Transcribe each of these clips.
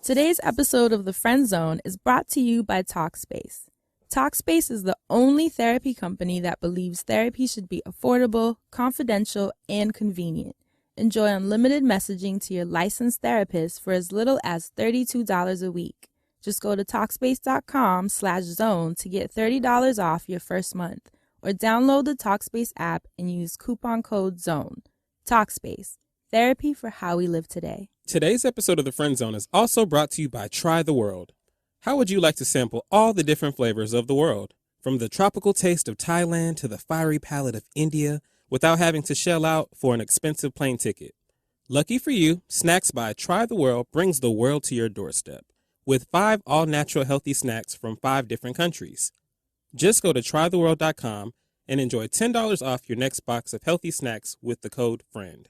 Today's episode of The Friend Zone is brought to you by Talkspace. Talkspace is the only therapy company that believes therapy should be affordable, confidential, and convenient. Enjoy unlimited messaging to your licensed therapist for as little as $32 a week. Just go to Talkspace.com/zone to get $30 off your first month, or download the Talkspace app and use coupon code ZONE. Talkspace, therapy for how we live today. Today's episode of The Friend Zone is also brought to you by Try the World. How would you like to sample all the different flavors of the world? From the tropical taste of Thailand to the fiery palate of India, without having to shell out for an expensive plane ticket. Lucky for you, Snacks by Try the World brings the world to your doorstep, with 5 all-natural healthy snacks from 5 different countries. Just go to trytheworld.com and enjoy $10 off your next box of healthy snacks with the code FRIEND.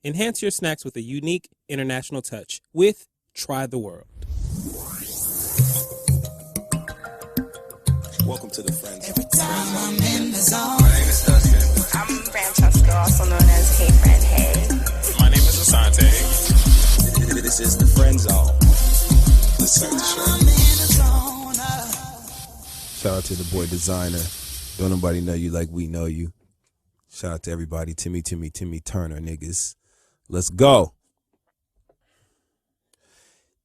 Enhance your snacks with a unique international touch with Try the World. Welcome to the Friend Zone. Every time I'm in the zone. My name is Dustin. I'm Francesca, also known as HeyFranHey. My name is Assante. This is the Friend Zone. Let's start the show. I'm in the zone. Shout out to the boy Designer. Don't nobody know you like we know you. Shout out to everybody. Timmy Turner, niggas. Let's go.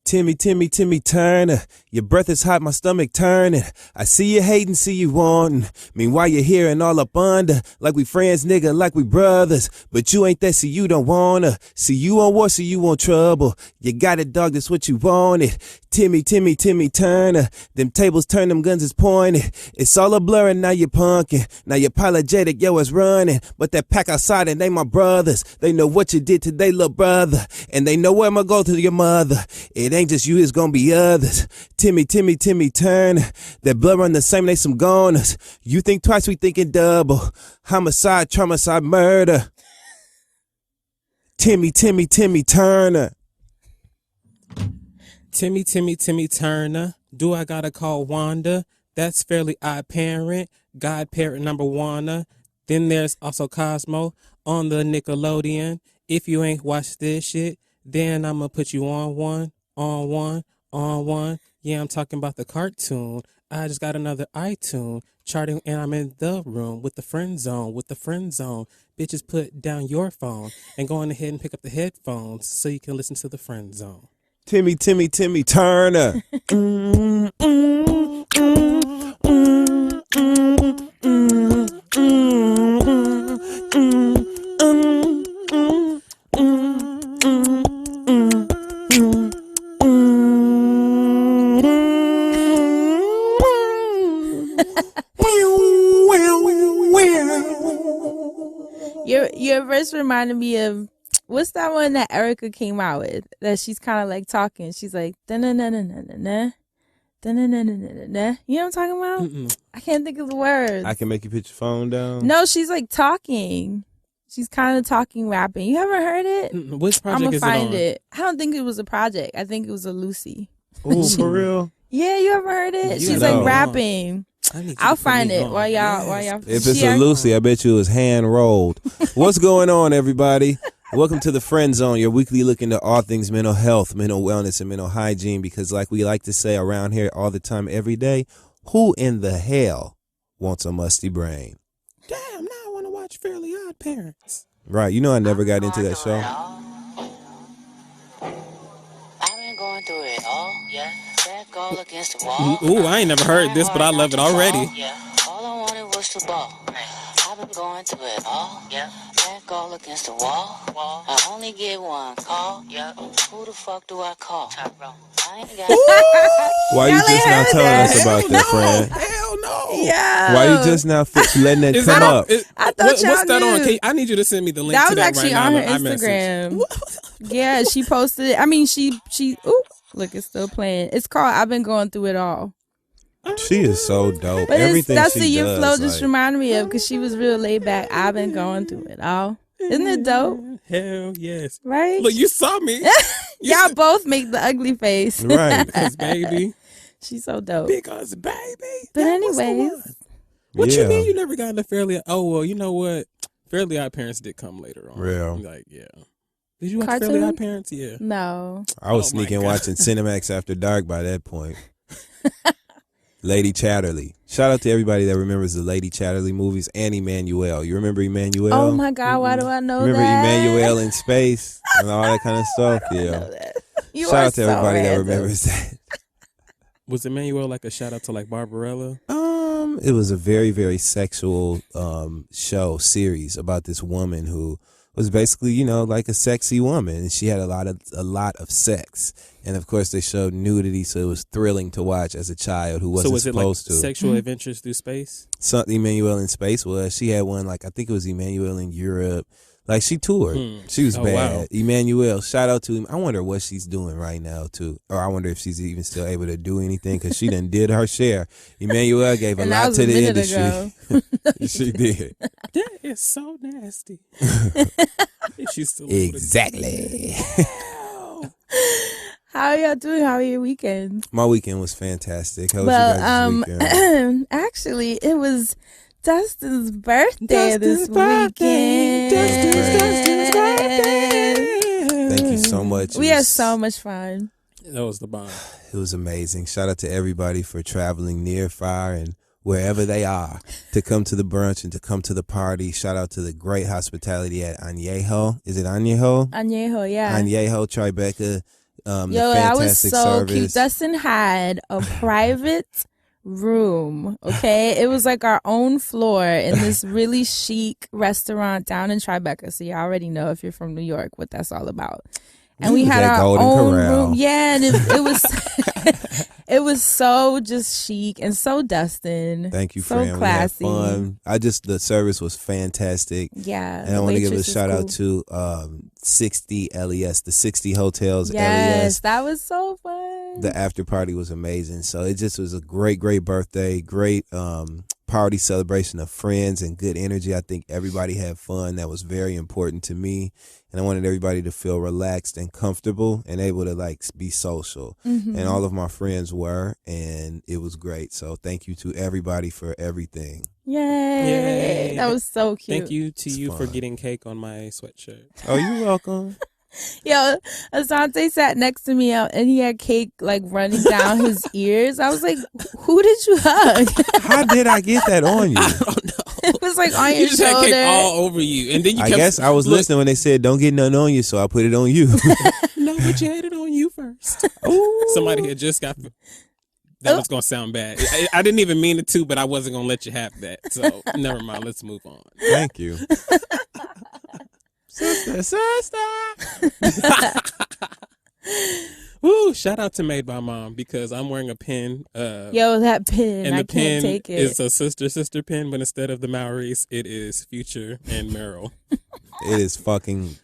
Timmy Turner, your breath is hot, my stomach turning. I see you hating, see you wanting. Meanwhile, you're here and all up under. Like we friends, nigga, like we brothers. But you ain't that, so you don't wanna. See you on war, so you want trouble. You got it, dog, that's what you wanted. Timmy Turner, them tables turn, them guns is pointed. It's all a blur and now you're punkin'. Now you're apologetic, yo, it's running. But that pack outside and they my brothers. They know what you did to they little brother. And they know where I'ma go to your mother. It ain't just you, it's gonna be others. Timmy Turner, that blood run the same, they some goners. You think twice, we thinking double. Homicide, traumicide, murder. Timmy Turner. Timmy Turner. Do I gotta call Wanda? That's Fairly Odd Parent. Godparent number 1. Then there's also Cosmo on the Nickelodeon. If you ain't watched this shit, then I'ma put you on one. Yeah, I'm talking about the cartoon. I just got another iTunes charting, and I'm in the room with the Friend Zone. Bitches, put down your phone and go on ahead and pick up the headphones so you can listen to the Friend Zone. Timmy Turner. Your verse reminded me of, what's that one that Erica came out with? That she's kind of like talking. She's like, da-na-na-na-na-na, da-na-na-na-na-na. You know what I'm talking about? Mm-mm. I can't think of the words. I can make you put your phone down. No, she's like talking. She's kind of talking, rapping. You haven't heard it? Which I'm project gonna is find it it. I don't think it was a project. I think it was a Lucy. Oh, for real? Yeah, you ever heard it? You She's know. like rapping. I'll find it while y'all. If it's a Lucy, I bet you it was hand rolled. What's going on, everybody? Welcome to the Friend Zone, your weekly look into all things mental health, mental wellness, and mental hygiene. Because like we like to say around here all the time, every day, who in the hell wants a musty brain? Damn, now I want to watch Fairly Odd Parents. Right, you know I never got into that show. I've been going through it all, yeah. Back all against the wall. Ooh, I ain't never heard this, but I love it already. Yeah, all I wanted was to ball. I've been going through it all, yeah. Back all against the wall. I only get one call, yeah. Who the fuck do I call? I ain't got Why you just now telling us about that, friend? Hell no. Yeah. Why you just now letting that Is come that up? I thought y'all what's that on? knew. I need you to send me the link That to was that actually right on now. her iMessage. Instagram. Yeah, she posted it. I mean, she. Ooh, look, it's still playing. It's called "I've Been Going Through It All." She is so dope. But Everything that's she what your does, flow just like, reminded me of, because she was real laid back. I've been going through it all. Isn't it dope? Hell yes. Right? Look, you saw me. Y'all both make the ugly face. right. Because, baby. She's so dope. Because, baby. But that was the anyways. one. What Yeah. you mean you never got into Fairly? Oh, well, you know what? Fairly Odd Parents did come later on. Real. Like, yeah. Did you watch Cartoon? Fairly Odd Parents? Yeah. No. I was Oh my sneaking God. watching Cinemax After Dark by that point. Lady Chatterley. Shout out to everybody that remembers the Lady Chatterley movies and Emmanuel. You remember Emmanuel? Oh my God, why do I know Remember that? Emmanuel in space and all that kind of stuff? Yeah. You Shout are out to everybody so that random. remembers that. Was Emmanuel like a shout out to like Barbarella? It was a very, very sexual series about this woman who was basically, you know, like a sexy woman, and she had a lot of sex, and of course they showed nudity, so it was thrilling to watch as a child who wasn't So was it like supposed to. sexual adventures through space? Something Emmanuel in space was. She had one like I think it was Emmanuel in Europe. Like she toured. She was bad. Wow. Emmanuel, shout out to him. I wonder what she's doing right now too, or I wonder if she's even still able to do anything because she done did her share. Emmanuel gave a And that lot was to a the minute industry. ago. She did. That is so nasty. She's still Exactly. How are y'all doing? How are your weekends? My weekend was fantastic. How was your guys' weekend? Actually, it was Dustin's birthday this weekend. Dustin's birthday. Thank you so much. We had so much fun. That was the bomb. It was amazing. Shout out to everybody for traveling near, far, and wherever they are to come to the brunch and to come to the party. Shout out to the great hospitality at Añejo. Is it Añejo? Añejo, yeah. Añejo, Tribeca. Yo, the that was fantastic so service. cute. Dustin had a private room, okay? It was like our own floor in this really chic restaurant down in Tribeca. So you already know if you're from New York what that's all about. And we was had at our Golden own Corral. room. Yeah, and it was it was so just chic and so Dustin. Thank you, so friend. classy. We had fun. The service was fantastic. Yeah. And I want to give a waitress was shout cool. out to 60 LES, the 60 Hotels Yes, LES. that was so fun. The after party was amazing. So it just was a great birthday, great party celebration of friends and good energy. I think everybody had fun. That was very important to me. And I wanted everybody to feel relaxed and comfortable and able to like be social. Mm-hmm. And all of my friends were, and it was great. So thank you to everybody for everything. Yay. Yay. That was so cute. Thank you to It's you for fun. getting cake on my sweatshirt. Oh, you're welcome. Yo, Asante sat next to me and he had cake like running down his ears. I was like, who did you hug? How did I get that on you? I don't know. It was like on You your just had cake shoulder. all over you, and then you I kept, guess I was listening when they said don't get nothing on you, so I put it on you. No, but you had it on you first. Somebody had just got. That was gonna sound bad. I didn't even mean it to, but I wasn't gonna let you have that. So never mind. Let's move on. Thank you. Sister. Woo! Shout out to Made by Mom because I'm wearing a pin. Yo, that pin. And I the can't pin take it. is a sister pin, but instead of the Maoris, it is Future and Meryl. It is fucking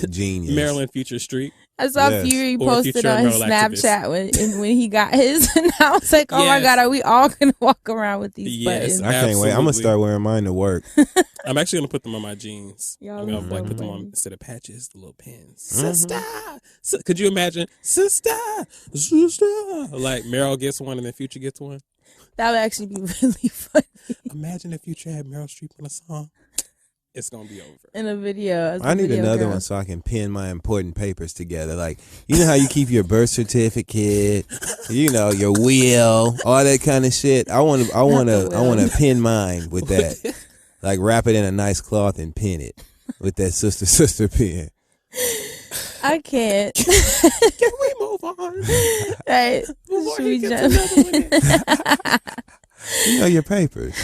genius. Meryl and Future Street. I saw Yes. Fury Or posted future on his Meryl activist. Snapchat when he got his, and I was like, oh my Yes. God, are we all gonna walk around with these Yes. buttons? I can't wait. I'm gonna Absolutely. start wearing mine to work. I'm actually gonna put them on my jeans. Y'all I'm gonna look like so put them on funny. instead of patches, the little pins. Mm-hmm. Sister, could you imagine? Sister, like Meryl gets one and then Future gets one. That would actually be really funny Imagine if Future had Meryl Streep on a song. It's gonna be over. in a video. as a I need video another girl. one so I can pin my important papers together. Like, you know how you keep your birth certificate, you know, your will, all that kind of shit. I want to pin mine with that. Like, wrap it in a nice cloth and pin it with that sister pin. I can't. Can we move on? Right. Before Should he we gets jump? another one in. You know your papers,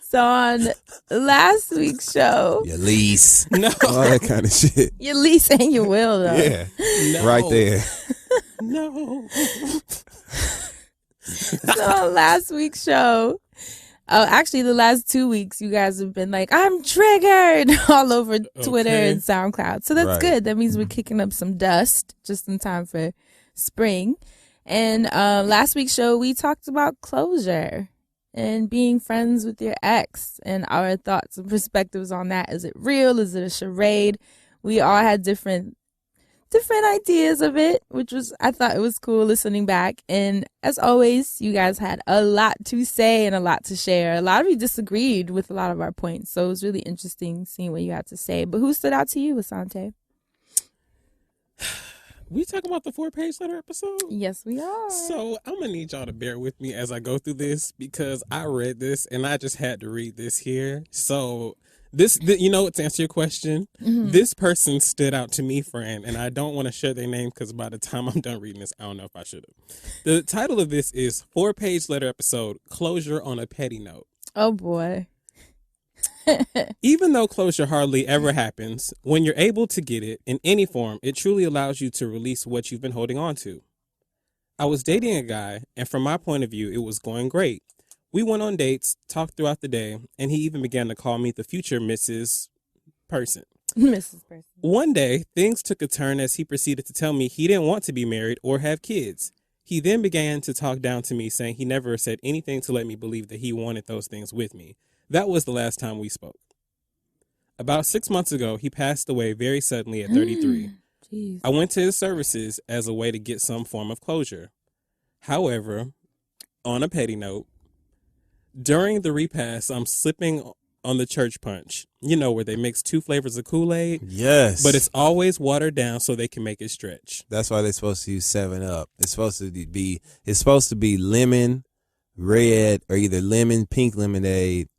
So on last week's show, your lease, No, all that kind of shit. your lease and your will, though. Yeah, no, right there. No. So on last week's show, actually the last 2 weeks, you guys have been like, I'm triggered all over Twitter Okay. and SoundCloud. So that's Right. good. That means we're kicking up some dust just in time for spring. And last week's show, we talked about closure and being friends with your ex and our thoughts and perspectives on that. Is it real? Is it a charade? We all had different ideas of it, which was, I thought it was cool listening back. And as always, you guys had a lot to say and a lot to share. A lot of you disagreed with a lot of our points. So it was really interesting seeing what you had to say. But who stood out to you, Asante? We talking about the 4-page letter episode? Yes, we are. So I'm going to need y'all to bear with me as I go through this because I read this and I just had to read this here. So to answer your question, this person stood out to me, friend, and I don't want to share their name because by the time I'm done reading this, I don't know if I should have. The title of this is 4-page letter episode, Closure on a Petty Note. Oh, boy. Even though closure hardly ever happens, when you're able to get it in any form, it truly allows you to release what you've been holding on to. I was dating a guy, and from my point of view, it was going great. We went on dates, talked throughout the day, and he even began to call me the future Mrs. Person. Mrs. Person. One day, things took a turn as he proceeded to tell me he didn't want to be married or have kids. He then began to talk down to me, saying he never said anything to let me believe that he wanted those things with me. That was the last time we spoke. About 6 months ago, he passed away very suddenly at 33. Jeez. I went to his services as a way to get some form of closure. However, on a petty note, during the repast, I'm slipping on the church punch, where they mix 2 flavors of Kool-Aid. Yes. But it's always watered down so they can make it stretch. That's why they're supposed to use 7-Up. It's supposed to be lemon, red, or either lemon, pink lemonade,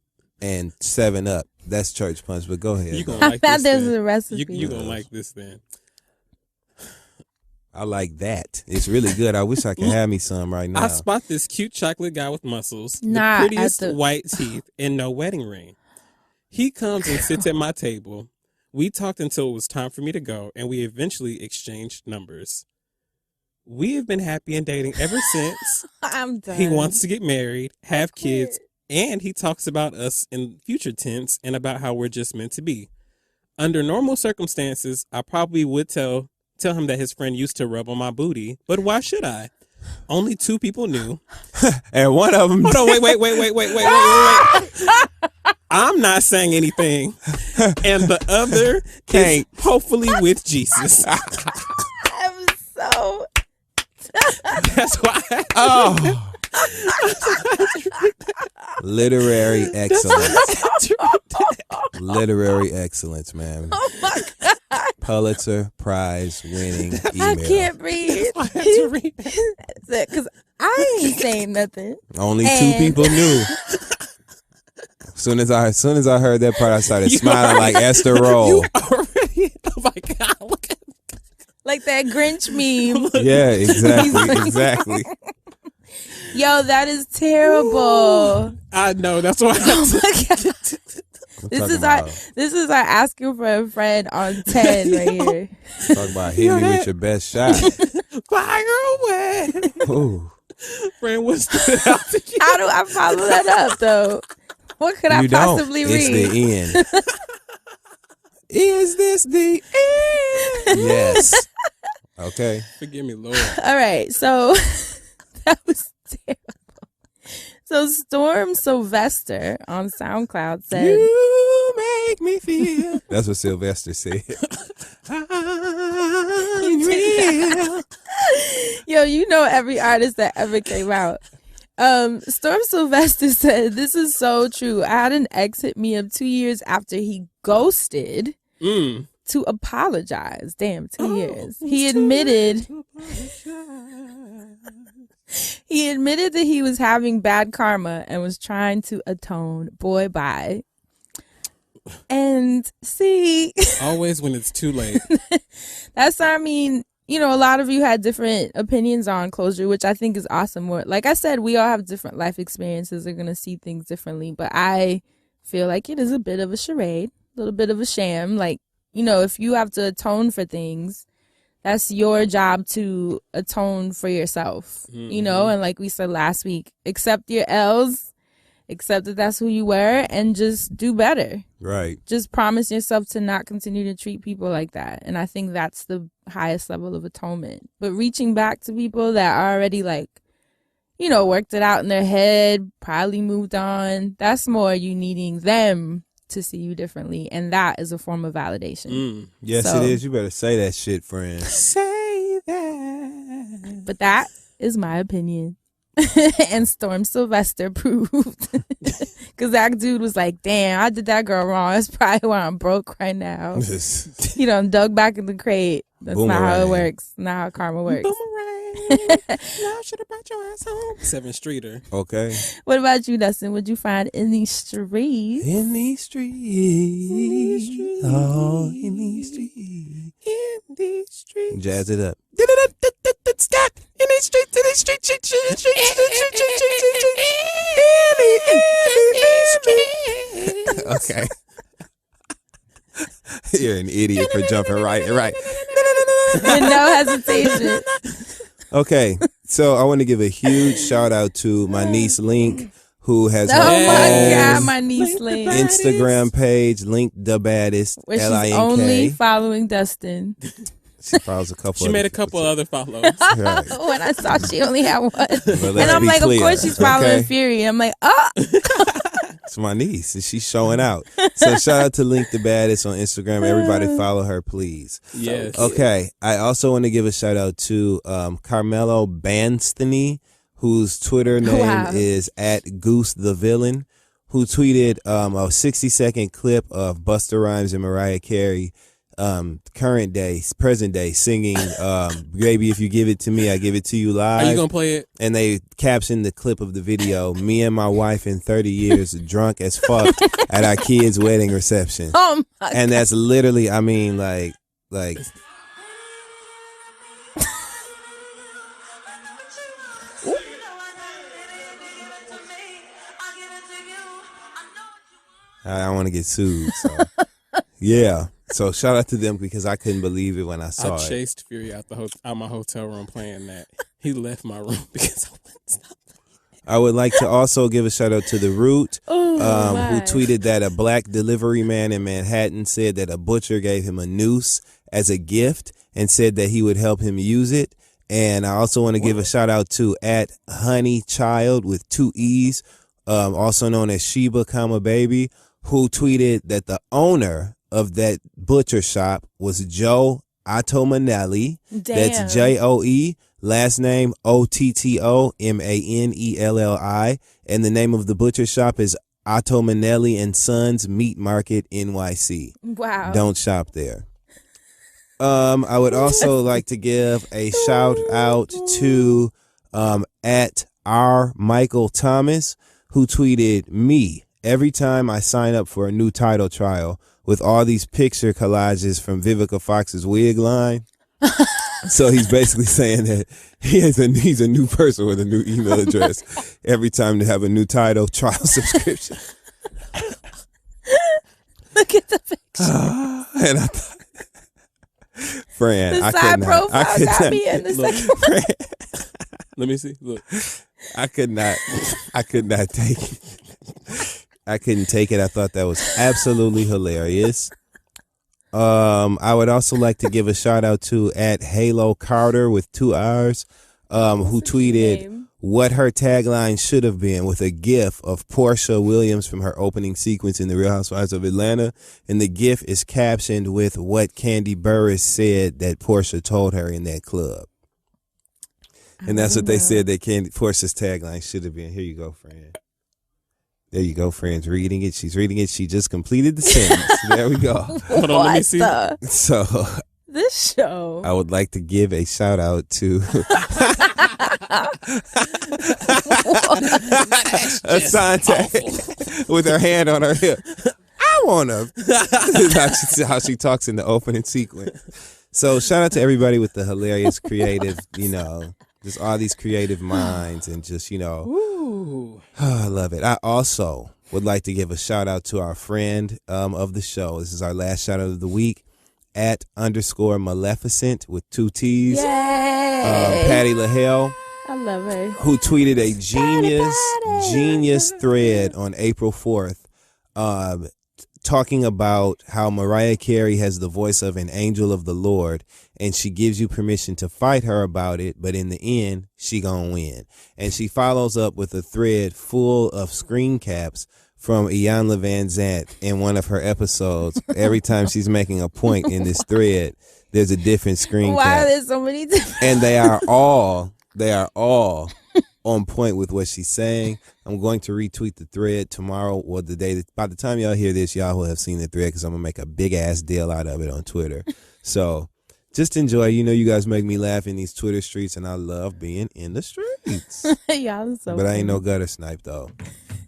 and 7-Up. That's church punch, but go ahead. You gonna like thought this there was then. a recipe. You gonna like this then. I like that. It's really good. I wish I could have me some right now. I spot this cute chocolate guy with muscles, Nah, the prettiest at the- white teeth, and no wedding ring. He comes and sits at my table. We talked until it was time for me to go, and we eventually exchanged numbers. We have been happy and dating ever since. I'm done. He wants to get married, have kids, and he talks about us in future tense and about how we're just meant to be. Under normal circumstances, I probably would tell him that his friend used to rub on my booty, but why should I? Only 2 people knew. And one of them. Hold on, wait. I'm not saying anything. And the other is hopefully with Jesus. I'm so... That's why. Oh. Literary excellence. Literary excellence, man. Oh, my God. Pulitzer Prize winning email. I can't breathe. I had to read that. Because I ain't saying nothing. Only 2 people knew. As soon as I heard that part, I started smiling like Esther Roll. You already. Oh my God! Look at. Like that Grinch meme. Yeah, exactly. Yo, that is terrible. I know. That's why. Oh my God. This is our asking for a friend on 10 right here. Talk about hit me with your best shot. Fire away. Ooh. Friend, what's stood out to you? How do I follow that up, though? What could I possibly read? It's the end. Is this the end? Yes. Okay. Forgive me, Lord. All right, so that was terrible. So Storm Sylvester on SoundCloud said, You make me feel. That's what Sylvester said. I'm real. yo, you know every artist that ever came out. Storm Sylvester said, this is so true. I had an ex hit me up 2 years after he ghosted to apologize. Damn, 2 years. He admitted that he was having bad karma and was trying to atone. Boy, bye. And see, Always when it's too late. that's, I mean, a lot of you had different opinions on closure, which I think is awesome. Like I said, we all have different life experiences. We're going to see things differently. But I feel like it is a bit of a charade, a little bit of a sham. Like, if you have to atone for things, that's your job to atone for yourself, and like we said last week, accept your L's, accept that that's who you were, and just do better. Right. Just promise yourself to not continue to treat people like that. And I think that's the highest level of atonement. But reaching back to people that already worked it out in their head, probably moved on, that's more you needing them to see you differently, and that is a form of validation. Yes, So- it is. You better say that shit, friend. Say that. But that is my opinion. And Storm Sylvester proved, because that dude was like, damn, I did that girl wrong. That's probably why I'm broke right now. Dug back in the crate, That's not how it Boomerang. works. Not how karma works. Boomerang. Now should have brought your ass home. 7th Streeter. Okay. What about you, Dustin? What'd you find in these streets? In these streets. Oh, in these streets. In these streets. Jazz it up. Stop. In these streets, in these streets, okay. You're an idiot for jumping right. With no hesitation. Okay, so I want to give a huge shout out to my niece Link, who has her Oh my own God, my niece Link. Instagram page, Link the Baddest, Where she's LINK. only following Dustin. She follows a couple. She made a other couple people, other follows. too. Right. When I saw she only had one. But And let's I'm be like, clear, of course she's following okay? Fury. I'm like, oh. It's my niece, and she's showing out. So shout out to Link the Baddest on Instagram. Everybody follow her, please. Yes. Okay, I also want to give a shout out to Carmelo Banstany, whose Twitter name is @GooseTheVillain, who tweeted a 60-second clip of Busta Rhymes and Mariah Carey, present day, singing "Baby, If You Give It to Me, I Give It to You" live. Are you going to play it? And they captioned the clip of the video, "Me and my wife in 30 years, drunk as fuck at our kid's wedding reception." Oh my And that's literally, I mean, like. I don't want to get sued. So. Yeah. So shout out to them because I couldn't believe it when I saw I it. chased Fury out my hotel room playing that. He left my room because I wouldn't stop. I would like to also give a shout out to The Root, who tweeted that a black delivery man in Manhattan said that a butcher gave him a noose as a gift and said that he would help him use it. And I also want to give a shout out to @honeychild with 2 E's, also known as Sheba, baby, who tweeted that the owner of that butcher shop was Joe Ottomanelli. Damn. That's Joe, last name Ottomanelli, and the name of the butcher shop is Ottomanelli and Sons Meat Market NYC. Wow. Don't shop there. I would also like to give a shout out to @R Michael Thomas, who tweeted me every time I sign up for a new title trial with all these picture collages from Vivica Fox's wig line. So he's basically saying that he's a new person with a new email address every time they have a new title trial subscription. Look at the picture. And I thought, Fran, The I side could not. profile got me in the second. Fran, let me see. Look. I could not take it. I couldn't take it. I thought that was absolutely hilarious. I would also like to give a shout out to @Halo Carter with 2 R's, who tweeted what her tagline should have been with a gif of Portia Williams from her opening sequence in The Real Housewives of Atlanta. And the gif is captioned with what Candy Burris said that Portia told her in that club. And that's what they said that Portia's tagline should have been. Here you go, Fran. There you go, Fran's reading it. She's reading it. She just completed the sentence. There we go. Hold on, let me see. So This show. I would like to give a shout out to Asante with her hand on her hip. I want to. This is how she talks in the opening sequence. So shout out to everybody with the hilarious, creative, just all these creative minds and just, Ooh. I love it. I also would like to give a shout out to our friend of the show. This is our last shout out of the week @_Maleficent with 2 T's. Yay. Patty LaHale, I love her. who tweeted a genius thread on April 4th, talking about how Mariah Carey has the voice of an angel of the Lord, and she gives you permission to fight her about it, but in the end, she gonna win. And she follows up with a thread full of screen caps from Iyanla Vanzant in one of her episodes. Every time she's making a point in this thread, there's a different screen Why cap. are there so many different? And they are all on point with what she's saying. I'm going to retweet the thread tomorrow or the day that, by the time y'all hear this, y'all will have seen the thread because I'm going to make a big ass deal out of it on Twitter. So just enjoy. You know, you guys make me laugh in these Twitter streets, and I love being in the streets. Y'all are so But I funny. ain't no gutter snipe, though.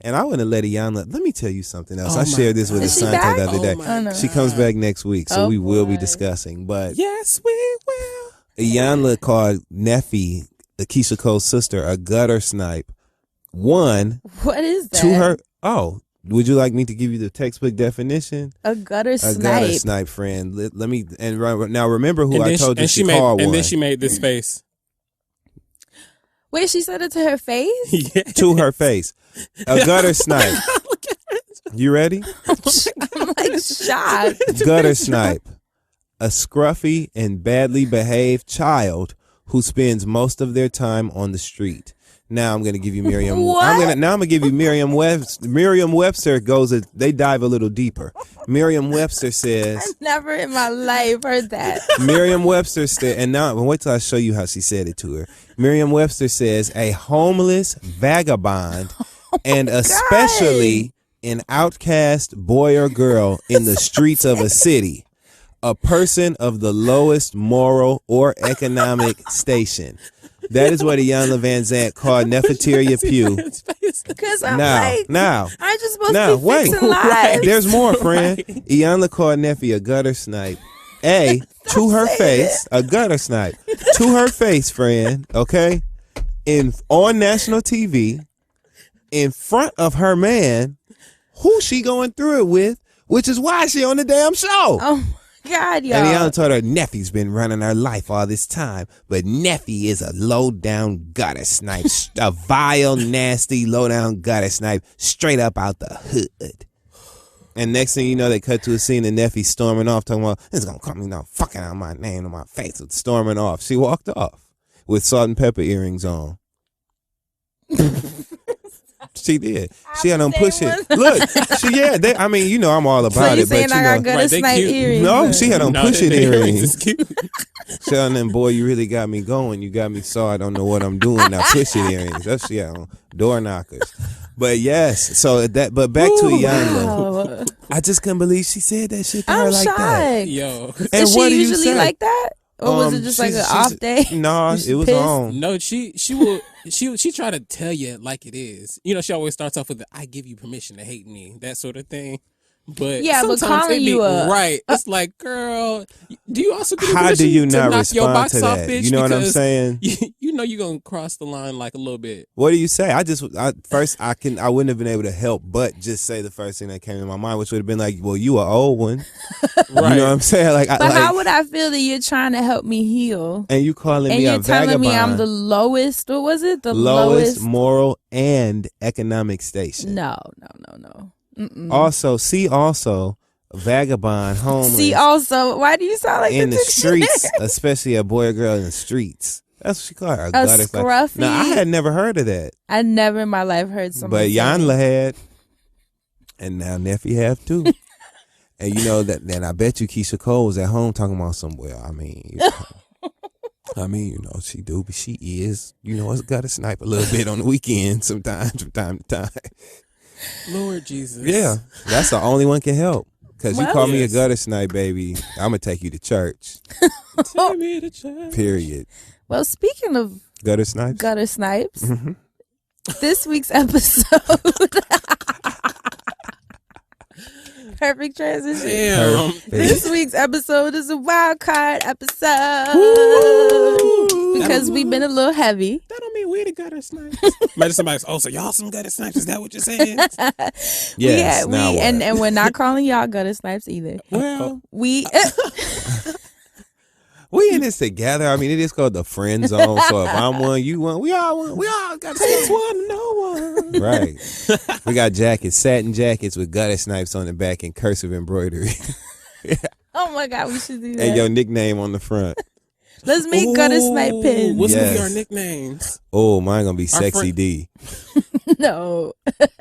And I wouldn't let Iyanla. Let me tell you something else. Oh I my shared this with Is she Asante back? the other day. Oh my She comes back next week, so Oh, we will be boy. discussing. But Yes, we will. Iyanla called Neffy, Keisha Cole's sister, a gutter snipe. One, What is that? to her. Oh, would you like me to give you the textbook definition? A gutter A snipe. gutter snipe, friend. Let me. And now remember who And I then told you and she made, called and one. then she made this face. Wait, she said it to her face? Yeah. To her face. A gutter snipe. You ready? I'm like shocked. Gutter snipe. A scruffy and badly behaved child who spends most of their time on the street. Now I'm going to give you Merriam. What? I'm going to give you Merriam-Webster. Merriam-Webster they dive a little deeper. Merriam-Webster says. Never in my life heard that. Merriam-Webster said, and now wait till I show you how she said it to her. Merriam-Webster says a homeless vagabond, and especially an outcast boy or girl in the streets of a city, a person of the lowest moral or economic station. That is what Iyanla Van Zant called Nefertiti Pugh. Because I'm Now, I'm just supposed now, to be wait. fixing lives. There's more, friend. Iyanla called Neffy a gutter snipe. To her face, a gutter snipe. To her face, friend, okay? On national TV, in front of her man, who she going through it with, which is why she on the damn show. Oh my God, y'all. And Iyanla told her Neffy's been running her life all this time, but Neffy is a low-down gutter snipe, a vile, nasty, low-down gutter snipe, straight up out the hood. And next thing you know, they cut to a scene of Neffy storming off, talking about, it's going to come, fucking out my name to my face, storming off. She walked off with salt and pepper earrings on. She did. She had them push it. Look, I'm all about So you it. saying But I got gutter they snipe cute. earrings? no, she had them push it earrings. earrings. Telling them, boy, you really got me going. You got me so I don't know what I'm doing. Now push it earrings. That's she had on door knockers. But yes, but back to Iyanla. Wow. I just couldn't believe she said that shit to I'm her like shocked. that. Yo. And Is what she do you usually say? like that? Or was it just like an off day? No, Was she it was pissed? on. No, she will she try to tell you like it is. You know, she always starts off with the "I give you permission to hate me," that sort of thing. But Yeah, but sometimes calling it be you a- right. It's like, girl, do you also give me How permission do you to not knock your respond box to off, that? bitch? You know what I'm Because saying? You know you're gonna cross the line like a little bit. What do you say? I wouldn't have been able to help but just say the first thing that came to my mind, which would have been like, well, you an old one. Right. You know what I'm saying? Like, But how would I feel that you're trying to help me heal? and you calling And me you're a telling vagabond. me I'm the lowest, what was it? The lowest moral and economic station. No. Mm-mm. Also, vagabond, homeless, See, also, why do you sound like in the dictionary? streets, especially a boy or girl in the streets. That's what she called her. A gutter snipe. scruffy? Now, I had never heard of that, I never in my life heard someone but say Iyanla it. had, and now Neffy have too. And you know that. Then I bet you Keisha Cole was at home talking about some. Well, she do, but she is. It's gutter snipe a little bit on the weekend sometimes, from time to time. Lord Jesus. Yeah, that's the only one can help. Because you Well, call me a yes. gutter snipe, baby, I'm going to take you to church. Take me to church. Period. Well, speaking of Gutter snipes? gutter snipes, Mhm. this week's episode. Perfect transition. Damn. This week's episode is a wild card episode because we've been a little heavy. That don't mean we the gutter snipes. Imagine somebody's, so y'all some gutter snipes. Is that what you're saying? Yes, now what? and we're not calling y'all gutter snipes either. Well, We we in this together. I mean, it is called the friend zone. So if I'm one, you one, we all got It's one, no one. right. We got jackets, satin jackets with gutter snipes on the back and cursive embroidery. oh my God, we should do that. And your nickname on the front. Let's make gutter snipe pins. What's gonna be Yes. our nicknames? Oh, mine gonna be Our Sexy friend- D. No.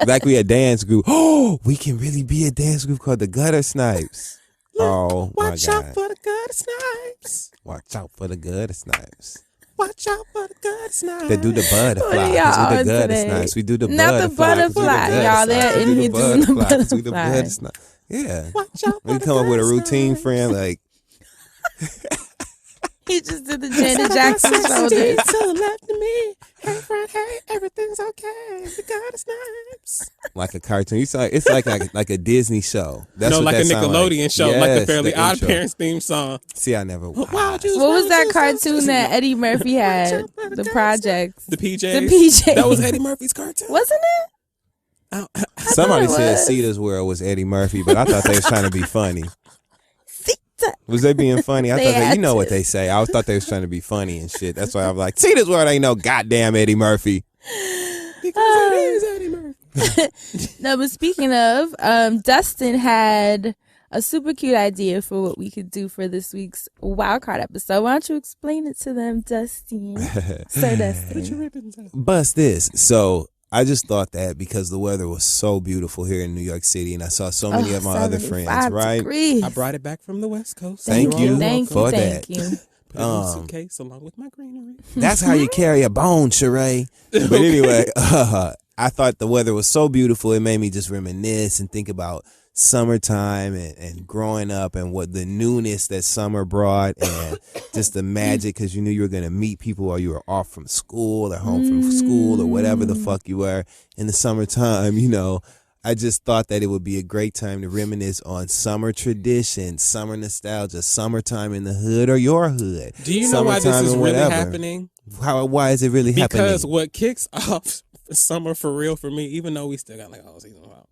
Like we a dance group. Oh, we can really be a dance group called the Gutter Snipes. Oh my Watch out God. for the gutter snipes. Watch out for the Gutter Snipes. Watch out for the gutter snipes. They do the butterfly. What are y'all We on the Gutter today? Snipes. We do the Not the butterfly. 'cause we butterfly. gutter Y'all, snipes. they're We in do here the doing the butterfly 'cause we the butterfly. gutter snipe. Yeah. Watch out for We the come up with a gutter routine, snipes. friend, like He just did the Janet Jackson shoulders. So left to me. Hey, friend, hey, everything's okay. We got a snaps. Like a cartoon. It's like a Disney show. That's No, what like a that sound Nickelodeon show, like Yes, the Fairly the Odd intro. Parents theme song. See, I never watched. Wild juice, What was wild that juice, cartoon that Eddie Murphy had? The Projects. The PJs. The PJs. That was Eddie Murphy's cartoon. Wasn't it? Somebody thought it said was. Cedar's World was Eddie Murphy, but I thought they was trying to be funny. Was they being funny? I They thought had you know to. what they say. I always thought they was trying to be funny and shit. That's why I'm like, Cedar's World ain't no goddamn Eddie Murphy. Because it is Eddie Murphy. No, but speaking of, Dustin had a super cute idea for what we could do for this week's wildcard episode. Why don't you explain it to them, Dustin? Sir Dustin. Put your ribbons up. Bust this. So I just thought that because the weather was so beautiful here in New York City, and I saw so many of my other friends, 75 right? degrees. I brought it back from the West Coast. Thank you Thank for you. that. Thank you. Put it in a suitcase along with my greenery. That's how you carry a bone, Sheree. But anyway, I thought the weather was so beautiful, it made me just reminisce and think about summertime and growing up and what the newness that summer brought and just the magic because you knew you were going to meet people while you were off from school or home from school or whatever the fuck you were in the summertime, you know. I just thought that it would be a great time to reminisce on summer traditions, summer nostalgia, summertime in the hood or your hood. Do you know why this Summertime is and really whatever. happening? Why is it really happening? Because what kicks off summer for real for me, even though we still got like all season out,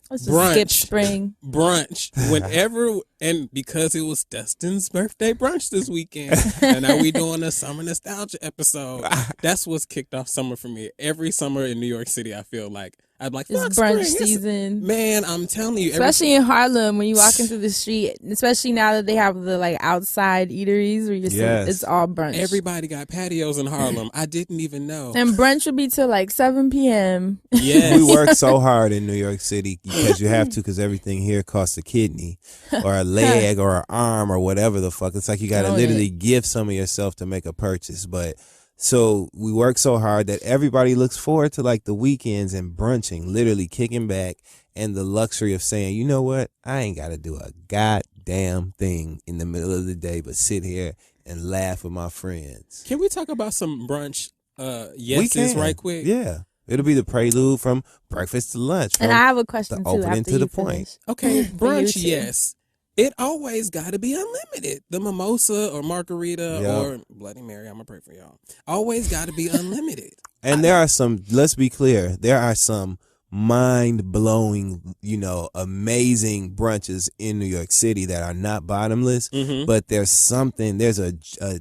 Let's just skip spring. brunch whenever, and because it was Dustin's birthday brunch this weekend, and now we doing a summer nostalgia episode. That's what's kicked off summer for me. Every summer in New York City, I feel like I'm like, It's fuck brunch spring. season. Man, I'm telling you, Especially in Harlem when you're walking through the street, especially now that they have the like outside eateries where you're Yes. it's all brunch. everybody got patios in Harlem. I didn't even know. And brunch would be till like 7 p.m. Yes. We work so hard in New York City because you have to, because everything here costs a kidney or a leg or an arm or whatever the fuck. It's like you got to Own literally it. give some of yourself to make a purchase. But so we work so hard that everybody looks forward to like the weekends and brunching, literally kicking back, and the luxury of saying, you know what, I ain't got to do a goddamn thing in the middle of the day but sit here and laugh with my friends. Can we talk about some brunch We yeses can. right quick? Yeah. It'll be the prelude from breakfast to lunch. And from I have a question the too. opening After to you the point. finish. Okay, For brunch, you too. yes. It always got to be unlimited. The mimosa or margarita Yep. or Bloody Mary, I'm going to pray for y'all. Always got to be unlimited. And there are some, let's be clear, there are some mind-blowing, you know, amazing brunches in New York City that are not bottomless, but there's a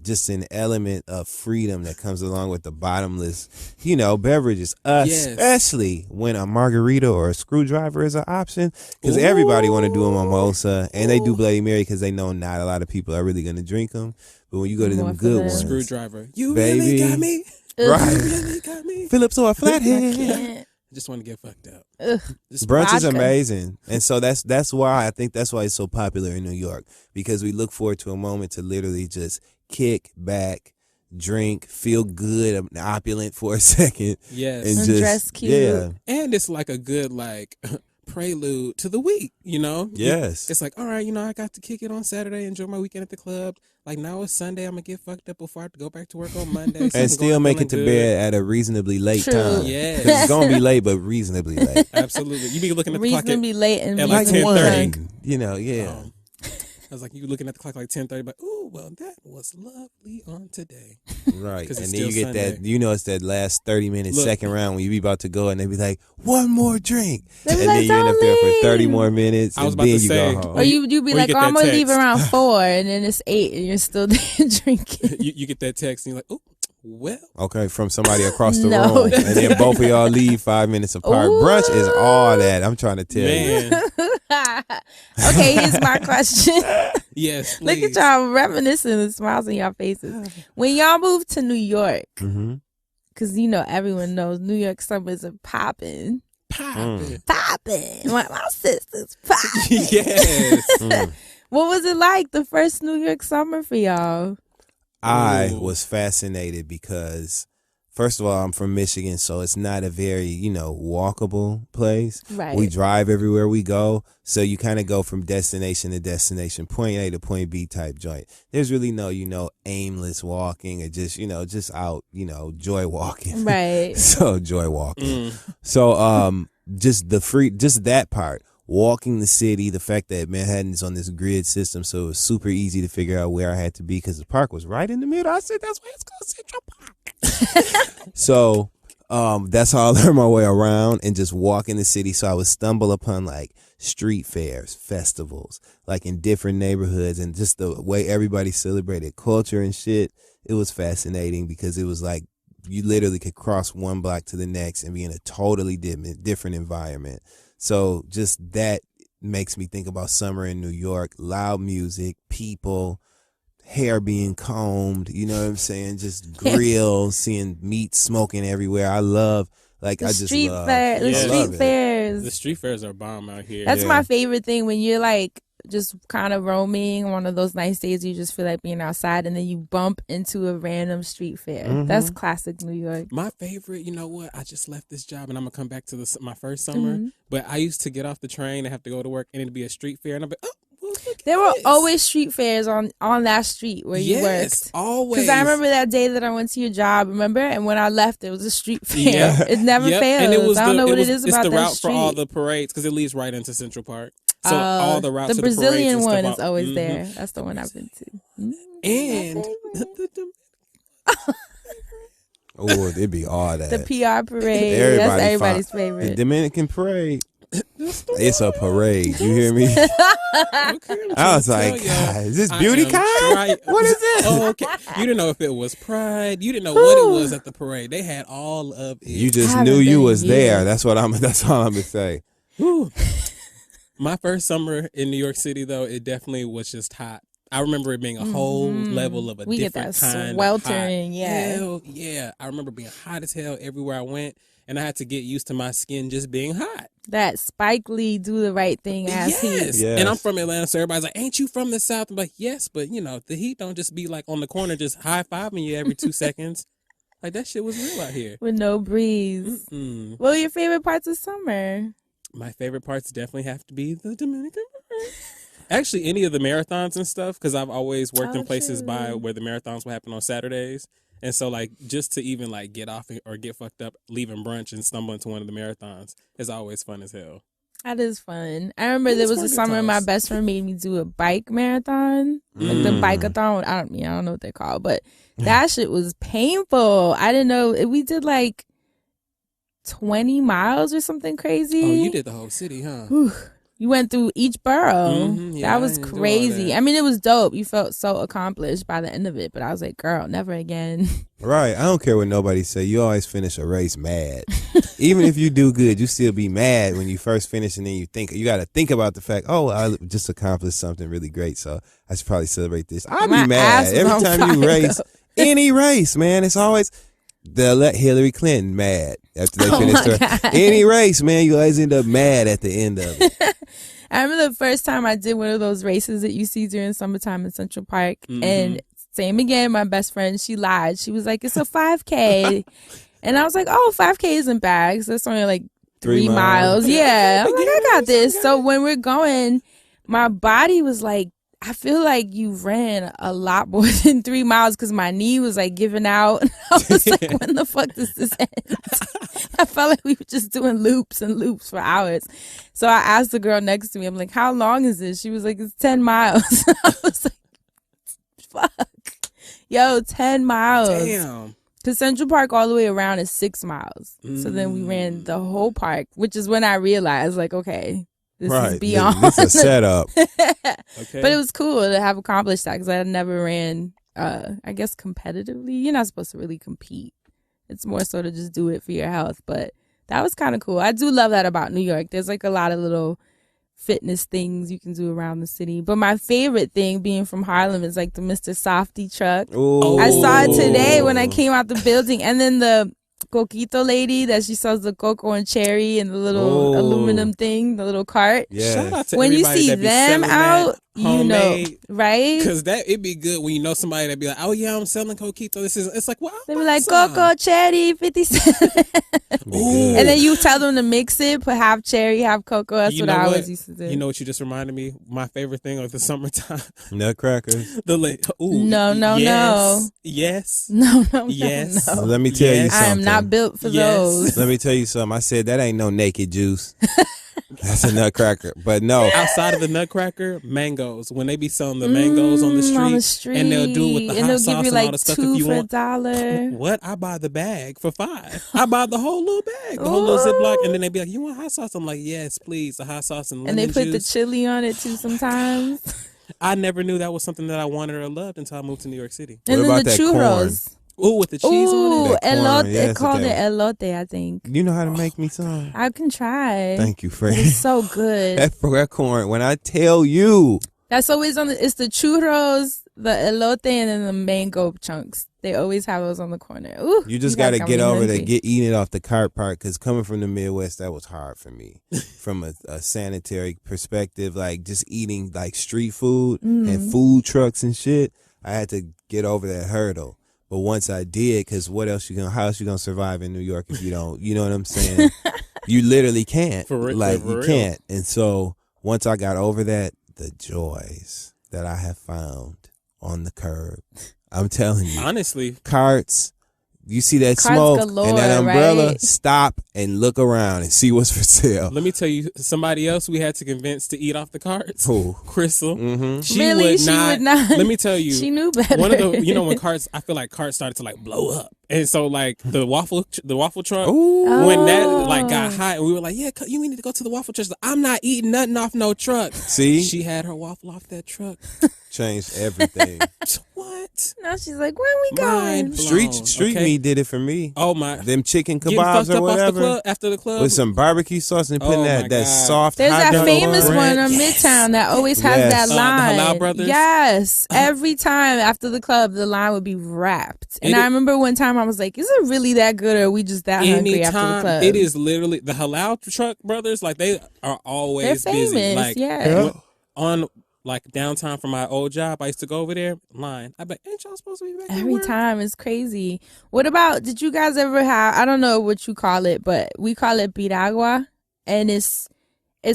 just an element of freedom that comes along with the bottomless, you know, beverages, especially when a margarita or a screwdriver is an option, because everybody want to do a mimosa, and they do Bloody Mary because they know not a lot of people are really going to drink them, but when you go to More them for good them. ones, Screwdriver. You Baby. really got me. right, You really got me. Phillips or a flathead. Can't. I just want to get fucked up. Ugh. Just Brunch is Vodka. amazing, and so that's why I think that's why it's so popular in New York, because we look forward to a moment to literally just kick back, drink, feel good, opulent for a second, Yes. and And just dress cute. yeah, And it's like a good like prelude to the week, you know? yes, It's like, all right, you know, I got to kick it on Saturday, enjoy my weekend at the club. Like now it's Sunday, I'm gonna get fucked up before I have to go back to work on Monday. So I'm and still going make it to feeling good. bed at a reasonably late True. time. Yes. 'Cause it's gonna be late, but reasonably late. Absolutely. You be looking at the clock at, Reasonably late and at like reasonably 10:30. drunk. You know, yeah. I was like, you looking at the clock like 10:30, but ooh, well, that was lovely on today. Right, 'Cause and it's then you still get that, Sunday. you know, it's that last 30-minute Look. second round when you be about to go, and they be like, one more drink, They be and like, then you end up there for "Don't 30 leave." more minutes, I was and about then to you say, go home. Or you be Or you like, get oh, I'm that gonna leave text. around 4, and then it's 8, and you're still there drinking. You get that text and you're like, ooh, well, Okay, from somebody across the No. room, and then both of y'all leave 5 minutes apart. Ooh. Brunch is all that. I'm trying to tell you. man. Okay, here's my question. Yes, Look please. at y'all reminiscing the smiles on y'all faces. When y'all moved to New York, Mm-hmm. because you know everyone knows New York summers are popping. Poppin'. Popping. My sister's popping. Yes. What was it like the first New York summer for y'all? I Ooh. was fascinated because First of all, I'm from Michigan, so it's not a very, walkable place. Right. We drive everywhere we go, so you kind of go from destination to destination, point A to point B type joint. There's really no, aimless walking or just out, joy walking. Right. So joy walking. So just that part. Walking the city, the fact that Manhattan is on this grid system, so it was super easy to figure out where I had to be because the park was right in the middle. I said, that's why it's called Central Park. So that's how I learned my way around and just walk in the city. So I would stumble upon like street fairs, festivals, like in different neighborhoods, and just the way everybody celebrated culture and shit. It was fascinating because it was like you literally could cross one block to the next and be in a totally different environment. So just that makes me think about summer in New York, loud music, people, hair being combed, you know what I'm saying? Just grills, seeing meat smoking everywhere. I love, the street fairs. The street fairs are bomb out here. That's my favorite thing when you're like just kind of roaming one of those nice days you just feel like being outside and then you bump into a random street fair. That's classic New York. My favorite, you know what? I just left this job and I'm going to come back to my first summer. But I used to get off the train and have to go to work and it'd be a street fair. And I'd be, there were always street fairs on that street where you worked. Yes, always. Because I remember that day that I went to your job, remember? And when I left, it was a street fair. Yeah. It never fails. And I don't know what it is about that street. It's the route for all the parades because it leads right into Central Park. So all the routes the to the Brazilian one is always there. That's the one I've been to. And it'd be all that. The PR parade. That's everybody's favorite. The Dominican parade. It's a parade. You hear me? I was like, God, is this beauty kind? What is this? Oh, okay. You didn't know if it was Pride. You didn't know what it was at the parade. They had all of it. You just knew you was there. That's all I'm gonna say. My first summer in New York City, though, it definitely was just hot. I remember it being a whole level of we different get that kind sweltering, of hot. Hell yeah. I remember being hot as hell everywhere I went, and I had to get used to my skin just being hot. That Spike Lee do the right thing ass heat. Yes. And I'm from Atlanta, so everybody's like, ain't you from the South? I'm like, yes, but, the heat don't just be like on the corner just high-fiving you every 2 seconds. Like, that shit was real out here. With no breeze. What are your favorite parts of summer? My favorite parts definitely have to be the Dominican parade. Actually, any of the marathons and stuff, because I've always worked in places by where the marathons will happen on Saturdays. And so, like, just to even, like, get off or get fucked up, leaving brunch and stumble into one of the marathons is always fun as hell. That is fun. I remember there was a summer my best friend made me do a bike marathon. Like the bike-a-thon. I don't know what they're called. But that shit was painful. I didn't know. We did, like, 20 miles or something crazy. Oh, you did the whole city, huh? Whew. You went through each borough. That was crazy. I mean, it was dope. You felt so accomplished by the end of it. But I was like, girl, never again. Right. I don't care what nobody say. You always finish a race mad. Even if you do good, you still be mad when you first finish, and then you got to think about the fact, I just accomplished something really great, so I should probably celebrate this. I'll be mad every time you race. Any race, man. It's always... They'll let Hillary Clinton mad after they finish any race, man. You always end up mad at the end of it. I remember the first time I did one of those races that you see during summertime in Central Park. And same again, my best friend, she lied. She was like, it's a 5K. And I was like, 5K isn't bad because it's only like 3 miles. Yeah. I'm like, I got this. So when we're going, my body was like, I feel like you ran a lot more than 3 miles because my knee was like giving out. I was like, when the fuck does this end? I felt like we were just doing loops and loops for hours. So I asked the girl next to me, I'm like, how long is this? She was like, it's 10 miles. I was like, fuck. Yo, 10 miles. Damn. Because Central Park all the way around is 6 miles. So then we ran the whole park, which is when I realized, like, okay. This is beyond. This is a setup. Okay. But it was cool to have accomplished that because I never ran, I guess, competitively. You're not supposed to really compete. It's more so to just do it for your health. But that was kind of cool. I do love that about New York. There's like a lot of little fitness things you can do around the city. But my favorite thing being from Harlem is like the Mr. Softy truck. Ooh. I saw it today when I came out the building. And then the coquito lady that she sells the cocoa and cherry and the little aluminum thing, the little cart. Yeah. Shout out to when you everybody see that be them selling out, homemade. Right? Because it'd be good when you know somebody that'd be like, oh yeah, I'm selling coquito. It's like, well, They be like, cocoa, cherry, 50 cents. Ooh. And then you tell them to mix it, put half cherry, half cocoa. That's You what know I what? always used to do. You know what you just reminded me? My favorite thing of the summertime. Nutcrackers. No. Yes. No. Yes. No. Let me tell you Yes. I something. am not built for Yes. those. Let me tell you something. I said that ain't no naked juice. That's a nutcracker. But no. Outside of the nutcracker, mangoes. When they be selling the mangoes on the street, and they'll do it with the and hot they'll sauce give you and like all the stuff. two If you for want, $1. what? I buy the bag for $5. I buy the whole little bag, the whole little Ziploc, and then they be like, "You want hot sauce?" I'm like, "Yes, please." The hot sauce and lemon And they put the juice. chili on it too sometimes. I never knew that was something that I wanted or loved until I moved to New York City. And What then about the that churros. Ooh, with the cheese on Ooh, it. That corn, elote. yes, They called okay. it elote, I think. You know how to make me some? I can try. Thank you, Fred. It's so good. That corn, when I tell you. That's always on it's the churros, the elote, and then the mango chunks. They always have those on the corner. Ooh, You just guys got to got get me over hungry. the eating it off the cart part, because coming from the Midwest, that was hard for me. From a sanitary perspective, like just eating like street food and food trucks and shit, I had to get over that hurdle. But once I did, because how else you gonna survive in New York if you don't? You know what I'm saying? You literally can't. For real. You can't. And so once I got over that, the joys that I have found on the curb, I'm telling you. Honestly, Carts, you see that Carts smoke galore, and that umbrella, right? stop and look around and see what's for sale. let me tell you somebody else we had to convince to eat off the carts. Who? Crystal. Mm-hmm. She Really? would She not. would not. Let me tell you. She knew better. One of the, when carts, I feel like carts started to like blow up. And so like the waffle truck, Ooh. when that like got hot, and we were like, yeah, you need to go to the waffle truck. She's like, I'm not eating nothing off no truck. See? She had her waffle off that truck. Changed everything. What? Now she's like, where we going? Mind blown. Street Okay. meat did it for me. Oh my. Them chicken Getting fucked kebabs or up whatever. after the club. With some barbecue sauce and putting Oh my that God. soft There's hot that dog famous on it. one on Yes. Midtown that always has Yes. that line. The Halal Brothers? Yes. Every time after the club, the line would be wrapped. And I remember one time I was like, is it really that good or are we just that hungry after the Anytime club? it is literally the Halal Truck Brothers, like they are always They're busy. famous, Like yeah. on like downtown from my old job, I used to go over there line. I bet ain't y'all supposed to be back at Every work? time it's crazy. What about, did you guys ever have, I don't know what you call it, but we call it piragua. And it's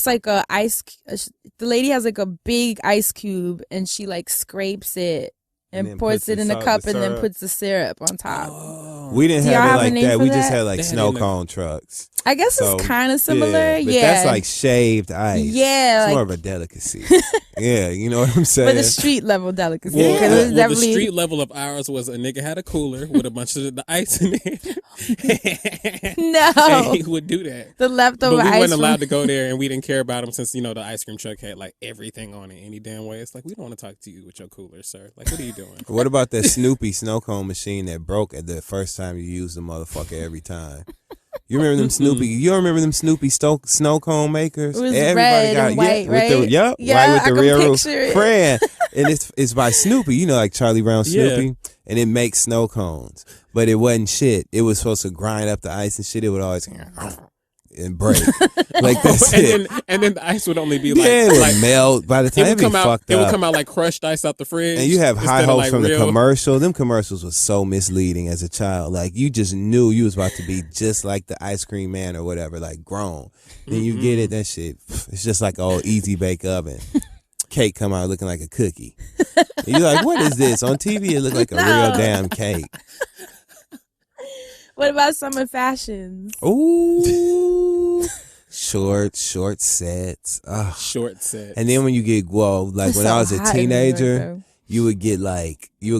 like the lady has like a big ice cube and she like scrapes it And and then pours puts it the in the salt- cup the and then syrup. puts the syrup on top. Oh. We didn't Do y'all have it have a like name that. for We just that? had like They had snow it in the- cone trucks. I guess So, it's kind of similar. But Yeah. that's like shaved ice. Yeah, It's like- more of a delicacy. Yeah, you know what I'm saying? but the street level delicacy. Well, Because it's the definitely street level of ours was a nigga had a cooler with a bunch of the ice in it. no And he would do that. the But leftover we ice. weren't allowed from- to go there, and we didn't care about him since, the ice cream truck had like everything on it any damn way. It's like, we don't want to talk to you with your cooler, sir. Like, what are you doing? What about that Snoopy snow cone machine that broke at the first time you used the motherfucker every time? You remember them Snoopy? You don't remember them Snoopy snow cone makers? It was red and white, with the, right? yep, Yeah, white with I the can rear roof. picture it. Fran, and it's by Snoopy. You know, like Charlie Brown Yeah. Snoopy, and it makes snow cones, but it wasn't shit. It was supposed to grind up the ice and shit. It would always and break. Like that's it. and then the ice would only be like, Yeah, it would like melt by the it time would it'd be come out. fucked It would up. come out like crushed ice out the fridge. And you have high instead of, hopes like, from the real- commercial. Them commercials was so misleading as a child. Like you just knew you was about to be just like the ice cream man or whatever, like grown. Then you get it, that shit. It's just like an old easy bake oven. Cake come out looking like a cookie. And you're like, what is this? On TV it looked like a real damn cake. What about summer fashions? Ooh. Short sets. Ugh. Short set. And then when you get, like It's when so I was a hot in New York, teenager, though. you would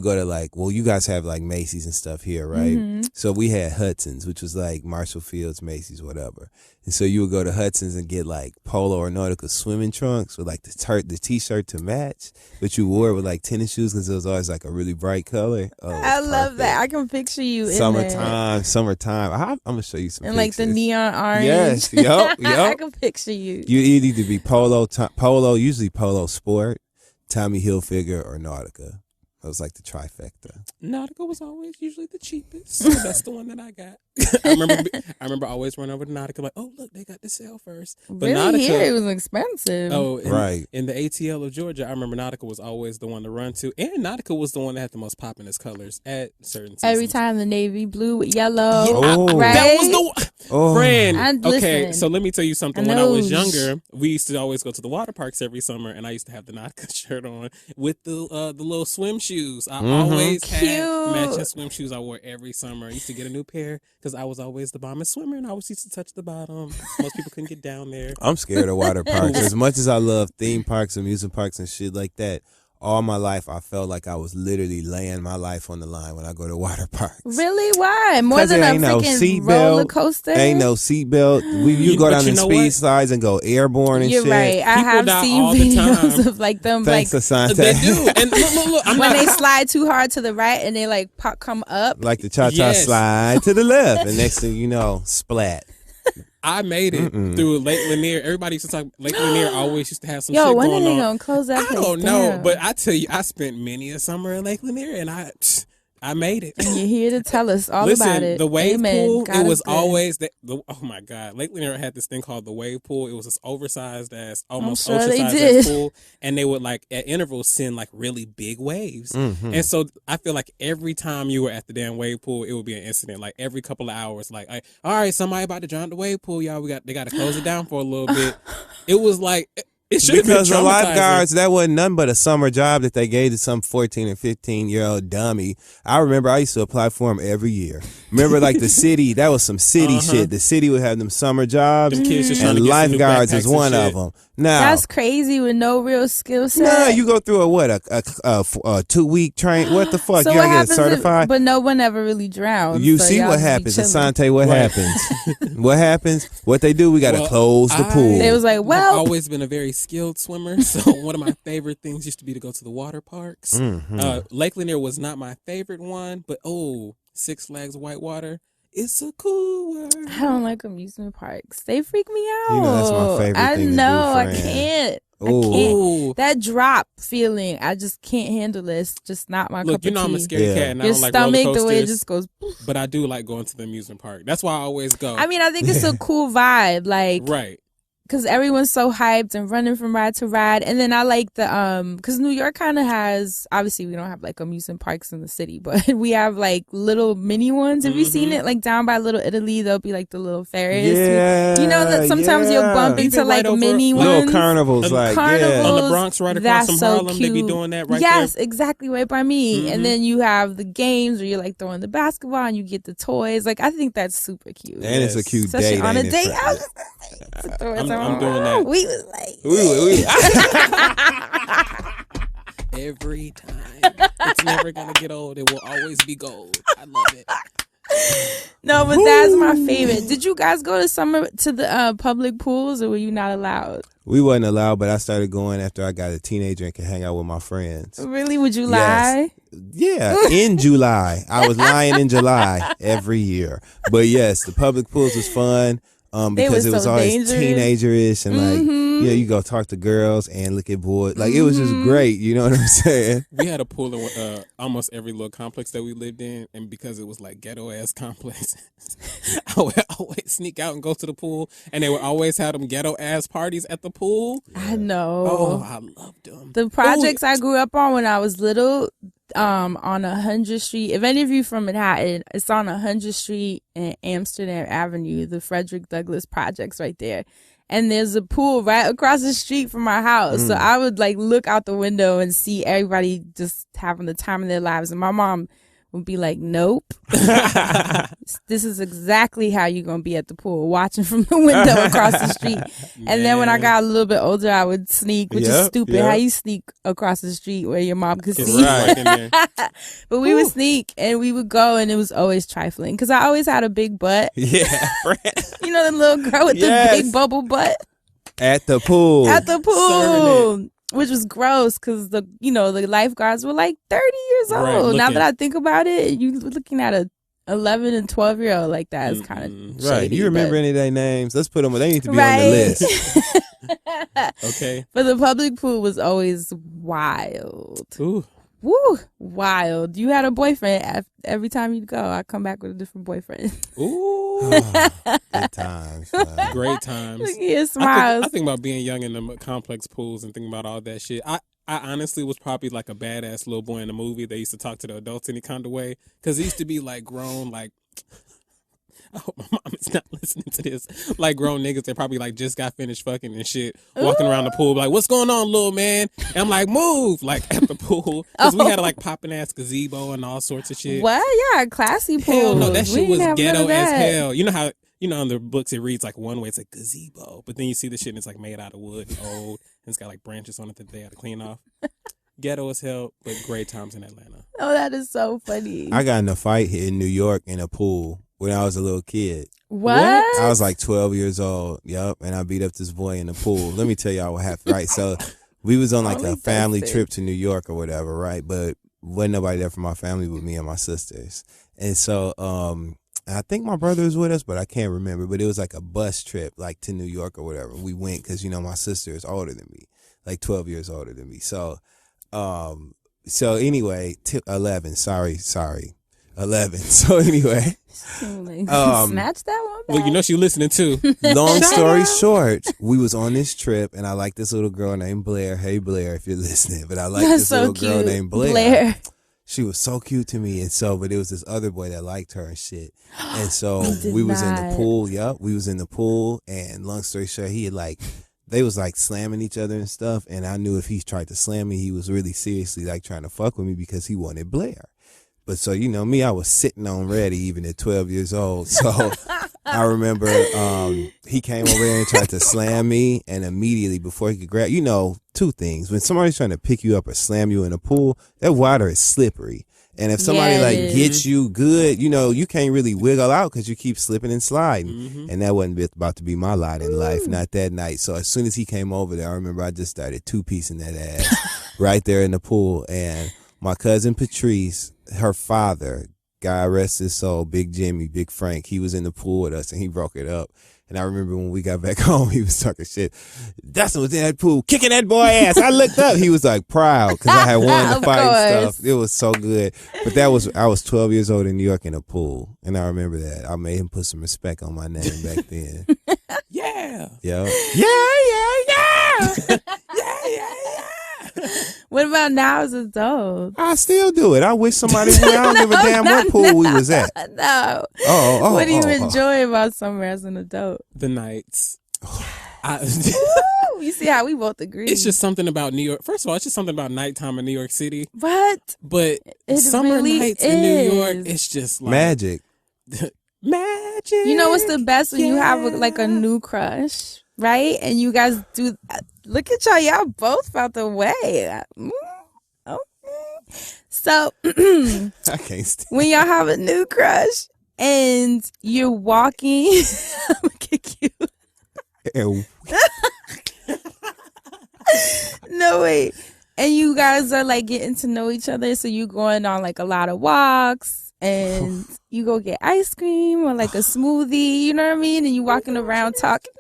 go to like, well, you guys have like Macy's and stuff here, right? Mm-hmm. So we had Hudson's, which was like Marshall Field's, Macy's, whatever. And so you would go to Hudson's and get like polo or nautical swimming trunks with like the t-shirt to match, but you wore it with like tennis shoes because it was always like a really bright color. Oh, it was I love perfect. that. I can picture you in there. Summertime. I'm gonna show you some And like the pictures. neon orange. Yes, yup. I can picture you. You either be polo, usually polo sport, Tommy Hilfiger, or Nautica. It was like the trifecta. Nautica was always usually the cheapest, so that's the one that I got. I remember always running over to Nautica like, oh look, they got the sale first. But really, Nautica, here it was expensive. Oh, Right. In the ATL of Georgia, I remember Nautica was always the one to run to, and Nautica was the one that had the most poppin'est colors at certain seasons. Every time the navy blue with yellow, Oh. right? That was the friend. And Okay, listen, so let me tell you something. I When I was know. younger, we used to always go to the water parks every summer, and I used to have the Nautica shirt on with the little swim shoes. I always had Cute. matching swim shoes I wore every summer. I used to get a new pair because I was always the bombest swimmer, and I always used to touch the bottom. Most people couldn't get down there. I'm scared of water parks. As much as I love theme parks, amusement parks, and shit like that, all my life I felt like I was literally laying my life on the line when I go to water parks. Really? Why? More 'Cause than there a ain't no freaking seatbelt, roller coaster? Ain't no seatbelt. You go But down you the know speed what? slides and go airborne and You're shit. right. I People have die seen all the videos time. of like them Thanks, like Asante. They do, and look, I'm when not. they slide too hard to the right and they like come up. Like the cha-cha Yes. slide to the left. And next thing you know, splat. I made it through Lake Lanier. Everybody used to talk. Lake Lanier always used to have some Yo, shit when are going they on. gonna close that I place don't know, down? but I tell you, I spent many a summer in Lake Lanier, and I made it. And you're here to tell us all Listen, about it. the wave Amen. pool, God it is was good. always oh my God. Lake Lanier had this thing called the wave pool. It was this oversized ass, almost sure they oversized did. ass pool. And they would like at intervals send like really big waves. And so I feel like every time you were at the damn wave pool, it would be an incident. Like every couple of hours, like, all right, somebody about to drown the wave pool, y'all. They got to close it down for a little bit. It was like it should have been Because the traumatizing. lifeguards, that wasn't nothing but a summer job that they gave to some 14 and 15-year-old dummy. I remember I used to apply for them every year. Remember, like the city, that was some city shit. The city would have them summer jobs, Them kids just trying and to get some new lifeguards backpacks is and one shit. of them. Now, That's crazy with no real skill set. nah, you go through a 2-week train. What the fuck? So You what gotta get happens? certified. But no one ever really drowns. You so see y'all what just be happens, chilling. Asante. What Right. happens? What happens? What they do? We gotta Well, close the pool. They was like, I've well, always been a very skilled swimmer, so one of my favorite things used to be to go to the water parks. Lake Lanier was not my favorite one, but Six Flags Whitewater, it's a cool word. I don't like amusement parks. They freak me out. You know that's my favorite I thing to do, know. I friend. can't. Ooh. I can't. Ooh. That drop feeling, I just can't handle this. Just not my Look, cup you of know I'm a tea. scaredy Yeah. cat, and I Your don't like roller stomach, coasters. the way it just goes. But I do like going to the amusement park. That's why I always go. I mean, I think it's a cool vibe, like, right. because everyone's so hyped and running from ride to ride. And then I like the because New York kind of has, obviously we don't have like amusement parks in the city, but we have like little mini ones. Have you seen it? Like down by Little Italy, there'll be like the little Ferris. Yeah, You know that sometimes you'll bump Even into like right over- mini little ones. carnivals, like Carnivals. On the Bronx, right across That's from so Harlem, they be cute. doing that right Yes, there. exactly, right by me. Mhm. And then you have the games where you're like throwing the basketball and you get the toys. Like I think that's super cute. And it's a cute Especially date. on a ain't it, date. friend? I was just like, throw it I'm somewhere. doing that. We was like, We- Every time. It's never going to get old. It will always be gold. I love it. no, but that's my favorite. Did you guys go to the public pools, or were you not allowed? We wasn't allowed, but I started going after I got a teenager and could hang out with my friends. Really? Would you Yes. lie? Yeah, in July. I was lying in July every year. But yes, the public pools was fun They because were it was so always dangerous. teenager-ish and like, you go talk to girls and look at boys. Like, it was just great. You know what I'm saying? We had a pool in almost every little complex that we lived in, and because it was like ghetto ass complex, I would always sneak out and go to the pool, and they would always have them ghetto ass parties at the pool. I know. Oh, I loved them. The projects I grew up on when I was little, on 100th Street. If any of you from Manhattan, it's on 100th Street and Amsterdam Avenue, the Frederick Douglass projects right there. And there's a pool right across the street from our house. So I would like look out the window and see everybody just having the time of their lives. And my mom would be like, nope. This is exactly how you're going to be at the pool, watching from the window across the street. And then when I got a little bit older, I would sneak, which is Yep, stupid. yep. How you sneak across the street where your mom could It's see? right in there. But we would sneak and we would go, and it was always trifling because I always had a big butt. Yeah, You know, the little girl with Yes. the big bubble butt at the pool. at the Serving pool, which was gross because the lifeguards were like 30 years old. Right, Now looking. that I think about it, you looking at a 11 and 12-year-old like that is kind of Right. You remember any of their names? Let's put them. They need to be on the Right. list. Okay. But the public pool was always wild. Ooh. Woo, wild. You had a boyfriend. Every time you go, I come back with a different boyfriend. Ooh. Good times. Man. Great times. Look at his smiles. I think about being young in the complex pools and thinking about all that shit. I honestly was probably like a badass little boy in the movie. They used to talk to the adults any kind of way. Because it used to be like grown, like... I hope my mom is not listening to this. Like grown niggas that probably like just got finished fucking and shit, walking around the pool like, "What's going on, little man?" And I'm like, "Move!" Like at the pool because we had a like popping ass gazebo and all sorts of shit. What? Yeah, classy pool. Hell no, that shit was have none ghetto of as that. hell. You know how in the books it reads like one way, it's like gazebo, but then you see the shit and it's like made out of wood and old and it's got like branches on it that they had to clean off. Ghetto as hell, but great times in Atlanta. Oh, that is so funny. I got in a fight here in New York in a pool when I was a little kid. What? I was like 12 years old. Yup. And I beat up this boy in the pool. Let me tell y'all what happened. Right. So we was on like a family trip to New York or whatever. Right. But wasn't nobody there from my family but me and my sisters. And so I think my brother was with us, but I can't remember. But it was like a bus trip like to New York or whatever. We went because, you know, my sister is older than me, like 12 years older than me. So anyway, 11. Sorry. 11. So anyway, snatch that one back. Well, you know she listening too. Long story short, we was on this trip and I like this little girl named Blair. Hey Blair, if you're listening, but I like this so little cute. girl named Blair. She was so cute to me, and so but it was this other boy that liked her and shit. And so we was in the pool. Yup, we was in the pool, and long story short, he had like. They was like slamming each other and stuff, and I knew if he tried to slam me, he was really seriously like trying to fuck with me because he wanted Blair. But so, you know, me, I was sitting on ready even at 12 years old. So I remember he came over there and tried to slam me, and immediately before he could grab, you know, two things. When somebody's trying to pick you up or slam you in a pool, that water is slippery. And if somebody gets you good, you know, you can't really wiggle out because you keep slipping and sliding. Mm-hmm. And that wasn't about to be my lot in life, not that night. So as soon as he came over there, I remember I just started two-piecing that ass right there in the pool. And my cousin Patrice, her father, God rest his soul, Big Jimmy, Big Frank, he was in the pool with us and he broke it up. And I remember when we got back home, he was talking shit. Dustin was in that pool, kicking that boy ass. I looked up. He was like proud because I had won the fight and stuff. It was so good. But I was 12 years old in New York in a pool. And I remember that. I made him put some respect on my name back then. Yeah. Yeah. What about now as adults? I still do it. I wish somebody would. I don't give a damn what pool we was at. No. What do you enjoy about summer as an adult? The nights. You see how we both agree. It's just something about New York. First of all, it's just something about nighttime in New York City. What? But it summer really nights is. in New York, it's just like magic. Magic. You know what's the best when you have like a new crush, right? And you guys do. Look at y'all both felt the way. Okay. So I can't stand when y'all have a new crush and you're walking, I'm gonna kick you. No, wait. And you guys are like getting to know each other. So you going on like a lot of walks and you go get ice cream or like a smoothie, you know what I mean? And you walking around talking.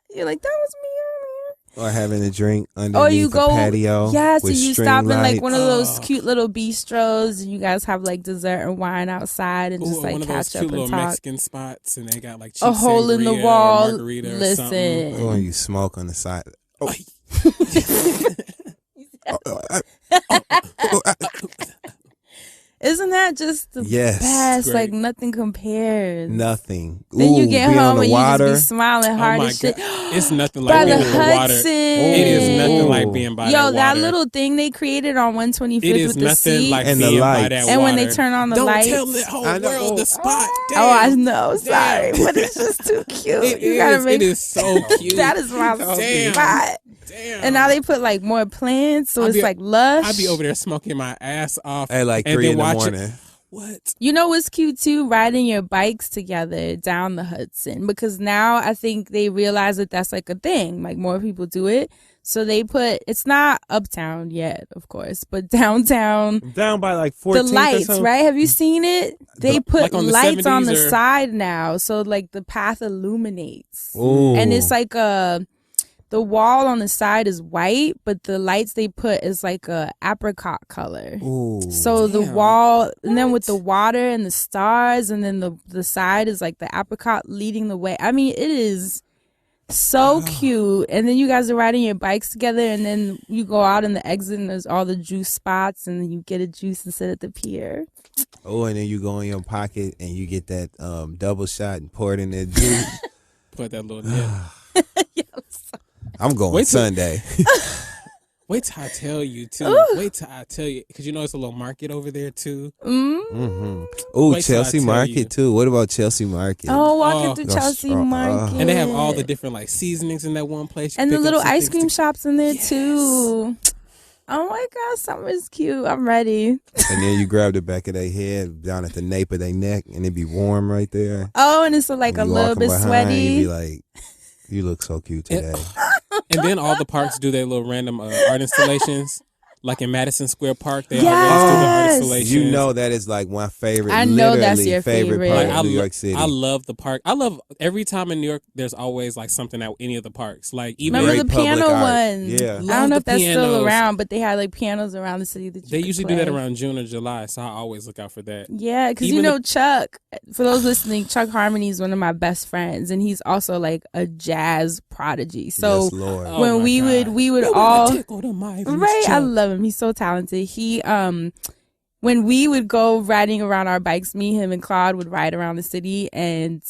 You're like, that was me earlier. Or having a drink underneath the patio. Yeah, so with you string stop in lights. like one of those cute little bistros and you guys have like dessert and wine outside and just like one of those catch up cute and little talk. Mexican spots and they got like A hole in the wall. Margarita or Listen. something. Or when you smoke on the side. Oh. Isn't that just the best? Like nothing compares. Nothing. Then you get home and water. you just be smiling hard my as shit. God. It's nothing By like being the in the water. Hudson. It is nothing like being by that water. that little thing they created on 125th It is with the nothing seat. like and being the by lights. that And water. when they turn on the Don't lights. tell the whole world the spot. Damn. Oh, I know. Sorry. Damn. But it's just too cute. It is so cute. That is my Damn. spot. Damn. And now they put like more plants, so it's like lush. I'd be over there smoking my ass off At like and 3 then in the watching. morning. What? You know what's cute too? Riding your bikes together down the Hudson, because now I think they realize that that's like a thing. Like more people do it. So they put, it's not uptown yet, of course, but downtown. Down by like 14th The lights, right? Have you seen it? They put like on the lights on the 70s or... side now. So like the path illuminates. Ooh. And it's like the wall on the side is white, but the lights they put is like a apricot color. Ooh. So the wall, and then with the water and the stars, and then the side is like the apricot leading the way. I mean, it is so cute. And then you guys are riding your bikes together, and then you go out in the exit, and there's all the juice spots, and then you get a juice and sit at the pier. Oh, and then you go in your pocket and you get that double shot and pour it in that juice. Put that little nip. I'm going Sunday. Wait till I tell you, too. Wait till I tell you. Because you know it's a little market over there, too. Mm-hmm. Oh, Chelsea Market, too. What about Chelsea Market? Oh, walking through Chelsea Market. And they have all the different, like, seasonings in that one place. And the little ice cream shops in there, too. Oh, my God. Summer's cute. I'm ready. And then you grab the back of their head down at the nape of their neck, and it be warm right there. Oh, and it's like a little bit sweaty. You be like, you look so cute today. And then all the parks do their little random art installations. Like in Madison Square Park, they always do the art installations. You know that is like my favorite. I know that's your favorite part of New York City. I love the park. I love every time in New York. There's always like something at any of the parks. Like even remember the piano one? Yeah, I don't know if that's still around, but they had like pianos around the city that they usually do that around June or July. So I always look out for that. Yeah, because you know Chuck. For those listening, Chuck Harmony is one of my best friends, and he's also like a jazz prodigy. So yes, Lord. when we would all right. I love him. He's so talented. He when we would go riding around our bikes, me, him, and Claude would ride around the city, and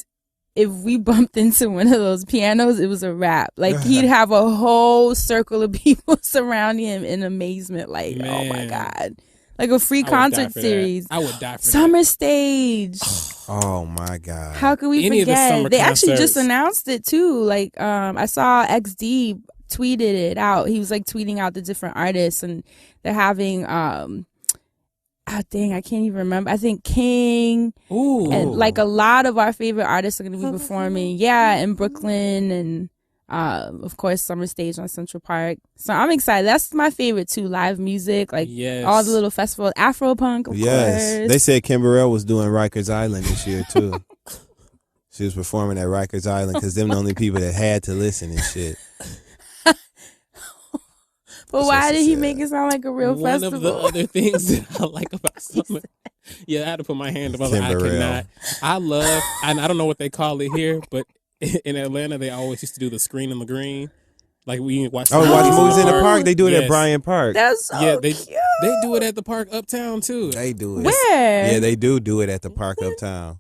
if we bumped into one of those pianos, it was a wrap. Like he'd have a whole circle of people surrounding him in amazement. Like, oh my God. Like a free concert series. I would die for Summer Stage. Oh my God. How could we forget? They actually just announced it too. Like I saw XD tweeted it out. He was like tweeting out the different artists, and they're having I can't even remember. I think King and like a lot of our favorite artists are going to be performing. Yeah, in Brooklyn, and of course Summer Stage on Central Park. So I'm excited. That's my favorite too. Live music, like all the little festivals. Afropunk, of course. They said Kimberell was doing Rikers Island this year too. She was performing at Rikers Island because them the only people that had to listen and shit. But why did he make it sound like a real festival? One of the other things that I like about summer, I had to put my hand up. I cannot. I love, and I don't know what they call it here, but in Atlanta they always used to do the screen in the green. Like we watch. Watch movies in the park. They do it at Bryant Park. That's so cute. They do it at the park uptown too. They do it. Where? Yeah, they do it at the park uptown.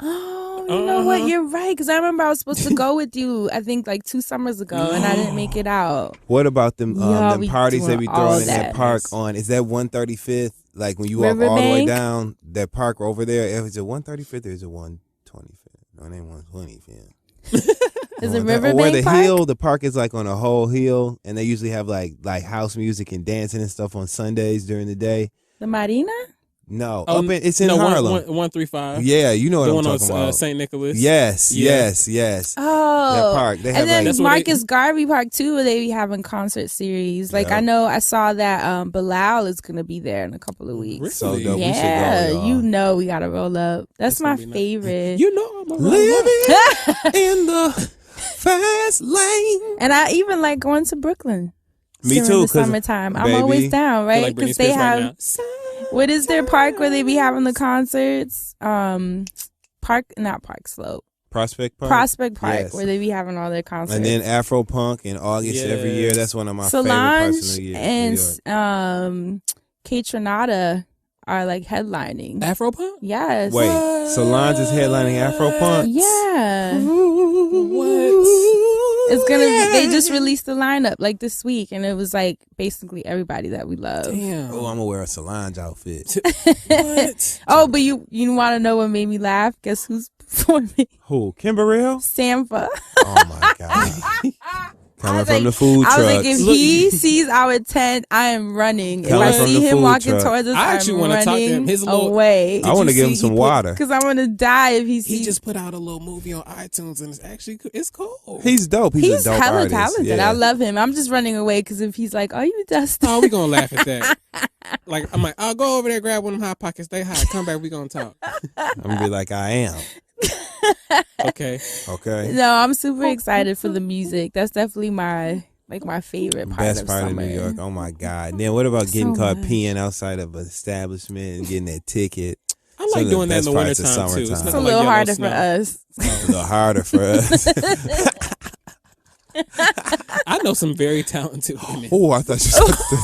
Oh, you know what? You're right. Because I remember I was supposed to go with you, I think like 2 summers ago, and I didn't make it out. What about them parties they be throwing in that park on? Is that 135th? Like when you walk all the way down that park over there, is it 135th or is it 125th? No, it ain't 125th. Is it Riverbank where the Park? hill, the park is like on a whole hill, and they usually have like house music and dancing and stuff on Sundays during the day. The Marina? No, it's in Harlem. 135. Yeah, you know what I'm talking about. St. Nicholas. Yes. Oh, that park. They have and then Marcus Garvey Park too, where they be having concert series. Like I know I saw that Bilal is gonna be there in a couple of weeks. Really? So dope. Yeah, we should go, you know we gotta roll up. That's my favorite. You know I'm living in the fast lane. And I even like going to Brooklyn. Me too. During the summertime, I'm always down, right? Because they have. What is their park where they be having the concerts? Not Park Slope. Prospect Park. Prospect Park, where they be having all their concerts. And then Afropunk in August every year. That's one of my favorite Solange parts of the year. And Kate Trinata are like headlining. Afropunk? Yes. Wait, Solange is headlining Afropunk? Yeah. What? It's gonna. They just released the lineup like this week, and it was like basically everybody that we love. Damn. Oh, I'm gonna wear a Solange outfit. What? Oh, but you want to know what made me laugh? Guess who's performing? Who? Kimberell? Sampha. Oh my God. Coming from the food truck. I was like, if he sees our tent, I am running. If I see him walking towards us, I actually want to talk to him. His away. I want to give him some water. Because I want to die if he sees. He just put out a little movie on iTunes, and it's cool. He's dope. He's a dope hella artist. talented. Yeah. I love him. I'm just running away because if he's like, "Are you Dustin?" Oh, we gonna laugh at that. Like I'm like, I'll go over there, grab one of them hot pockets. Stay hot. Come back. We gonna talk. I'm gonna be like, I am. Okay. No, I'm super excited for the music. That's definitely my favorite part Best of part summer. of New York. Oh my God. Then what about getting So caught much. peeing outside of an establishment and getting that ticket? I like Some of doing that in best the parts of wintertime too. summertime. It's It's a nothing little like harder snow. for us. A little harder for us. I know some very talented women. Oh, I thought you said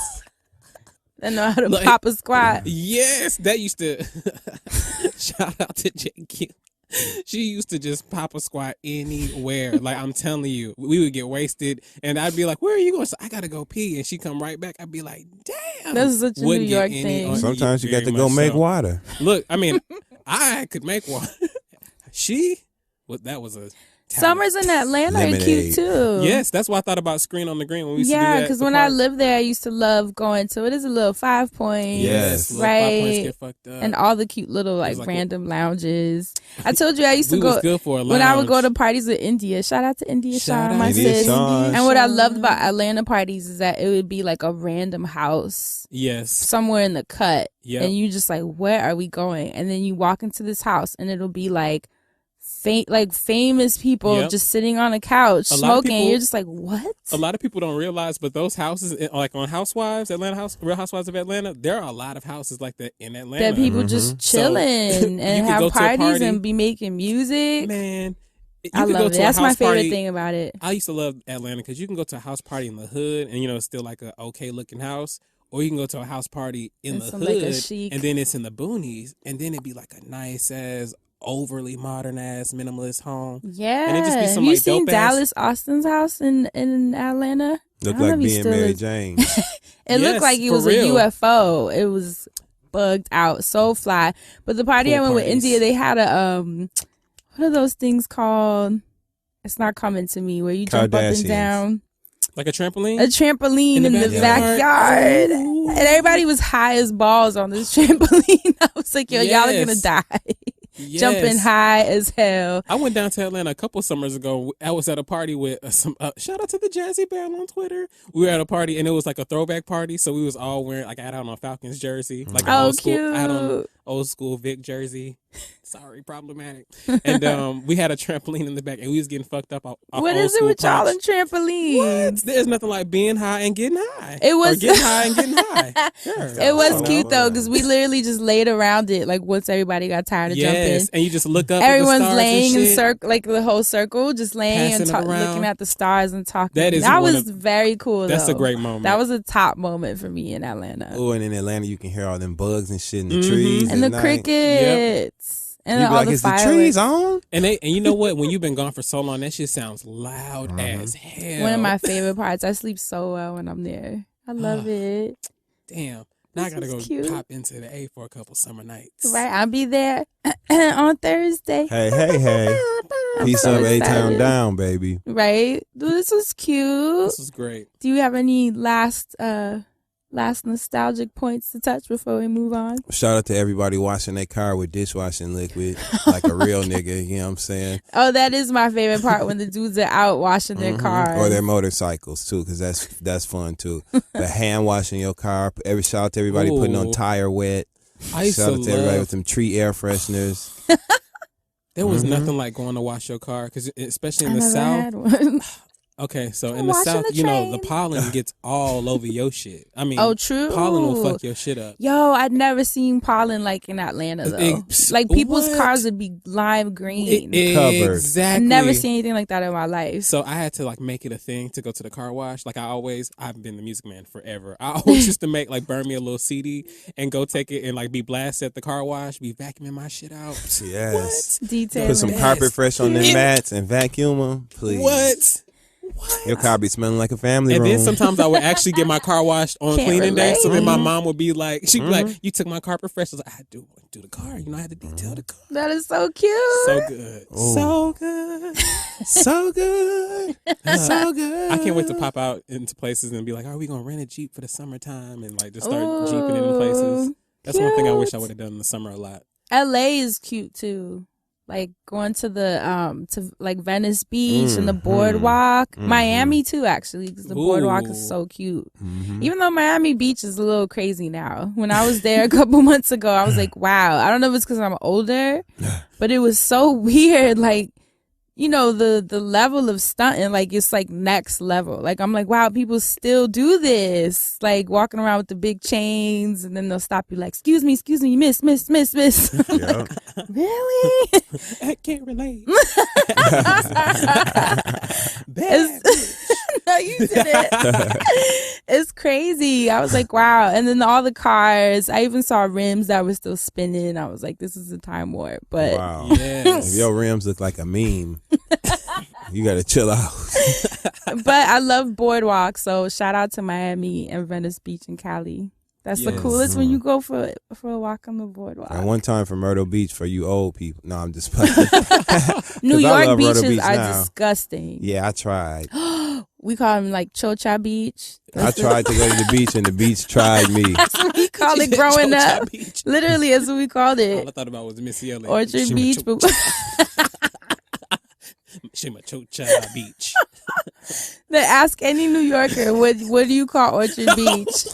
I know how to Like- pop a squat. Yes, that used to. Shout out to JQ. She used to just pop a squat anywhere. Like, I'm telling you, we would get wasted, and I'd be like, "Where are you going?" So, I gotta go pee, and she come right back. I'd be like, "Damn." That's such a New Wouldn't get York any thing. on- sometimes you got very to go much make so. water. Look, I mean, I could make one. That was a talent. Summers in Atlanta are cute Lemonade. too. Yes, that's why I thought about Screen on the Green when we used to do Yeah, that. because the when I park. lived there, I used to love going to it. Is a little 5 Point. Yes. little 5 points Right. get fucked up. And all the cute little like like- random lounges. I told you I used to we go was good for a when I would go lounge. to parties with India. Shout out to India Shout Shawn, out my India sis. Shawn. And what I loved about Atlanta parties is that it would be like a random house Yes. somewhere in the cut. Yep. And you just like, where are we going? And then you walk into this house and it'll be like famous people Yep. just sitting on a couch A lot of smoking. people- You're just like, what? A lot of people don't realize, but those houses, like on Housewives, Real Housewives of Atlanta, there are a lot of houses like that in Atlanta. That people just So, chilling you and could go have to a parties party. and be making music. Man, you I could go love it. to a That's my house favorite party. thing about it. I used to love Atlanta because you can go to a house party in the hood and it's still like a okay looking house, or you can go to a house party in the some, hood like, a chic- and then it's in the boonies, and then it'd be like a nice ass, overly modern ass minimalist home. Yeah. And it just be some, Have you like, seen dope-ass- Dallas Austin's house in Atlanta? Look I don't know like if he being still Mary is. Jane. It Yes, looked like it for was real. a UFO. It was bugged out, so fly. But the party Pool I went with parties. India, they had a what are those things called? It's not coming to me. Where you jump up and Kardashians. down. Like a trampoline? A trampoline In in the the backyard? backyard. Ooh. And everybody was high as balls on this trampoline. I was like, yo, y'all are Yes. gonna die. Yes. Jumping high as hell. I went down to Atlanta a couple summers ago. I was at a party with some. Shout out to the Jazzy Barrel on Twitter. We were at a party and it was like a throwback party, so we was all wearing. Like I had on a Falcons jersey, like an Oh, old school. I had on cute. old school Vic jersey. Sorry, problematic. And we had a trampoline in the back, and we was getting fucked up off What old is it school with y'all punch. and trampolines? What? There's nothing like being high and getting high. It was- or getting high and getting high. Sure. It was Oh, cute though, wow. because we literally just laid around it. Like once everybody got tired of Yes, jumping, and you just look up. everyone's at the stars laying and in shit. circle, like the whole circle, just laying and Passing it around. looking at the stars and talking. That is that one was of- very cool. That's a though. great moment. That was a top moment for me in Atlanta. Oh, and in Atlanta, you can hear all them bugs and shit in the Mhm. trees. And the at night. crickets. And You then be all like, the is the fireworks. trees on? And you know what? When you've been gone for so long, that shit sounds loud as hell. One of my favorite parts. I sleep so well when I'm there. I love it. Damn. Now I This gotta go is cute. pop into the A for a couple summer nights. Right, I'll be there on Thursday. Hey, hey, hey. I'm Peace so up, A-Town excited. down, baby. Right, dude, this was cute. This is great. Do you have any last nostalgic points to touch before we move on? Shout out to everybody washing their car with dishwashing liquid like a real nigga, you know what I'm saying? Oh, that is my favorite part when the dudes are out washing their cars. Or their motorcycles too, because that's fun too. But hand washing your car. Shout out to everybody putting on Ooh. tire wet. I used Shout to out to everybody love. with them tree air fresheners. There was nothing like going to wash your car, because especially in I the never South. had one. Okay, so in the Washing South, the the train. pollen gets all over your shit. I mean, Oh, true. pollen will fuck your shit up. Yo, I'd never seen pollen like in Atlanta though. Like people's What? cars would be lime green. Covered. I Exactly. never seen anything like that in my life. So I had to like make it a thing to go to the car wash. Like I've been the music man forever. I always used to burn me a little CD and go take it and like be blasted at the car wash, be vacuuming my shit out. Yes. Detailing. Put some Yes. carpet fresh on them It- mats and vacuum them, please. What? Your car be smelling like a family And room. then sometimes I would actually get my car washed on Can't cleaning day. So then my relate. mom would be like, she'd be like, "You took my carpet fresh." I was like, "I do the car. You know, I had to detail the car." That is so cute. So good, Oh. so good. so good. So good. I can't wait to pop out into places and be like, "Are we gonna rent a Jeep for the summertime?" And like just start Ooh, jeeping it in places. That's one thing I wish I cute. would have done in the summer a lot. LA is cute too. Like going to the to like Venice Beach and the boardwalk. Miami too, actually, because the boardwalk Ooh. is so cute. Even though Miami Beach is a little crazy now. When I was there a couple months ago, I was like, wow. I don't know if it's because I'm older, but it was so weird. Like you know, the level of stunting, like, it's like next level. Like, I'm like, wow, people still do this. Like, walking around with the big chains, and then they'll stop you like, excuse me, miss. I'm like, really? I can't relate. No, you did it. It's crazy. I was like, wow. And then all the cars, I even saw rims that were still spinning. I was like, this is a time warp. But Wow. Yes. If your rims look like a meme, you got to chill out. but I love boardwalk. So shout out to Miami and Venice Beach and Cali. That's the Yes. coolest when you go for a walk on the boardwalk. And one time for Myrtle Beach for you old people. No, I'm just playing. New 'Cause I York love Myrtle beaches Beach are now. disgusting. Yeah, I tried. We call them like Chocha Beach. I tried to go to the beach and the beach tried me. That's what we called it growing Chocha up. Beach. Literally, that's what we called All it. I thought about was Missy Elliott. Orchard Shima Beach. Cho- But Shima Chocha Beach. then ask any New Yorker, what do you call Orchard Beach?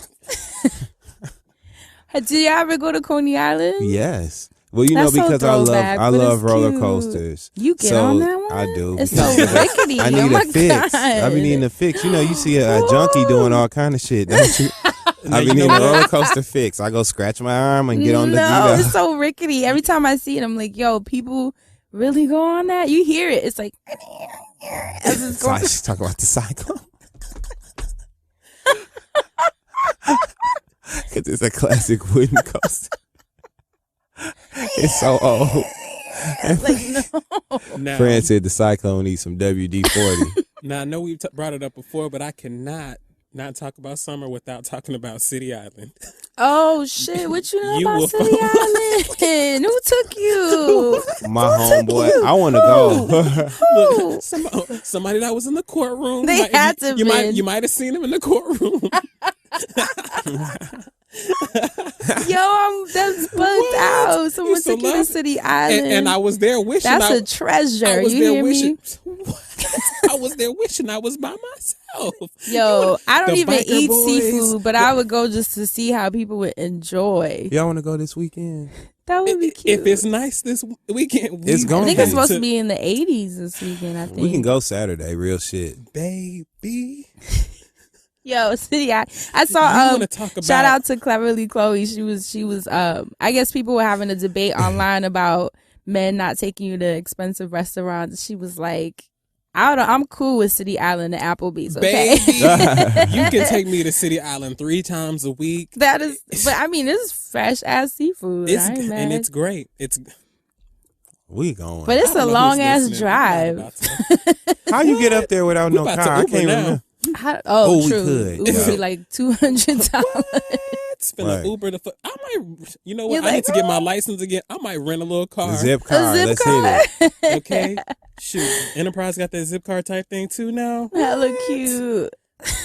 Did you ever go to Coney Island? Yes. Well, you That's know, so because throwback, I but love it's roller cute. coasters. You get So, on that one? I do. It's so rickety. I need Oh my a fix. God. I be needing a fix. You know, you see a junkie doing all kind of shit, don't you? I be you know needing a what? roller coaster fix. I go scratch my arm and get on the No, it's so rickety. Every time I see it, I'm like, yo, people really go on that? You hear it. It's like, as it's going. She's talking about the cyclone. Because it's a classic wooden coaster. It's so old. Like, no. Now, Fran said the cyclone needs some WD-40. now I know we've brought it up before, but I cannot not talk about summer without talking about City Island. Oh, shit. What you know You will about City Island? Who took you? My homeboy, I want to go. Look, somebody that was in the courtroom. They had to you been. you might have seen him in the courtroom. Yo, that's bugged out. Someone Used to took you to love- City Island. and I was there wishing. That's I, a treasure. I was You there hear wishing. me? I was there wishing I was by myself. Yo, I don't The even biker eat boys. seafood, but I would go just to see how people would enjoy. Y'all want to go this weekend? That would be cute. If it's nice this weekend, It's I gonna think be. it's supposed to be in the 80s this weekend, I think. We can go Saturday, real shit. baby. Yo, City, I You saw wanna talk about- shout out to Cleverly Chloe. She was I guess people were having a debate online about men not taking you to expensive restaurants. She was like, I'm cool with City Island and Applebee's, okay? Baby, you can take me to City Island 3 times a week. That is, but I mean, this is fresh ass seafood. It's I ain't mad. and it's great. It's We going. But it's I a don't know long who's ass listening. drive. I'm not about to- How you get up there without We no about car? to I Uber can't now. remember. Oh, we true. could. It would Yeah. be like $200. It's finna Right. Uber the. I might. You know what? You're I need like, to get my license again. I might rent a little car. The zip A car. zip Let's car. hit it. Okay. Shoot, Enterprise got that zip car type thing too now. Hella cute.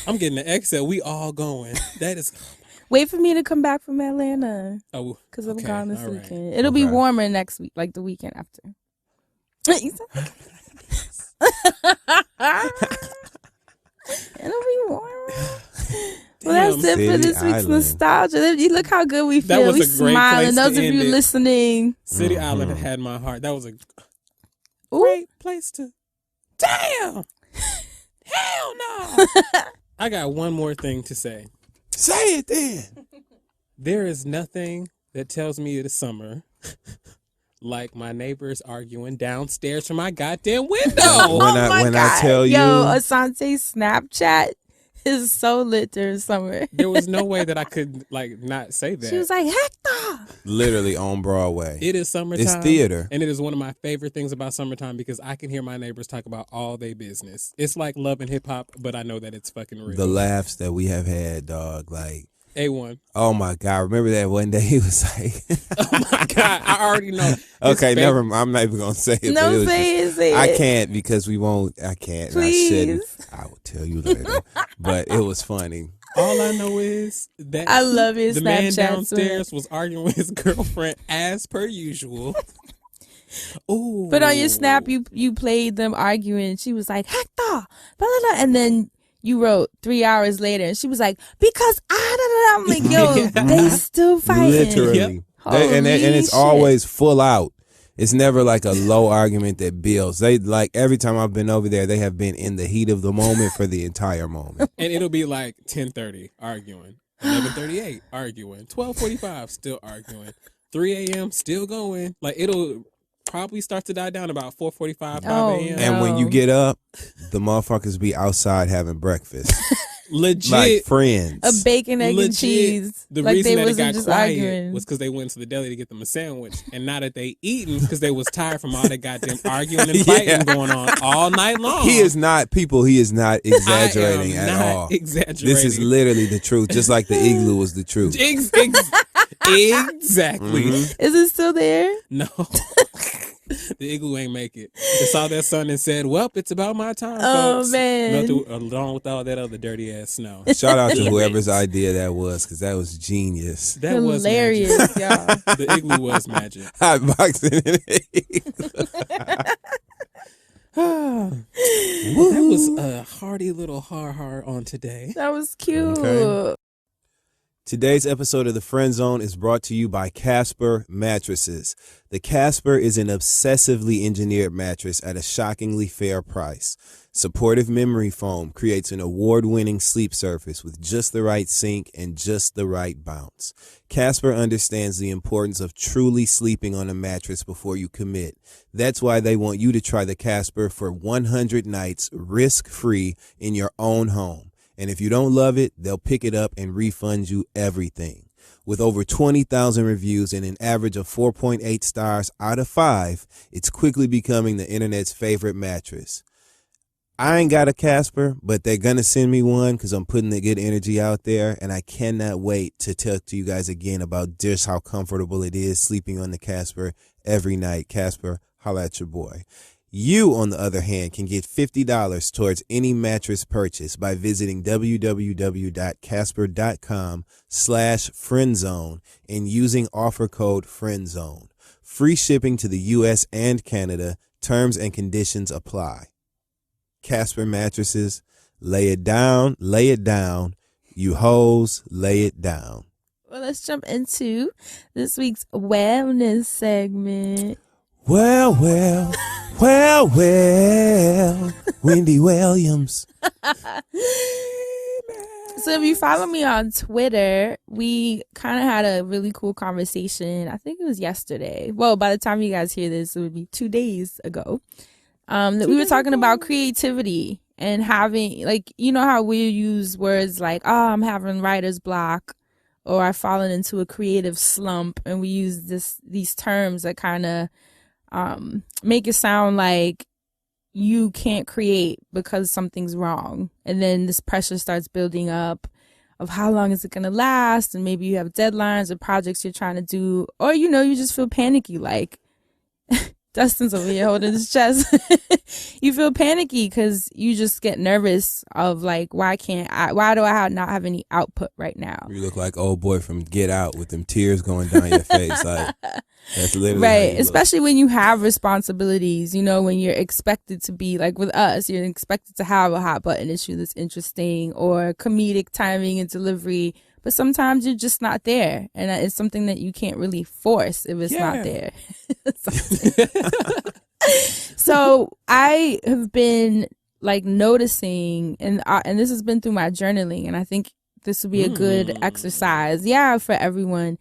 I'm getting the XL. We all going. That is. Wait for me to come back from Atlanta Oh, because I'm okay, gone this all right. weekend. It'll be Okay. warmer next week, like the weekend after. It'll be warmer. Well, that's Damn. it for City this week's Island. nostalgia. You look how good we That feel. was We a great smiling. place Those to of you end it. listening. City Island had my heart. That was a Ooh. great place to. Damn. Hell no. I got one more thing to say. Say it then. There is nothing that tells me it is summer like my neighbors arguing downstairs from my goddamn window. When I tell you, Yo, Asante's Snapchat is so lit during summer. There was no way that I could not say that. She was like, Hector. literally on Broadway. It is summertime. It's theater. And it is one of my favorite things about summertime because I can hear my neighbors talk about all their business. It's like Love and Hip Hop, but I know that it's fucking real. The laughs that we have had, dog. Like, A1. oh my God. Remember that one day he was like, Oh my God. I already know. okay, It's never mind. I'm not even going to say it. but No, it was say just- it, say I it. can't because we won't. I can't. And I Please. shouldn't. I will tell you later. But it was funny. All I know is that I love his the man Snapchats, downstairs was arguing with his girlfriend as per usual. Ooh. But on your Snap, you played them arguing. She was like, Hector, blah, blah, blah. And then you wrote 3 hours later, and she was like, because I'm like, yo, they still fighting. Literally. Yep. And it's Holy always full out. It's never like a low argument that builds. They like every time I've been over there, they have been in the heat of the moment for the entire moment. And it'll be like 10:30 arguing, 11:38 arguing, 12:45 still arguing, 3 a.m. still going. Like it'll probably start to die down about 4:45, 5 a.m. And when you get up, the motherfuckers be outside having breakfast. Legit. Like friends. A bacon, egg, and cheese. The like reason they that it got just quiet arguing. was because they went to the deli to get them a sandwich. And now that they eating, because they was tired from all the goddamn arguing and fighting going on all night long. He is not exaggerating at all. Exaggerating. This is literally the truth, just like the igloo was the truth. Exactly. Is it still there? No. The igloo ain't make it. They saw their son and said, well, it's about my time, folks. Man. Along with all that other dirty ass snow. Shout out to whoever's idea that was, because that was genius. That was hilarious, y'all. The igloo was magic. Hot boxing in That was a hearty little har on today. That was cute. Okay. Today's episode of The Friend Zone is brought to you by Casper Mattresses. The Casper is an obsessively engineered mattress at a shockingly fair price. Supportive memory foam creates an award-winning sleep surface with just the right sink and just the right bounce. Casper understands the importance of truly sleeping on a mattress before you commit. That's why they want you to try the Casper for 100 nights risk-free in your own home. And if you don't love it, they'll pick it up and refund you everything. With over 20,000 reviews and an average of 4.8 stars out of 5, it's quickly becoming the internet's favorite mattress. I ain't got a Casper, but they're going to send me one because I'm putting the good energy out there. And I cannot wait to talk to you guys again about just how comfortable it is sleeping on the Casper every night. Casper, holla at your boy. You, on the other hand, can get $50 towards any mattress purchase by visiting www.casper.com/friendzone and using offer code FRIENDZONE. Free shipping to the U.S. and Canada. Terms and conditions apply. Casper Mattresses, lay it down, you hoes, lay it down. Well, let's jump into this week's wellness segment. Well, Wendy Williams. So if you follow me on Twitter, we kind of had a really cool conversation. I think it was yesterday. Well, by the time you guys hear this, it would be 2 days ago. That we were talking about creativity and having, like, you know how we use words like, oh, I'm having writer's block, or I've fallen into a creative slump, and we use these terms that kind of make it sound like you can't create because something's wrong. And then this pressure starts building up of how long is it going to last? And maybe you have deadlines or projects you're trying to do, or, you know, you just feel panicky, like Dustin's over here holding his chest. You feel panicky because you just get nervous of like, why do I not have any output right now? You look like old boy from Get Out with them tears going down your face. Like, that's literally right. Especially when you have responsibilities, you know, when you're expected to be like with us, you're expected to have a hot button issue that's interesting or comedic timing and delivery. But sometimes you're just not there. And it's something that you can't really force if it's not there. So I have been like noticing, and this has been through my journaling, and I think this would be a good exercise, for everyone,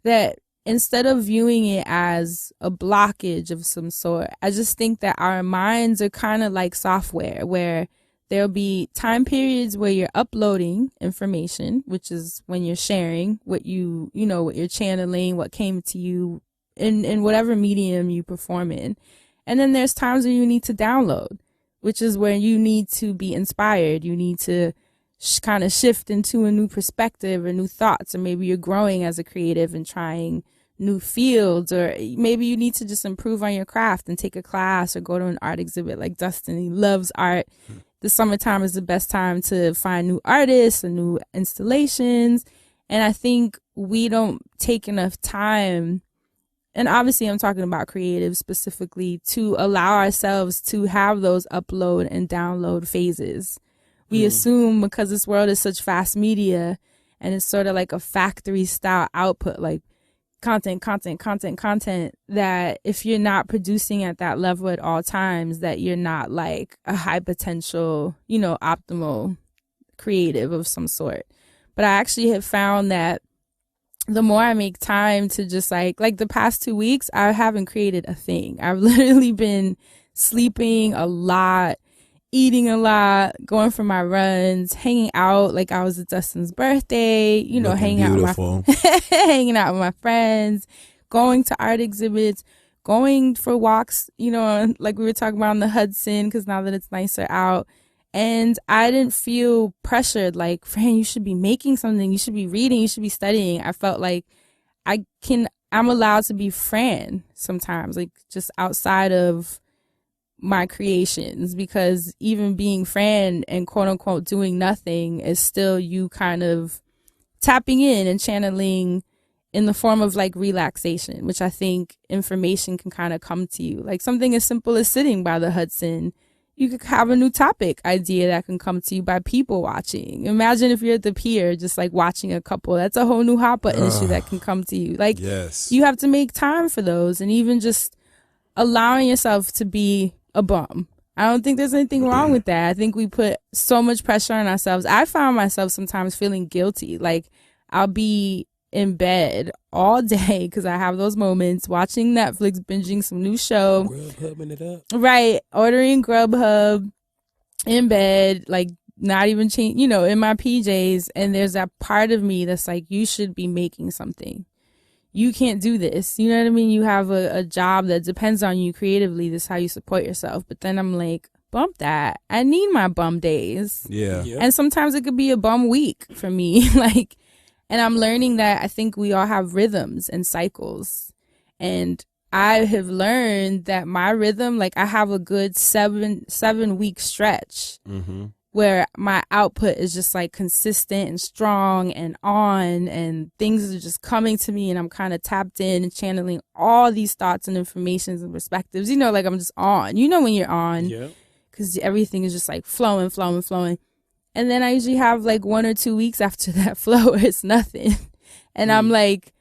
that instead of viewing it as a blockage of some sort, I just think that our minds are kind of like software where there'll be time periods where you're uploading information, which is when you're sharing what what you're channeling, what came to you in whatever medium you perform in. And then there's times where you need to download, which is where you need to be inspired. You need to kind of shift into a new perspective or new thoughts, or maybe you're growing as a creative and trying new fields, or maybe you need to just improve on your craft and take a class or go to an art exhibit like Dustin. He loves art. The summertime is the best time to find new artists and new installations. And I think we don't take enough time, and obviously I'm talking about creatives specifically, to allow ourselves to have those upload and download phases. We assume because this world is such fast media and it's sort of like a factory style output, like content, that if you're not producing at that level at all times, that you're not like a high potential, optimal creative of some sort. But I actually have found that the more I make time to just like the past 2 weeks, I haven't created a thing. I've literally been sleeping a lot, eating a lot, going for my runs, hanging out. Like I was at Dustin's birthday, hanging hanging out with my friends, going to art exhibits, going for walks, like we were talking about on the Hudson, because now that it's nicer out. And I didn't feel pressured, like, Fran, you should be making something, you should be reading, you should be studying. I felt like I'm allowed to be Fran sometimes, like just outside of my creations, because even being Fran and quote unquote doing nothing is still you kind of tapping in and channeling in the form of like relaxation, which I think information can kind of come to you. Like something as simple as sitting by the Hudson, you could have a new topic idea that can come to you by people watching. Imagine if you're at the pier just like watching a couple. That's a whole new hot button issue that can come to you. Like, yes, you have to make time for those, and even just allowing yourself to be a bum. I don't think there's anything wrong with that. I think we put so much pressure on ourselves. I found myself sometimes feeling guilty. Like I'll be in bed all day because I have those moments watching Netflix, binging some new show. Grubhubbing it up. Right. Ordering Grubhub in bed, like not even change, in my PJs. And there's that part of me that's like, you should be making something. You can't do this. You know what I mean? You have a job that depends on you creatively. This is how you support yourself. But then I'm like, bump that. I need my bum days. Yeah. Yep. And sometimes it could be a bum week for me. And I'm learning that I think we all have rhythms and cycles. And I have learned that my rhythm, like I have a good 7 week stretch where my output is just like consistent and strong and on, and things are just coming to me, and I'm kind of tapped in and channeling all these thoughts and informations and perspectives. Like I'm just on. When you're on, because everything is just like flowing. And then I usually have like 1 or 2 weeks after that flow where it's nothing. And I'm like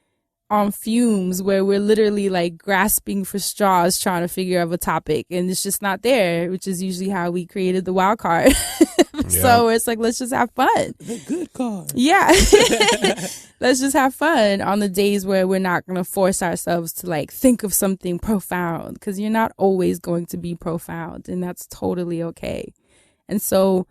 on fumes where we're literally like grasping for straws trying to figure out a topic, and it's just not there, which is usually how we created the wild card. So it's like, let's just have fun. The good card. Yeah. Let's just have fun on the days where we're not going to force ourselves to like think of something profound, because you're not always going to be profound, and that's totally okay. And so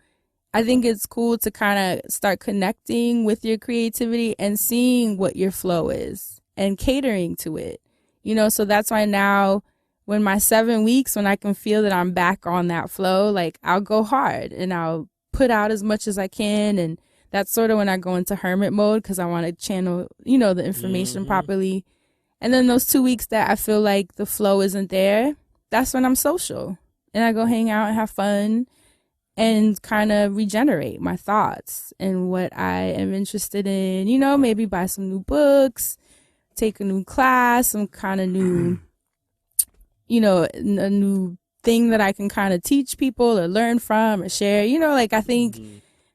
I think it's cool to kind of start connecting with your creativity and seeing what your flow is and catering to it. So that's why now when my 7 weeks, when I can feel that I'm back on that flow, like I'll go hard and I'll put out as much as I can. And that's sort of when I go into hermit mode, because I want to channel, the information properly. And then those 2 weeks that I feel like the flow isn't there, that's when I'm social and I go hang out and have fun and kind of regenerate my thoughts and what I am interested in, maybe buy some new books, take a new class, some kind of new, a new thing that I can kind of teach people or learn from or share, I think,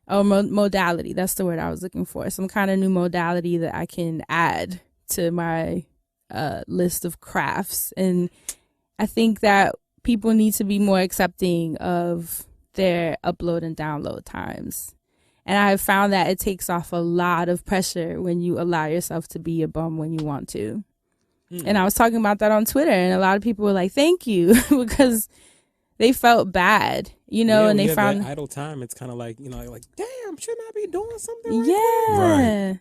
modality, that's the word I was looking for. Some kind of new modality that I can add to my list of crafts. And I think that people need to be more accepting of their upload and download times. And I have found that it takes off a lot of pressure when you allow yourself to be a bum when you want to. And I was talking about that on Twitter, and a lot of people were like, thank you, because they felt bad, and they found that idle time. It's kind of like, like, damn, shouldn't I be doing something? Right.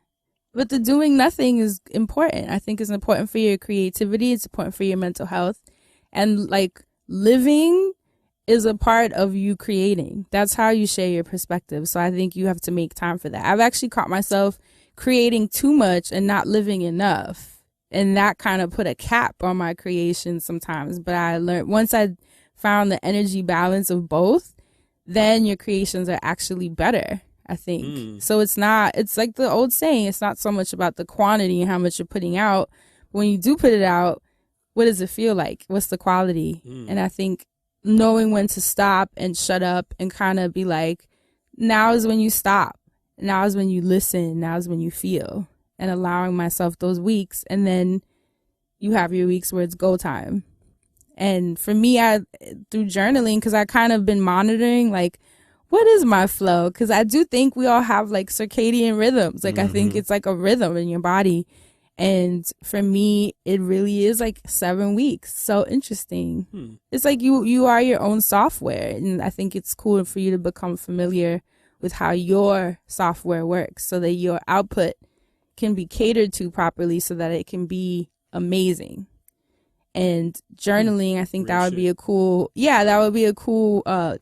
But the doing nothing is important. I think it's important for your creativity. It's important for your mental health. And like living is a part of you creating. That's how you share your perspective. So I think you have to make time for that. I've actually caught myself creating too much and not living enough. And that kind of put a cap on my creation sometimes. But I learned, once I found the energy balance of both, then your creations are actually better, I think. So it's like the old saying, it's not so much about the quantity and how much you're putting out. When you do put it out, what does it feel like? What's the quality? And I think knowing when to stop and shut up and kind of be like, now is when you stop. Now is when you listen. Now is when you feel. and allowing myself those weeks. And then you have your weeks where it's go time. And for me, through journaling, because I kind of been monitoring, like, what is my flow? Because I do think we all have like circadian rhythms. Like, I think it's like a rhythm in your body. And for me, it really is like 7 weeks. So interesting. It's like you are your own software. And I think it's cool for you to become familiar with how your software works so that your output can be catered to properly so that it can be amazing. And journaling, I think that would be a cool,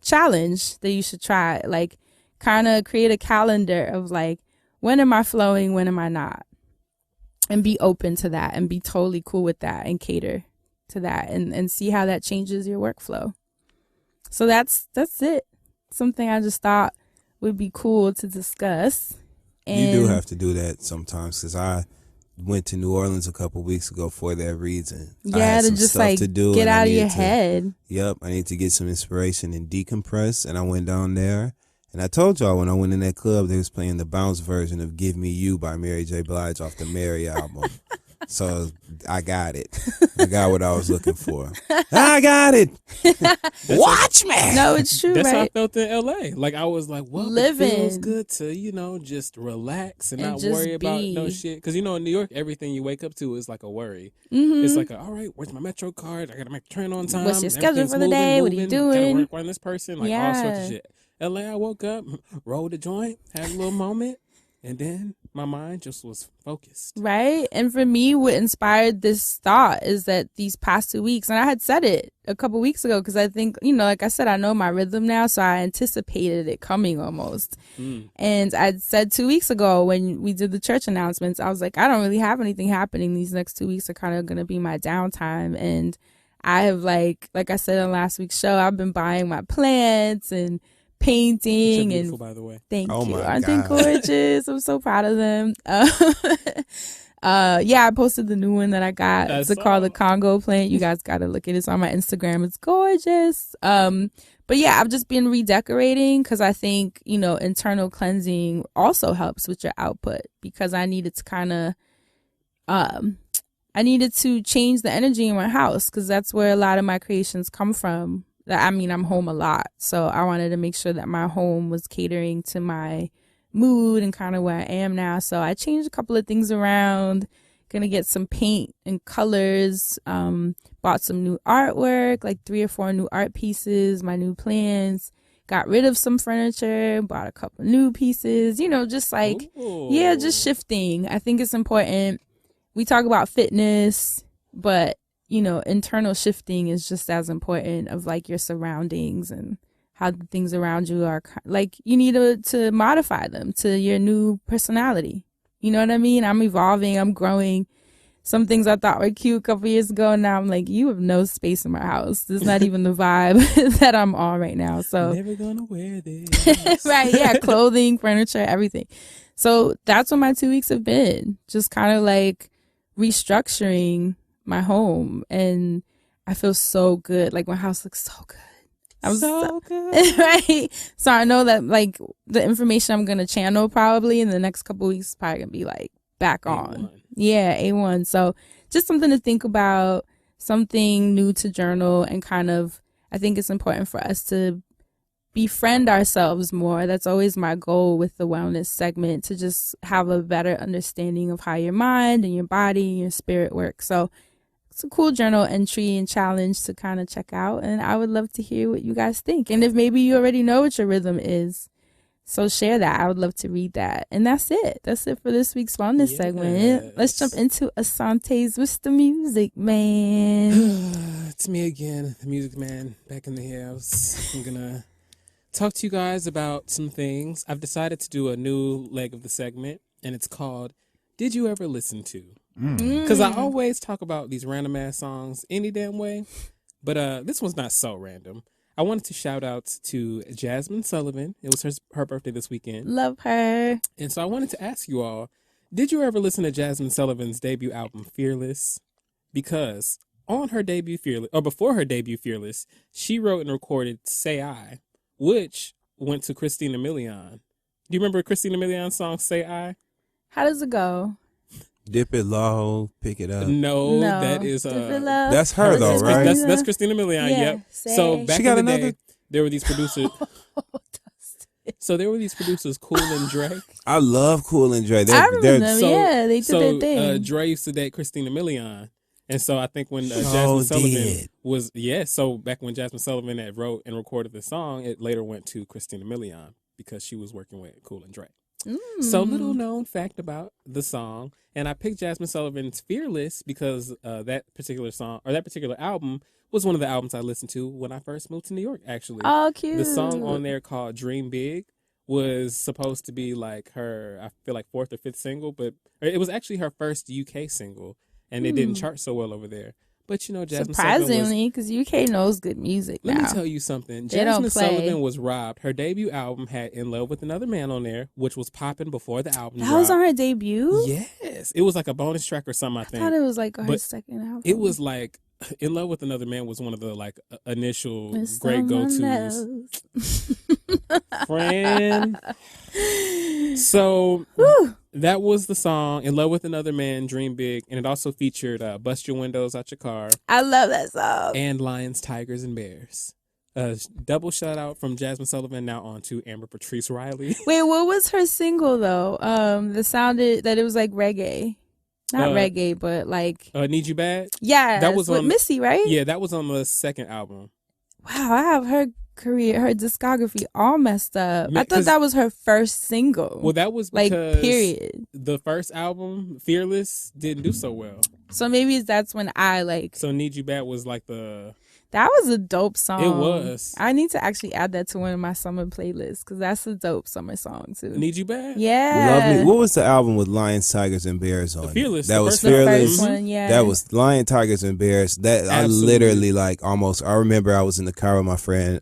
challenge that you should try. Like, kind of create a calendar of like, when am I flowing? When am I not? And be open to that and be totally cool with that and cater to that and see how that changes your workflow. So that's it. Something I just thought would be cool to discuss. And you do have to do that sometimes, because I went to New Orleans a couple weeks ago for that reason. I had some just stuff like to do, get and I out of your needed head. Yep, I need to get some inspiration and decompress. And I went down there, and I told y'all when I went in that club, they was playing the bounce version of "Give Me You" by Mary J. Blige off the Mary album. So I got it. I got what I was looking for. I got it. Watch me. No, it's true, That's how I right? felt in LA. Like, I was like, well, it feels good to, just relax and not just worry about no be. shit. Because, in New York, everything you wake up to is like a worry. It's like, all right, where's my Metro card? I got to make the train on time. What's your schedule Everything's for the day? What are you doing? Got to work around this person. Like, all sorts of shit. LA, I woke up, rolled a joint, had a little moment, and then my mind just was focused. Right. And for me, what inspired this thought is that these past 2 weeks, and I had said it a couple weeks ago, because I think, like I said, I know my rhythm now, so I anticipated it coming almost. And I said 2 weeks ago when we did the church announcements, I was like, I don't really have anything happening. These next 2 weeks are kind of going to be my downtime. And I have like I said on last week's show, I've been buying my plants and painting. You're beautiful, and by the way. Thank Oh you. my Aren't they God. gorgeous? I'm so proud of them. I posted the new one that I got. It's called the Congo plant. You guys got to look at it. It's on my Instagram. It's gorgeous. But yeah, I've just been redecorating because I think, internal cleansing also helps with your output, because I needed to change the energy in my house, because that's where a lot of my creations come from. I'm home a lot, so I wanted to make sure that my home was catering to my mood and kind of where I am now. So I changed a couple of things around. Gonna get some paint and colors. Bought some new artwork, like 3 or 4 new art pieces, my new plans. Got rid of some furniture, bought a couple new pieces, just like, just shifting. I think it's important. We talk about fitness, but internal shifting is just as important, of like your surroundings and how the things around you are, like, you need to modify them to your new personality. You know what I mean? I'm evolving, I'm growing. Some things I thought were cute a couple years ago, now I'm like, you have no space in my house. This is not even the vibe that I'm on right now. So Never gonna wear this. right, yeah, clothing, furniture, everything. So that's what my 2 weeks have been. Just kind of like restructuring my home, and I feel so good. Like, my house looks so good. I'm so good. Right. So I know that like the information I'm gonna channel probably in the next couple of weeks is probably gonna be like back on. A1. Yeah, A1. So just something to think about, something new to journal, and kind of, I think it's important for us to befriend ourselves more. That's always my goal with the wellness segment, to just have a better understanding of how your mind and your body and your spirit work. So it's a cool journal entry and challenge to kind of check out, and I would love to hear what you guys think. And if maybe you already know what your rhythm is, so share that. I would love to read that. And that's it for this week's wellness segment. Let's jump into Asante's What's the Music, man. It's me again, the music man, back in the house. I'm gonna talk to you guys about some things. I've decided to do a new leg of the segment, and it's called Did You Ever Listen To? Because I always talk about these random ass songs any damn way, but this one's not so random. I wanted to shout out to Jasmine Sullivan. It was her birthday this weekend. Love her. And so I wanted to ask you all, did you ever listen to Jasmine Sullivan's debut album, Fearless? Because on her debut, Fearless, or before her debut, Fearless, she wrote and recorded Say I, which went to Christina Milian. Do you remember Christina Milian's song, Say I? How does it go? Dip it low, pick it up. No, No. that is That's her though, right? That's Christina Milian. Yeah, Yep. say. So back She got in the another- day, there were these producers. So there were these producers, Cool and Dre. I love Cool and Dre. I remember them. Yeah, they did their thing. Dre used to date Christina Milian. And so I think when So Jasmine Sullivan did. was, so back when Jasmine Sullivan had wrote and recorded the song, it later went to Christina Milian because she was working with Cool and Dre. So little known fact about the song. And I picked Jasmine Sullivan's Fearless because that particular song or that particular album was one of the albums I listened to when I first moved to New York, actually. Oh, cute. The song on there called Dream Big was supposed to be like her, I feel like 4th or 5th single, but it was actually her first UK single, and it didn't chart so well over there. But you know, Jasmine surprisingly, because UK knows good music now. Let me tell you something. They don't Jasmine play. Sullivan was robbed. Her debut album had In Love with Another Man on there, which was popping before the album That was dropped. on her debut? Yes. It was like a bonus track or something, I I think. thought it was like her But second album. It was like In Love with Another Man was one of the like initial With great someone go-tos. else. Friend. So that was the song In Love with Another Man, Dream Big, and it also featured Bust Your Windows Out Your Car I love that song. and Lions, Tigers, and Bears. Double shout out from Jasmine Sullivan now on to Amber Patrice Riley. Wait, what was her single though? The sounded that it was like reggae. Not reggae, but like Need You Bad? yeah, that was with on Missy, right? Yeah, that was on the second album. Wow, I have her career, her discography all messed up. I thought that was her first single. Well, that was like because period. the first album, Fearless, didn't do so well. So maybe that's when I like. So Need You Bad was like the... That was a dope song. It was. I need to actually add that to one of my summer playlists because that's a dope summer song too. Need You Bad? Yeah. Lovely. What was the album with Lions, Tigers, and Bears on? Fearless. That the was first Fearless. The first one, yeah. That was Lion, Tigers, and Bears. That Absolutely. I literally like almost. I remember I was in the car with my friend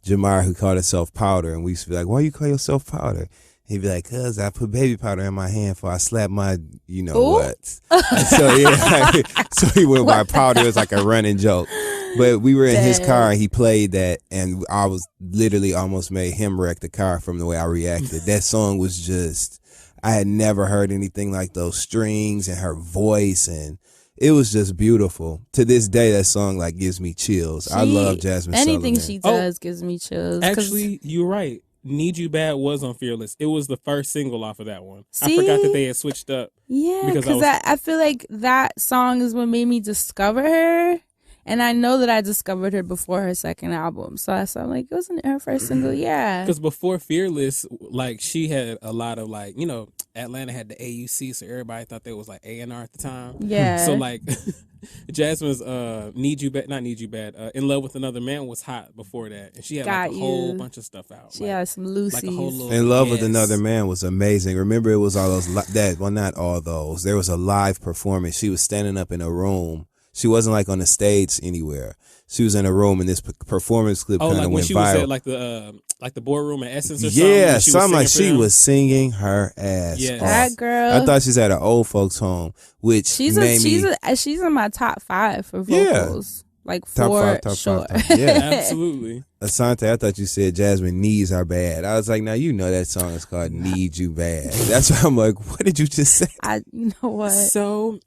Jamar, who called herself Powder, and we used to be like, "Why you call yourself Powder?" He'd be like, "Cause I put baby powder in my hand before I slap my, you know Ooh. what." So yeah, so he went by Powder. It was like a running joke. But we were in his car and he played that, and I was literally almost made him wreck the car from the way I reacted. That song was just, I had never heard anything like those strings and her voice, and it was just beautiful. To this day, that song like gives me chills. I love Jasmine Anything Sullivan. she does gives me chills. 'cause- Actually, you're right. Need You Bad was on Fearless. It was the first single off of that one. See? I forgot that they had switched up. yeah, because because I feel like that song is what made me discover her. And I know that I discovered her before her second album. So I'm like, it wasn't her first single. Yeah. Because before Fearless, like she had a lot of like, you know, Atlanta had the AUC, so everybody thought they was like A&R at the time. Yeah. So like Jasmine's Need You Bad, not Need You Bad, In Love with Another Man was hot before that. And she had Got like a whole you. bunch of stuff out. She like, had some Lucy's. like a whole little In Love with yes. Another Man was amazing. Remember, it was all those, not all those. There was a live performance. She was standing up in a room. She wasn't like on the stage anywhere. She was in a room, and this performance clip Oh, kind like of when went she viral. was at like the boardroom at Essence or something. Yeah, and something like singing she for them? was singing her ass Yes. off. That girl. I thought she's at an old folks home, which she's made me she's in my top 5 for Yeah. vocals. Like top for five, top sure. five, top. Yeah. Absolutely. Asante, I thought you said Jasmine knees are bad. I was like, now you know that song is called Need You Bad. That's why I'm like, what did you just say? You know what? So,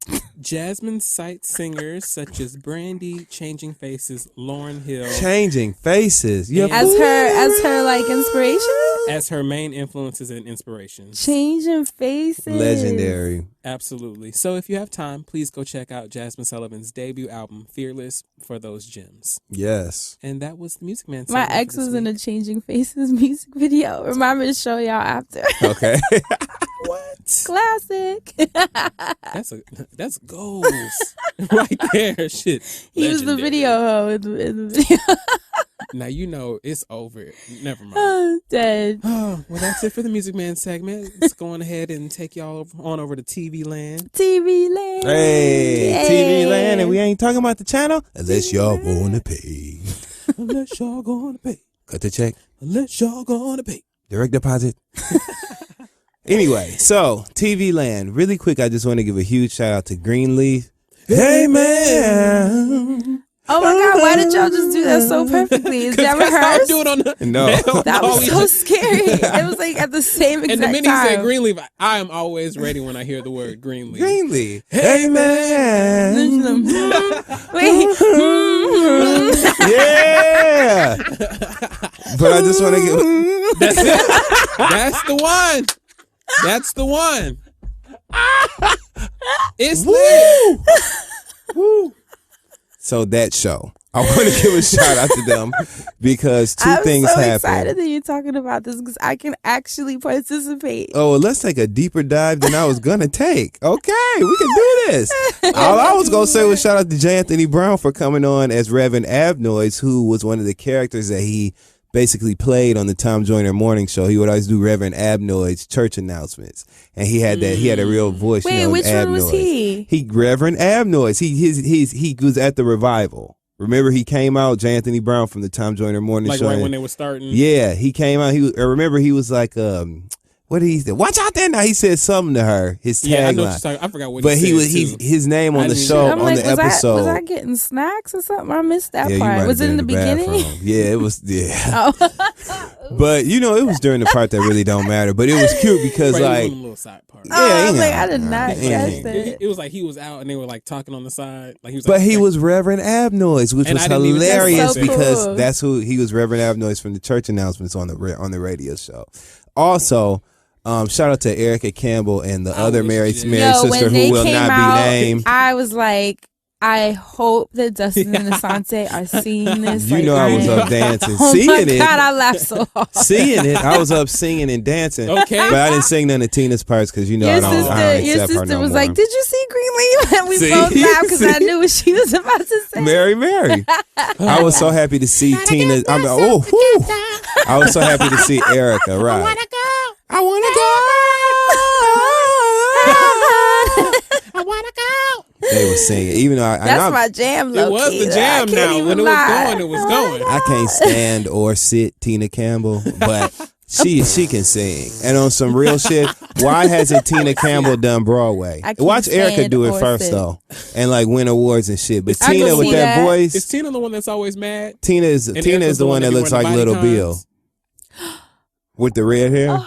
Jasmine cites singers such as Brandy, Changing Faces, Lauryn Hill Changing faces. You As as her like inspiration? as her main influences and inspirations. Changing faces. legendary. Absolutely. So, if you have time, please go check out Jasmine Sullivan's debut album, Fearless, for those gems. Yes. And that was the Music Man. My segment ex for this was in week. a Changing Faces music video. Remind me to show y'all after. Okay. What? Classic. That's goals right there. Shit. He was the Legendary. video hoe in the video. Now you know it's over. Never mind. Oh, dead. Oh, well, that's it for the Music Man segment. Let's go on ahead and take y'all on over to TV land. TV land. Hey, Hey. TV land, and we ain't talking about the channel unless y'all wanna pay. Unless y'all gonna pay. Cut the check. Unless y'all gonna pay. Direct deposit. Anyway, so TV land. Really quick, I just want to give a huge shout out to Greenleaf. Hey man. Oh my God, why did y'all just do that so perfectly? Is that rehearsed? Do it on the, No. That was so scary. It was like at the same exact And the minute time. he said Greenleaf, I am always ready when I hear the word Greenleaf. Greenleaf. Hey, man. Wait. Yeah. But I just want to get. That's it. That's the one. That's the one. It's lit. Woo. So that show, I want to give a shout out to them because two things I'm so happened. excited that you're talking about this because I can actually participate. Oh, well, let's take a deeper dive than I was gonna take. Okay, we can do this. All I was gonna say was shout out to J. Anthony Brown for coming on as Reverend Abnoise, who was one of the characters that he basically played on the Tom Joyner morning show. He would always do Reverend Abnoise church announcements, and he had that. He had a real voice. Wait, which one was he? Reverend Abnoise. He was at the revival. Remember, he came out, J. Anthony Brown from the Tom Joyner morning Like show. right when they were starting. Yeah, he came out. I remember he was like, what did he say? Watch out there now. He said something to her. His tagline. Yeah, I know what you're talking. I forgot what But he he said, was his name on the show I'm on like, the episode. was I getting snacks or something? I missed that Yeah, you might part. have Was it been in the beginning? bathroom. Yeah, it was. Yeah. Oh. But it was during the part that really don't matter. But it was cute because Right, it was like, on the little side part. Oh, I was yeah, like, I did not catch that. It was like he was out and they were like talking on the side. Like he was. but like, he was Reverend Abnoise, which And was I didn't even think hilarious about that. because Cool. that's who he was. Reverend Abnoise from the church announcements on the radio show. Also, shout out to Erica Campbell and the other wish married you did. sister when who they will came not out, be named. I was like, I hope that Dustin and Asante are seeing this. You like, know I was up dancing, Oh seeing my it. God, I laughed so hard. Seeing it, I was up singing and dancing. Okay. But I didn't sing none of Tina's parts because I don't Your accept her sister no was more. like, "Did you see Greenleaf?" And we See? both laughed because I See? knew what she was about to say. Mary. I was so happy to see Tina. I was so happy to see Erica. Right. I want to go. They were singing, even though That's my jam. It was low-key, the though. I jam can't now. even When it lie. was going, it was going. I can't stand or sit Tina Campbell, but she can sing. And on some real shit, why hasn't Tina Campbell done Broadway? I can't Watch Erica stand do it or first sit. though, and like win awards and shit. But I can Tina with see that that. voice, Is Tina the one that's always mad? Tina is And the Erica's one that be looks wearing like the Little body Bill cons? with the red hair.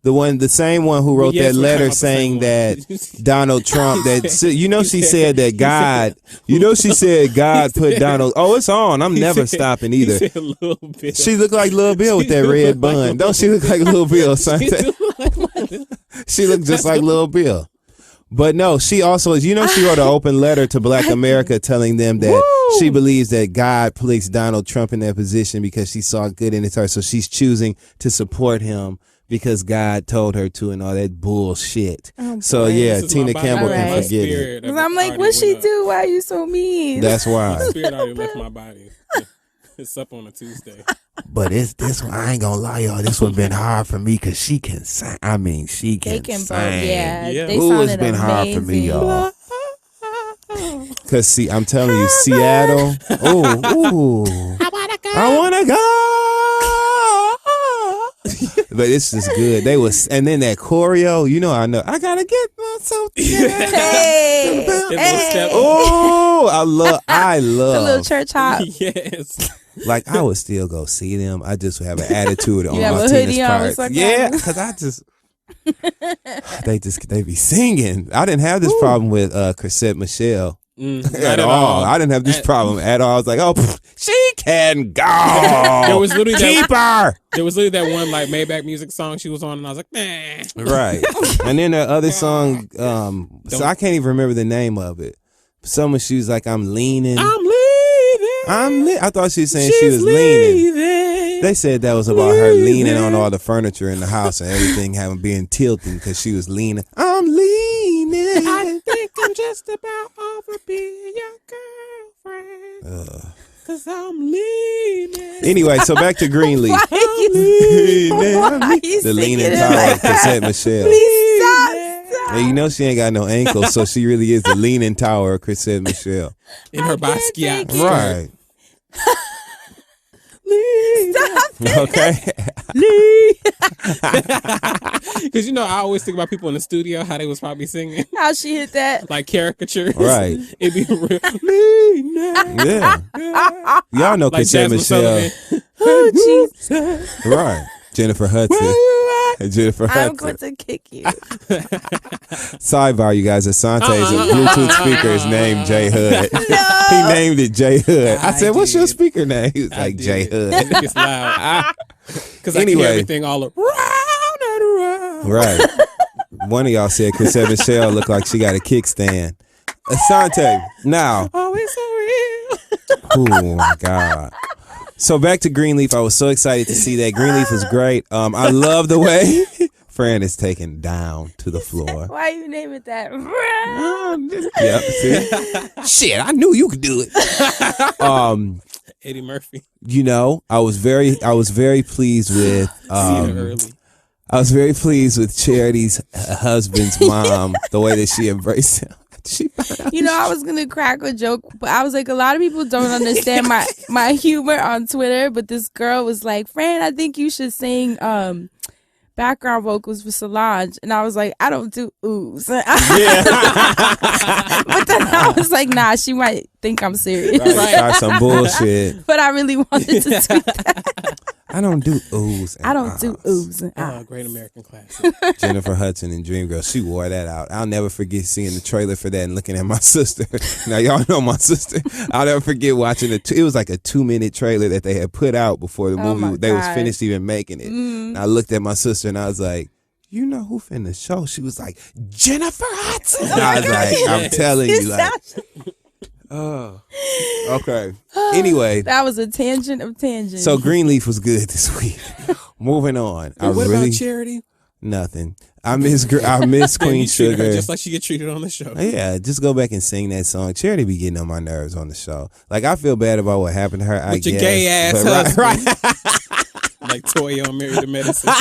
The same one who wrote Yes, that we're letter talking about the same saying one. that Donald Trump, she said that God, she said God put Donald. Oh, it's on. I'm never stopping He either. said Lil Bill. She looked like Lil Bill with She that look red like bun. Lil Don't she look like Lil Bill? Son? She do look like Lil- She looked just like Lil Bill. But no, she also, she wrote an open letter to Black America telling them that she believes that God placed Donald Trump in that position because she saw good in his heart. So she's choosing to support him because God told her to and all that bullshit. So yeah, This is Tina my body. Campbell Alright. can My forget it. spirit Because I'm like, already what she went up. do? Why are you so mean? That's why. My spirit already left my body. It's up on a Tuesday. But this one, I ain't gonna lie, y'all. This one been hard for me because she can sing. I mean, she They can can both, sing. yeah. Yeah. They Ooh, it's sounded been hard for me, amazing. y'all. Cause see, I'm telling you, Seattle. Ooh, I wanna go. But it's just good. They was, and then that choreo. I know. I gotta get myself together. Hey, little hey. step. Oh, I The little love. church hop. Yes. Like I would still go see them. I just would have an attitude on have my a Tina's hoodie on or part. something? Yeah, because they be singing. I didn't have this problem with Chrisette Michelle. Not At all. I didn't have this problem at all. I was like, oh, she can go. There was literally Keep her. There was literally that one like Maybach music song she was on, and I was like, nah. Right. And then the other song, so I can't even remember the name of it. Someone, she was like, I'm leaning. I thought she was saying she was leaning. They said that was about her leaning on all the furniture in the house and everything being tilted because she was leaning. I'm leaning. I think I'm just about over being your girlfriend. Cause I'm leaning. Anyway, so back to Greenleaf. Why are you The singing leaning it tower like of Cassette Michelle. Please stop. And she ain't got no ankles, so she really is the leaning tower of Cassette Michelle. In her Basquiat. Right. Stop it. Okay. Because I always think about people in the studio, how they was probably singing. How she hit that? Like caricatures. Right. It'd be real. Yeah. Y'all know Like Chrisette Jasmine Michelle. Sullivan. Oh, Jesus. Right. Jennifer Hudson. Jennifer Hudson. I'm going to kick you. Sidebar, you guys. Asante is a Bluetooth speaker is named J Hood. He named it J Hood. I said, what's your speaker name? He was like, J Hood. I think it's loud. Because I can hear everything all around and around. Right. One of y'all said Chrisette Michelle looked like she got a kickstand. Asante. Now. Oh, it's so real. Oh, my God. So back to Greenleaf. I was so excited to see that. Greenleaf was great. I love the way Fran is taken down to the floor. Why you name it that? Yep. See? Shit, I knew you could do it. Eddie Murphy. I was very pleased with I was very pleased with Charity's husband's mom, the way that she embraced him. I was gonna crack a joke, but I was like, a lot of people don't understand my humor on Twitter. But this girl was like, "Fran, I think you should sing background vocals for Solange," and I was like, "I don't do oohs." Yeah. But then I was like, "Nah, she might think I'm serious." Right. Try some bullshit. But I really wanted to tweet that. I don't do oohs. I don't do oohs and ahs. Great American classic. Jennifer Hudson and Dreamgirls, she wore that out. I'll never forget seeing the trailer for that and looking at my sister. Now, y'all know my sister. I'll never forget watching it. It was like a 2-minute trailer that they had put out before the movie. They was finished even making it. And I looked at my sister and I was like, you know who finna show? She was like, Jennifer Hudson. And I was like, I'm telling you, like. Oh, okay. Anyway, that was a tangent of tangents. So Greenleaf was good this week. Moving on. What about Charity? Nothing. I miss Queen Sugar. Just like she get treated on the show. Yeah, just go back and sing that song. Charity be getting on my nerves on the show. Like, I feel bad about what happened to her. I guess. With your gay ass husband. Right. Like Toya on Married to Medicine.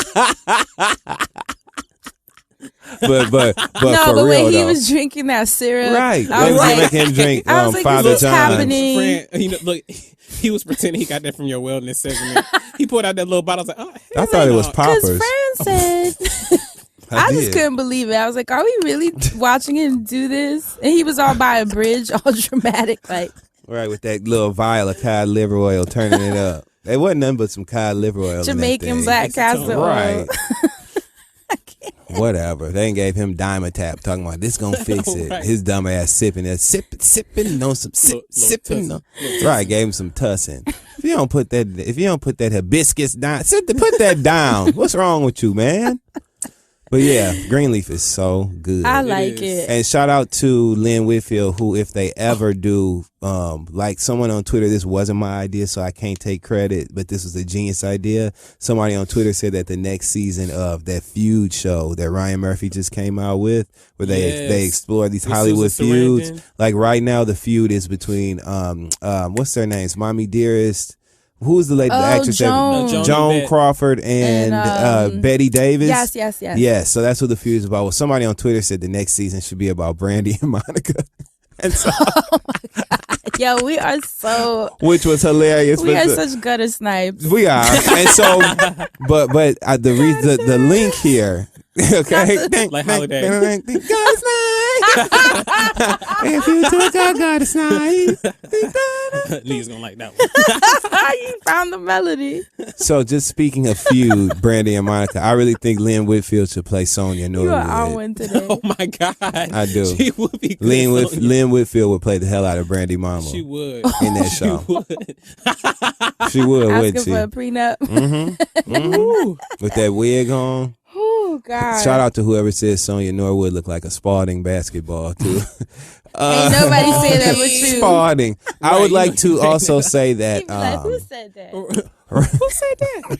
But no, for the real way he though. was drinking that syrup, Right? I was They like, make him drink I was like, Father what's John's. happening? Fran, look, he was pretending he got that from your wellness segment. He pulled out that little bottle. I was like, I thought it was poppers. Because Fran said, I just couldn't believe it. I was like, are we really watching him do this? And he was all by a bridge, all dramatic, like. Right, with that little vial of cod liver oil, turning it up. It wasn't nothing but some cod liver oil. Jamaican black castor oil. Right. Whatever. They ain't gave him Dimetapp talking about this gonna fix it. Right. His dumb ass sipping it, sipping on some sipping. Right, gave him some tussin. If you don't put that hibiscus down, put that down. What's wrong with you, man? But yeah, Greenleaf is so good. I like it. And shout out to Lynn Whitfield, who, if they ever do, like someone on Twitter, this wasn't my idea, so I can't take credit, but this was a genius idea. Somebody on Twitter said that the next season of that feud show that Ryan Murphy just came out with, where they explore these Hollywood feuds. Like right now, the feud is between what's their names? Mommy Dearest. Who's the lady, the actress? Joan Crawford and Betty Davis. Yes. Yes, so that's what the feud is about. Well, somebody on Twitter said the next season should be about Brandy and Monica. And so, oh my God. Yo, we are so. Which was hilarious. We are such gutter snipes. We are. And so, but the link here. Okay, like holiday. Goddess night. If you took a goddess night. Lee's gonna like that one. You found the melody. So, just speaking of feud, Brandy and Monica, I really think Lynn Whitfield should play Sonya Norwood. You are on one today. Oh my God, I do. She would be good. Lynn Whitfield would play the hell out of Brandy Mama. She would in that show. She would. Asking she? for a prenup. With that wig on. Oh God! Shout out to whoever said Sonya Norwood looked like a Spalding basketball too. Ain't nobody said that but you. Spalding. I would like to also say that. Like, who said that? Who said that?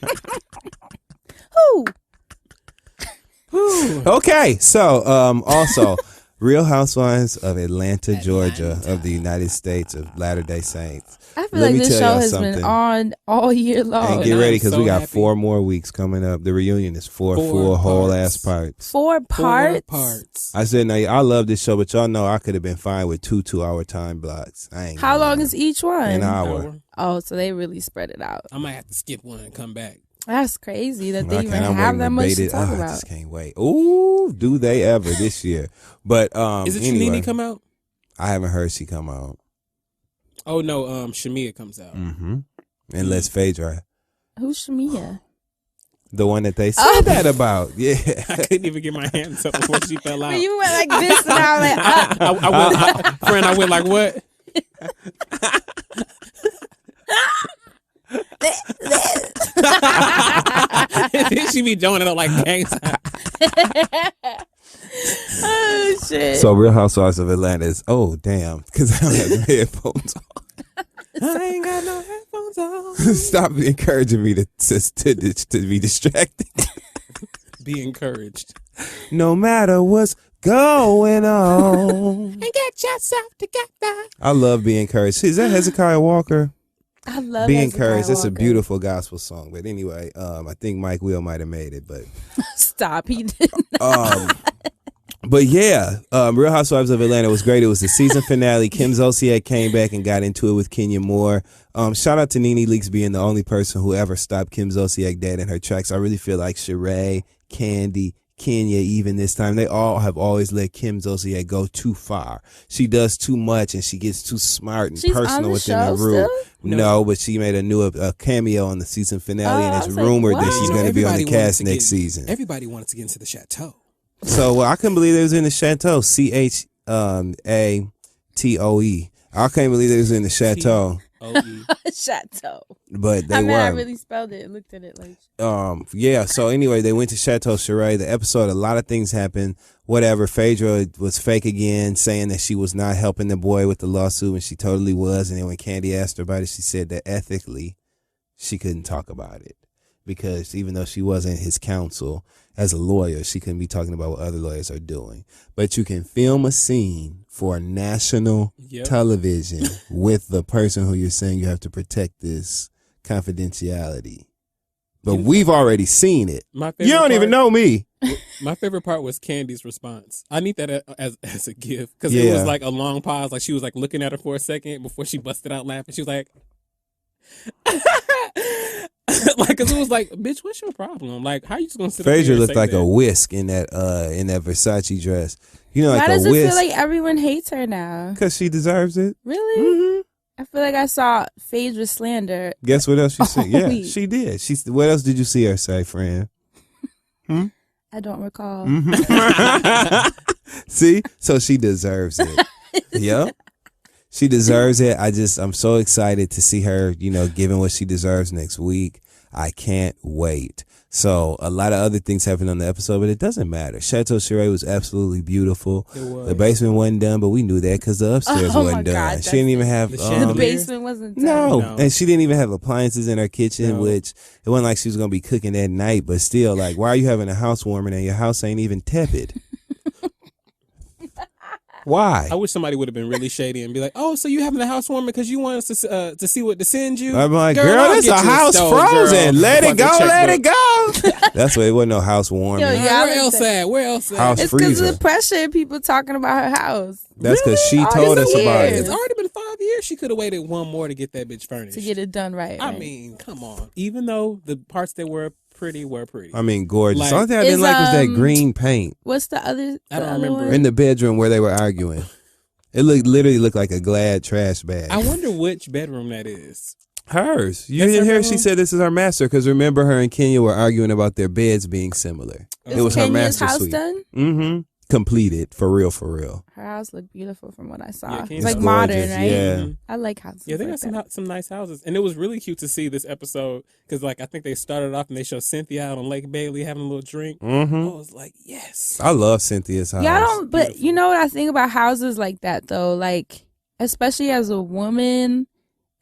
Who? Okay, so also Real Housewives of Atlanta, Georgia, of the United States of Latter-day Saints. I feel like this show has been on all year long. And get ready because we got happy. 4 more weeks coming up. The reunion is four whole ass parts. 4 parts? I said, now I love this show, but y'all know I could have been fine with 2 2-hour time blocks. How long is each one? An hour. Oh, so they really spread it out. I might have to skip one and come back. That's crazy that they Okay, even I'm have waiting that to much bait to it. talk I about. just can't wait. Ooh, do they ever this year? But Is it anyway, Shanini come out? I haven't heard she come out. Oh no, Shamia comes out. Mm-hmm. Unless Phaedra, Who's Shamia? the one that they said that about. Yeah. I couldn't even get my hands up before she fell out. But you went like this, and I was like, I went like what? Then she be joining up like gangs. oh shit. So Real Housewives of Atlanta is, oh damn, because I don't have the headphones on. I ain't got no headphones on. Stop encouraging me to be distracted. Be encouraged. No matter what's going on. And get yourself together. I love Be Encouraged. Is that Hezekiah Walker? I love Be Hezekiah Encouraged. It's a Walker. beautiful gospel song. But anyway, I think Mike Will might have made it. But Stop. He did. But yeah, Real Housewives of Atlanta was great. It was the season finale. Kim Zolciak came back and got into it with Kenya Moore. Shout out to Nene Leakes being the only person who ever stopped Kim Zolciak dead in her tracks. I really feel like Sheree, Candy, Kenya, even this time, they all have always let Kim Zolciak go too far. She does too much and she gets too smart and She's personal on the within show the room. still? No, but she made a cameo on the season finale, Oh, and I it's was like, rumored that what? she's going to be on the Everybody wanted cast to next season. Everybody wanted to get into the chateau. So I couldn't believe they was in the chateau. CHATOE. I can't believe they was in the chateau, Chateau. but they I were. I really spelled it and looked at it like. Yeah. So anyway, they went to Chateau Sheree. The episode, a lot of things happened. Whatever. Phaedra was fake again, saying that she was not helping the boy with the lawsuit, and she totally was. And then when Candy asked her about it, she said that ethically, she couldn't talk about it because even though she wasn't his counsel as a lawyer, she couldn't be talking about what other lawyers are doing. But you can film a scene for national television with the person who you're saying you have to protect this confidentiality. But we've already seen it. You don't even know me. My favorite part was Candy's response. I need that as a gift because it was like a long pause. Like she was like looking at her for a second before she busted out laughing. She was like, like, cause it was like, bitch, what's your problem? Like, how you just gonna sit? Phaedra up looked like that? a whisk in that Versace dress. You know, like Why a does it whisk. feel like everyone hates her now? Because she deserves it. Really? Mm-hmm. I feel like I saw Phaedra slander. Guess what else she said? Yeah, week. she did. What else did you see her say, friend? I don't recall. Mm-hmm. See? So she deserves it. Yep. She deserves it. I'm so excited to see her, given what she deserves next week. I can't wait. So a lot of other things happened on the episode, but it doesn't matter. Chateau Sheree was absolutely beautiful. It was. The basement wasn't done, but we knew that because the upstairs Oh wasn't my done. God, She didn't even have The The chandelier? basement wasn't done. no, and she didn't even have appliances in her kitchen, No. which it wasn't like she was gonna be cooking that night. But still, like, why are you having a housewarming and your house ain't even tepid? Why? I wish somebody would have been really shady and be like, "Oh, so you having a housewarming because you want us to see what to send you?" I'm like, girl, I'll it's get a you house stove, frozen. girl. Let it Fucking go, let it checkbook. go. That's why it wasn't no housewarming. Yo, yeah. Where else at? Where else at? House It's because freezer. of the pressure of people talking about her house. That's because she All told these us about years. It's it. already been 5 years. She could have waited one more to get that bitch furnished. To get it done right. I right? mean, come on. Even though the parts that were pretty were pretty. I mean, gorgeous. Like- The only thing I didn't Is, like was that green paint What's the other? I don't the other remember. one? in the bedroom where they were arguing. It literally looked like a Glad trash bag. I wonder which bedroom that is. Hers. You That's didn't her hear? She bedroom? said this is her master because remember her and Kenya were arguing about their beds being similar. Is It was her Kenya's master house suite. done? Mm-hmm. Completed for real, for real. Her house looked beautiful from what I saw. Yeah, it's Kenya's like house- modern, gorgeous, right? yeah. I like houses. Yeah, they like got that. some nice houses, and it was really cute to see this episode because, like, I think they started off and they showed Cynthia out on Lake Bailey having a little drink. Mm-hmm. I was like, yes. I love Cynthia's house. Yeah, I don't. But Beautiful. you know what I think about houses like that though? Like, especially as a woman,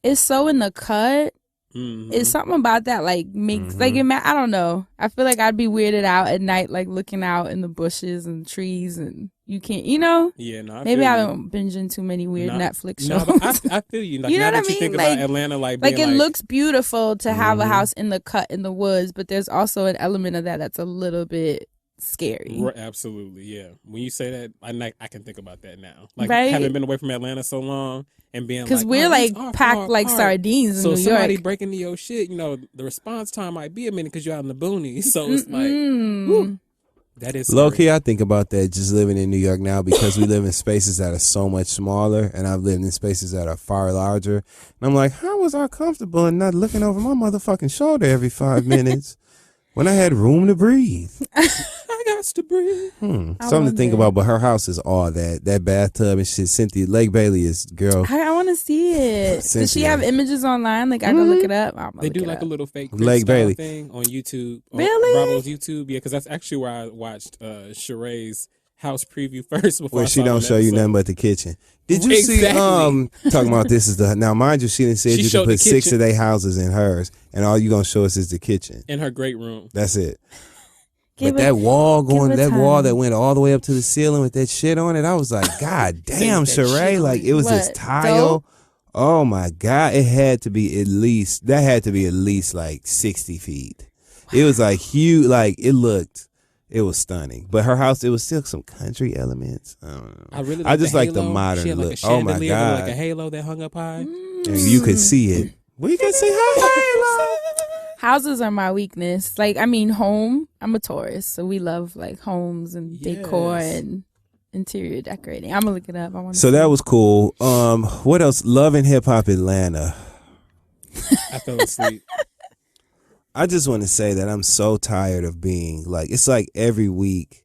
it's so in the cut. Mhm. It's something about that like makes like I don't know. I feel like I'd be weirded out at night, like looking out in the bushes and trees, and you can't, Yeah, no. maybe feel I you. don't binge into many weird Nah, Netflix No, shows. but I feel you. Like, You know now what that I you think mean? about Like- Atlanta, like Like being it looks beautiful to have Mm-hmm. a house in the cut in the woods, but there's also an element of that that's a little bit scary. Right, absolutely, yeah. When you say that, I can think about that now. Like Right? having been away from Atlanta so long and being Because like, we're these like are packed far like apart. sardines in So New somebody York. breaking into your shit, the response time might be a minute because you're out in the boonies. So it's like, Mm. whew, that is Low scary. key, I think about that just living in New York now because we live in spaces that are so much smaller, and I've lived in spaces that are far larger. And I'm like, how was I comfortable and not looking over my motherfucking shoulder every 5 minutes when I had room to breathe? I got to breathe. Something to think wonder. about, but her house is all that. That bathtub and shit. Cynthia, Lake Bailey is, girl. I want to see it. Does she Cynthia. have images online? Like, I can look it up. I'm gonna They do look it like up. a little fake Lake style Bailey. thing on YouTube. On Really? Bravo's YouTube. Yeah, because that's actually where I watched Sheree's house preview first before Where I she saw don't an show you episode. nothing but the kitchen. Did you see Exactly. talking about this is the now mind you, she didn't say She you can showed put the 6 kitchen. of their houses in hers, and all you gonna show us is the kitchen. In her great room. That's it. Give But it- that wall give it wall time. that went all the way up to the ceiling with that shit on it, I was like, God damn, That shit Sheree. on Like it. it was this What, tile. dope? Oh my God. It had to be at least like 60 feet. It was like huge, like it was stunning. But her house, it was still some country elements. I don't know. I really I just the like the halo. modern She had like look. a Oh my chandelier God. with like a halo that hung up high. And you could see it. We could see her halo. Houses are my weakness. Like, I mean, home. I'm a Taurus, so we love like homes and decor Yes. and interior decorating. I'm gonna look it up. I want. So that was cool. What else? Love and Hip Hop Atlanta. I fell asleep. I just want to say that I'm so tired of being like, it's like every week,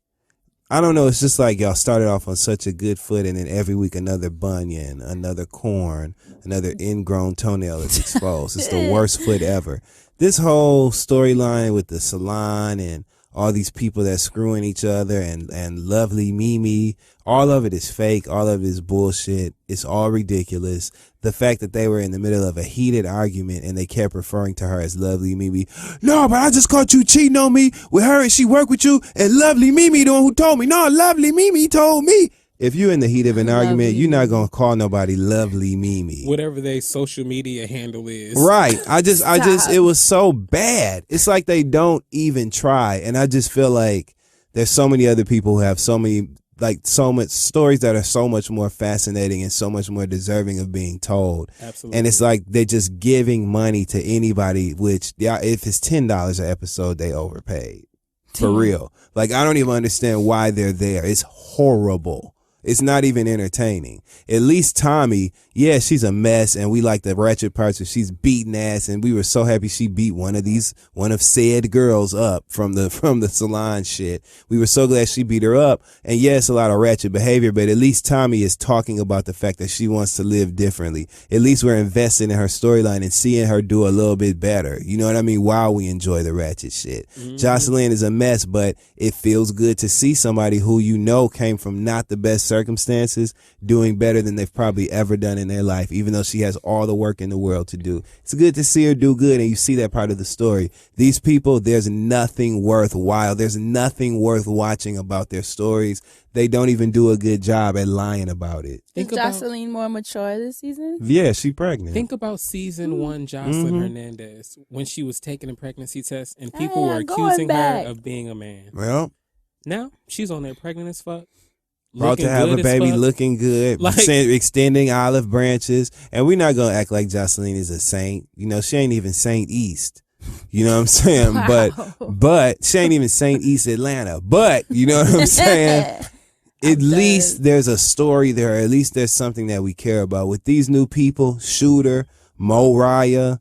I don't know, it's just like y'all started off on such a good foot and then every week another bunion, another corn, another ingrown toenail is exposed. It's the worst foot ever. This whole storyline with the salon and all these people that screwing each other and lovely Mimi, all of it is fake. All of it is bullshit. It's all ridiculous. The fact that they were in the middle of a heated argument and they kept referring to her as lovely Mimi. No, but I just caught you cheating on me with her and she worked with you and lovely Mimi the one who told me. No, lovely Mimi told me. If you're in the heat of an argument, you're not going to call nobody lovely Mimi. Whatever their social media handle is. Right. I just, Stop. it was so bad. It's like they don't even try. And I just feel like there's so many other people who have so much stories that are so much more fascinating and so much more deserving of being told. Absolutely. And it's like they're just giving money to anybody, which if it's $10 an episode, they overpaid. For real. Like, I don't even understand why they're there. It's horrible. It's not even entertaining. At least Tommy, yeah, she's a mess, and we like the wretched parts where she's beating ass, and we were so happy she beat one of said girls up from the salon shit. We were so glad she beat her up, and yeah, it's a lot of wretched behavior, but at least Tommy is talking about the fact that she wants to live differently. At least we're invested in her storyline and seeing her do a little bit better. You know what I mean? While we enjoy the ratchet shit. Mm-hmm. Jocelyn is a mess, but it feels good to see somebody who came from not the best circumstances doing better than they've probably ever done in their life, even though she has all the work in the world to do. It's good to see her do good, and you see that part of the story. These people, there's nothing worthwhile. There's nothing worth watching about their stories. They don't even do a good job at lying about it. Is Jocelyn more mature this season? Yeah, she pregnant. Think about season 1 Jocelyn Hernandez when she was taking a pregnancy test and people were accusing her of being a man. Well, now she's on there pregnant as fuck. About to have a baby, looking good, extending olive branches. And we're not going to act like Jocelyn is a saint. You know, she ain't even Saint East. You know what I'm saying? Wow. But she ain't even Saint East Atlanta. But, you know what I'm saying? At least there's a story there. At least there's something that we care about. With these new people, Shooter, Moriah,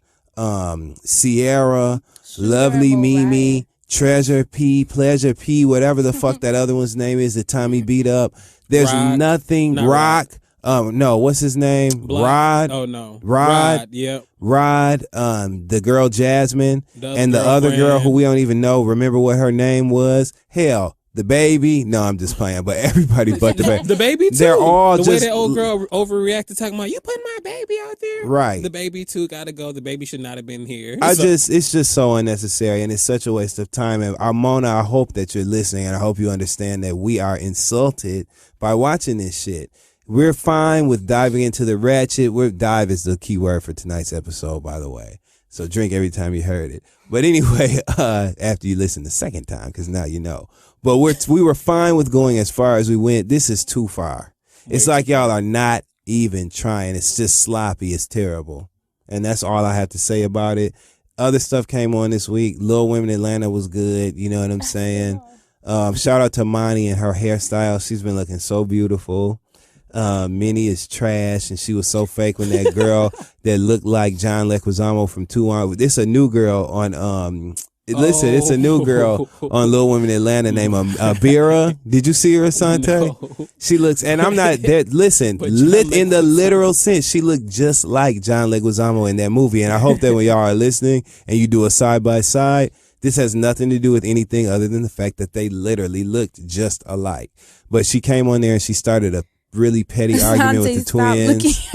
Sierra, Lovely Mimi, Treasure P, Pleasure P, whatever the fuck that other one's name is that Tommy beat up. There's nothing. Rock. No, what's his name? Black. Rod. Oh no. Rod. Yep. Rod. The girl Jasmine and the other girl girlfriend. who we don't even know. Remember what her name was? Hell, the baby. No, I'm just playing. But everybody but the baby. The baby too. They're all the just way that old girl overreacted, talking about you putting my baby out there. Right. The baby too gotta go. The baby should not have been here. It's just so unnecessary, and it's such a waste of time. And Mona, I hope that you're listening, and I hope you understand that we are insulted by watching this shit. We're fine with diving into the ratchet. Dive is the key word for tonight's episode, by the way. So drink every time you heard it. But anyway, after you listen the second time, because now you know. But we were fine with going as far as we went. This is too far. It's like y'all are not even trying. It's just sloppy. It's terrible. And that's all I have to say about it. Other stuff came on this week. Little Women Atlanta was good. You know what I'm saying? Shout out to Monty and her hairstyle. She's been looking so beautiful. Minnie is trash, and she was so fake when that girl that looked like John Leguizamo from 2 on. It's a new girl on Listen, it's a new girl on Little Women Atlanta named Abira. Did you see her, Asante? No. She looks, and I'm not that. Listen, in the literal sense, she looked just like John Leguizamo in that movie. And I hope that when y'all are listening and you do a side by side, this has nothing to do with anything other than the fact that they literally looked just alike. But she came on there and she started a really petty argument with the twins.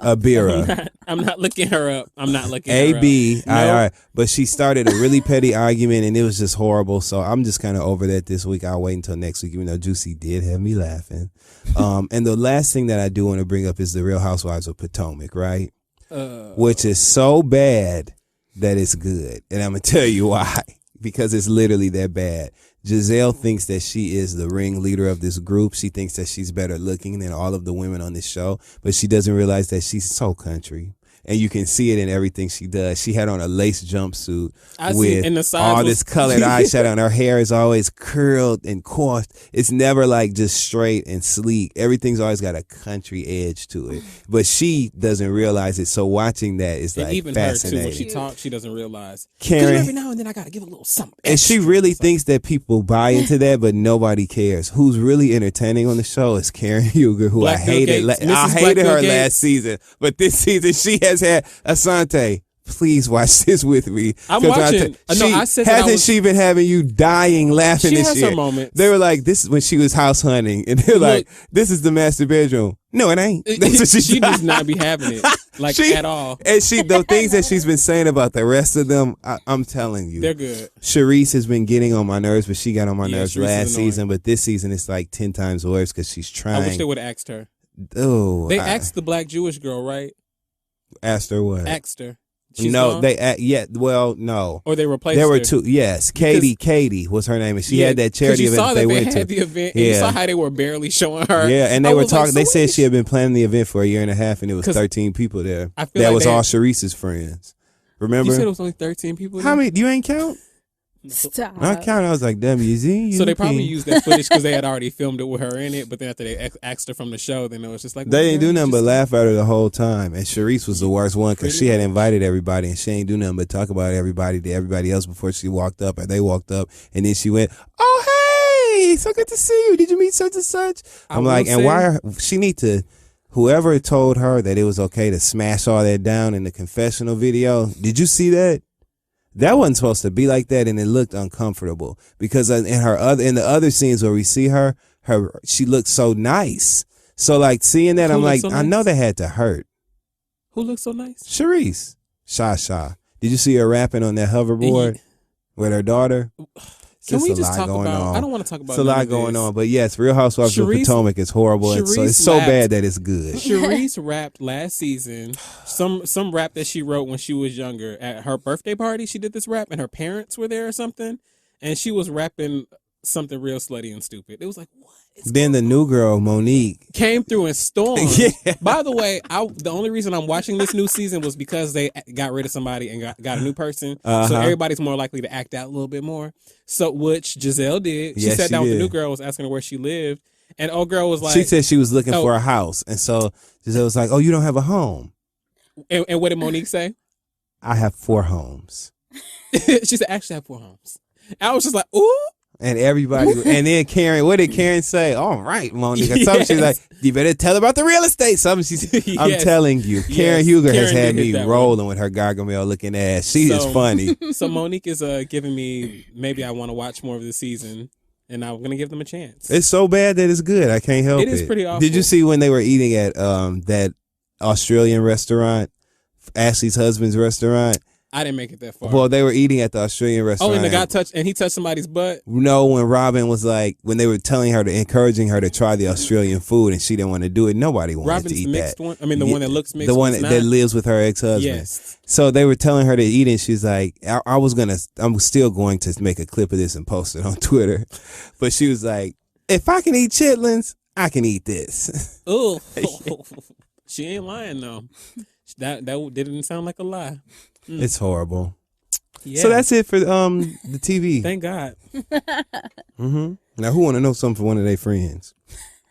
Abira. I'm not looking her up. I'm not looking her up. A-B. No. All right. But she started a really petty argument and it was just horrible. So I'm just kind of over that this week. I'll wait until next week, even though Juicy did have me laughing. And the last thing that I do want to bring up is the Real Housewives of Potomac, right? Which is so bad that it's good. And I'm going to tell you why. Because it's literally that bad. Giselle thinks that she is the ringleader of this group. She thinks that she's better looking than all of the women on this show, but she doesn't realize that she's so country. And you can see it in everything she does. She had on a lace jumpsuit with all this colored eyeshadow, and her hair is always curled and coiffed. It's never like just straight and sleek. Everything's always got a country edge to it. But she doesn't realize it. So watching that is like even fascinating. her too, when she talks, she doesn't realize. Karen, every now and then I gotta give a little something. And she really thinks that people buy into that, but nobody cares. Who's really entertaining on the show is Karen Huger, who Black I hated. I hated her last season, but this season she has had Asante. Please watch this with me. I'm watching. I said that hasn't she been having you dying laughing? She this has shit? her moments. They were like, this is when she was house hunting, and they're like, this is the master bedroom. No, it ain't. That's what she does not be having it at all. And the things that she's been saying about the rest of them, I'm telling you, they're good. Charisse has been getting on my nerves, but she got on my nerves Charisse last season. But this season it's like 10 times worse because she's trying. I wish they would have asked her. Oh, they asked the black Jewish girl, right? Asked her what? Asked her. No, no. Or they replaced there were her. Two. Yes, Katie was her name, and she had that charity event they went to. The event, and you saw how they were barely showing her. Yeah, and they were talking. They said she had been planning the event for a year and a half, and it was 13 people there. That was all Charisse's friends. Remember? You said it was only 13 people. How many? You ain't count? Stop. I counted. I was like, WZ. So they probably used that footage because they had already filmed it with her in it. But then after they asked her from the show, then it was just like they didn't do nothing but laugh at her the whole time. And Charisse was the worst one because she had invited everybody, and she ain't do nothing but talk about everybody to everybody else before she walked up, or they walked up, and then she went, "Oh hey, so good to see you. Did you meet such and such?" I'm like, and why? She need to. Whoever told her that it was okay to smash all that down in the confessional video, did you see that? That wasn't supposed to be like that, and it looked uncomfortable because in the other scenes where we see her, she looked so nice. So like seeing that, I'm like, I know that had to hurt. Who looks so nice? Charisse, Sha. Did you see her rapping on that hoverboard with her daughter? Can we just talk about? I don't want to talk about. It's a lot going on, but yes, Real Housewives of Potomac is horrible, and so it's so bad that it's good. Charisse rapped last season some rap that she wrote when she was younger. At her birthday party, she did this rap, and her parents were there or something, and she was rapping something real slutty and stupid. It was like, what? Then the new girl, Monique, came through and stormed. Yeah. By the way, the only reason I'm watching this new season was because they got rid of somebody and got a new person. So everybody's more likely to act out a little bit more. So, which Giselle did. She sat down with the new girl, was asking her where she lived. And old girl was like... She said she was looking for a house. And so Giselle was like, oh, you don't have a home. And what did Monique say? I have 4 homes. She said, actually, I have 4 homes. I was just like, ooh. And everybody, and then Karen, what did Karen say? All right, Monique. Yes. She's like, you better tell about the real estate. I'm telling you, Karen Huger has had me rolling with her Gargamel looking ass. She is funny. So Monique is giving me, maybe I want to watch more of the season, and I'm going to give them a chance. It's so bad that it's good. I can't help it. It is pretty awful. Did you see when they were eating at that Australian restaurant, Ashley's husband's restaurant? I didn't make it that far. Well, they were eating at the Australian restaurant. Oh, and the guy touched somebody's butt? No, when Robin was like, when they were encouraging her to try the Australian food and she didn't want to do it, nobody wanted Robin's to eat mixed that. one? I mean, the one that looks mixed? The one one's that not? lives with her ex-husband. Yes. So they were telling her to eat it. She's like, I'm still going to make a clip of this and post it on Twitter. But she was like, if I can eat chitlins, I can eat this. Oh, she ain't lying though. That didn't sound like a lie. It's horrible. Yeah. So that's it for the TV. Thank God. Now, who want to know something for one of their friends?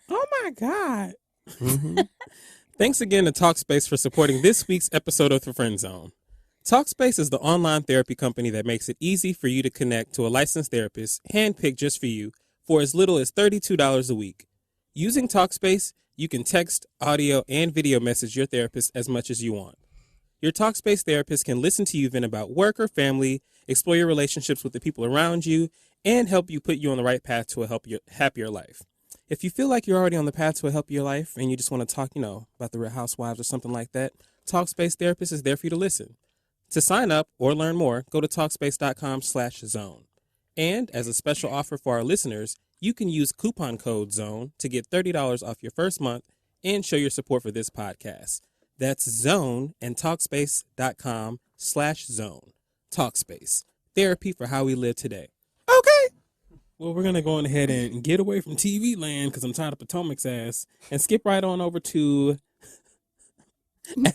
Oh my God. Thanks again to Talkspace for supporting this week's episode of The Friend Zone. Talkspace is the online therapy company that makes it easy for you to connect to a licensed therapist, handpicked just for you, for as little as $32 a week. Using Talkspace, you can text, audio, and video message your therapist as much as you want. Your Talkspace therapist can listen to you vent about work or family, explore your relationships with the people around you, and help you put you on the right path to a happier life. If you feel like you're already on the path to a happier life and you just want to talk, about the Real Housewives or something like that, Talkspace therapist is there for you to listen. To sign up or learn more, go to Talkspace.com/zone. And as a special offer for our listeners, you can use coupon code ZONE to get $30 off your first month and show your support for this podcast. That's ZONE and Talkspace.com/zone. Talkspace, therapy for how we live today. Okay. Well, we're going to go on ahead and get away from TV land because I'm tired of Potomac's ass and skip right on over to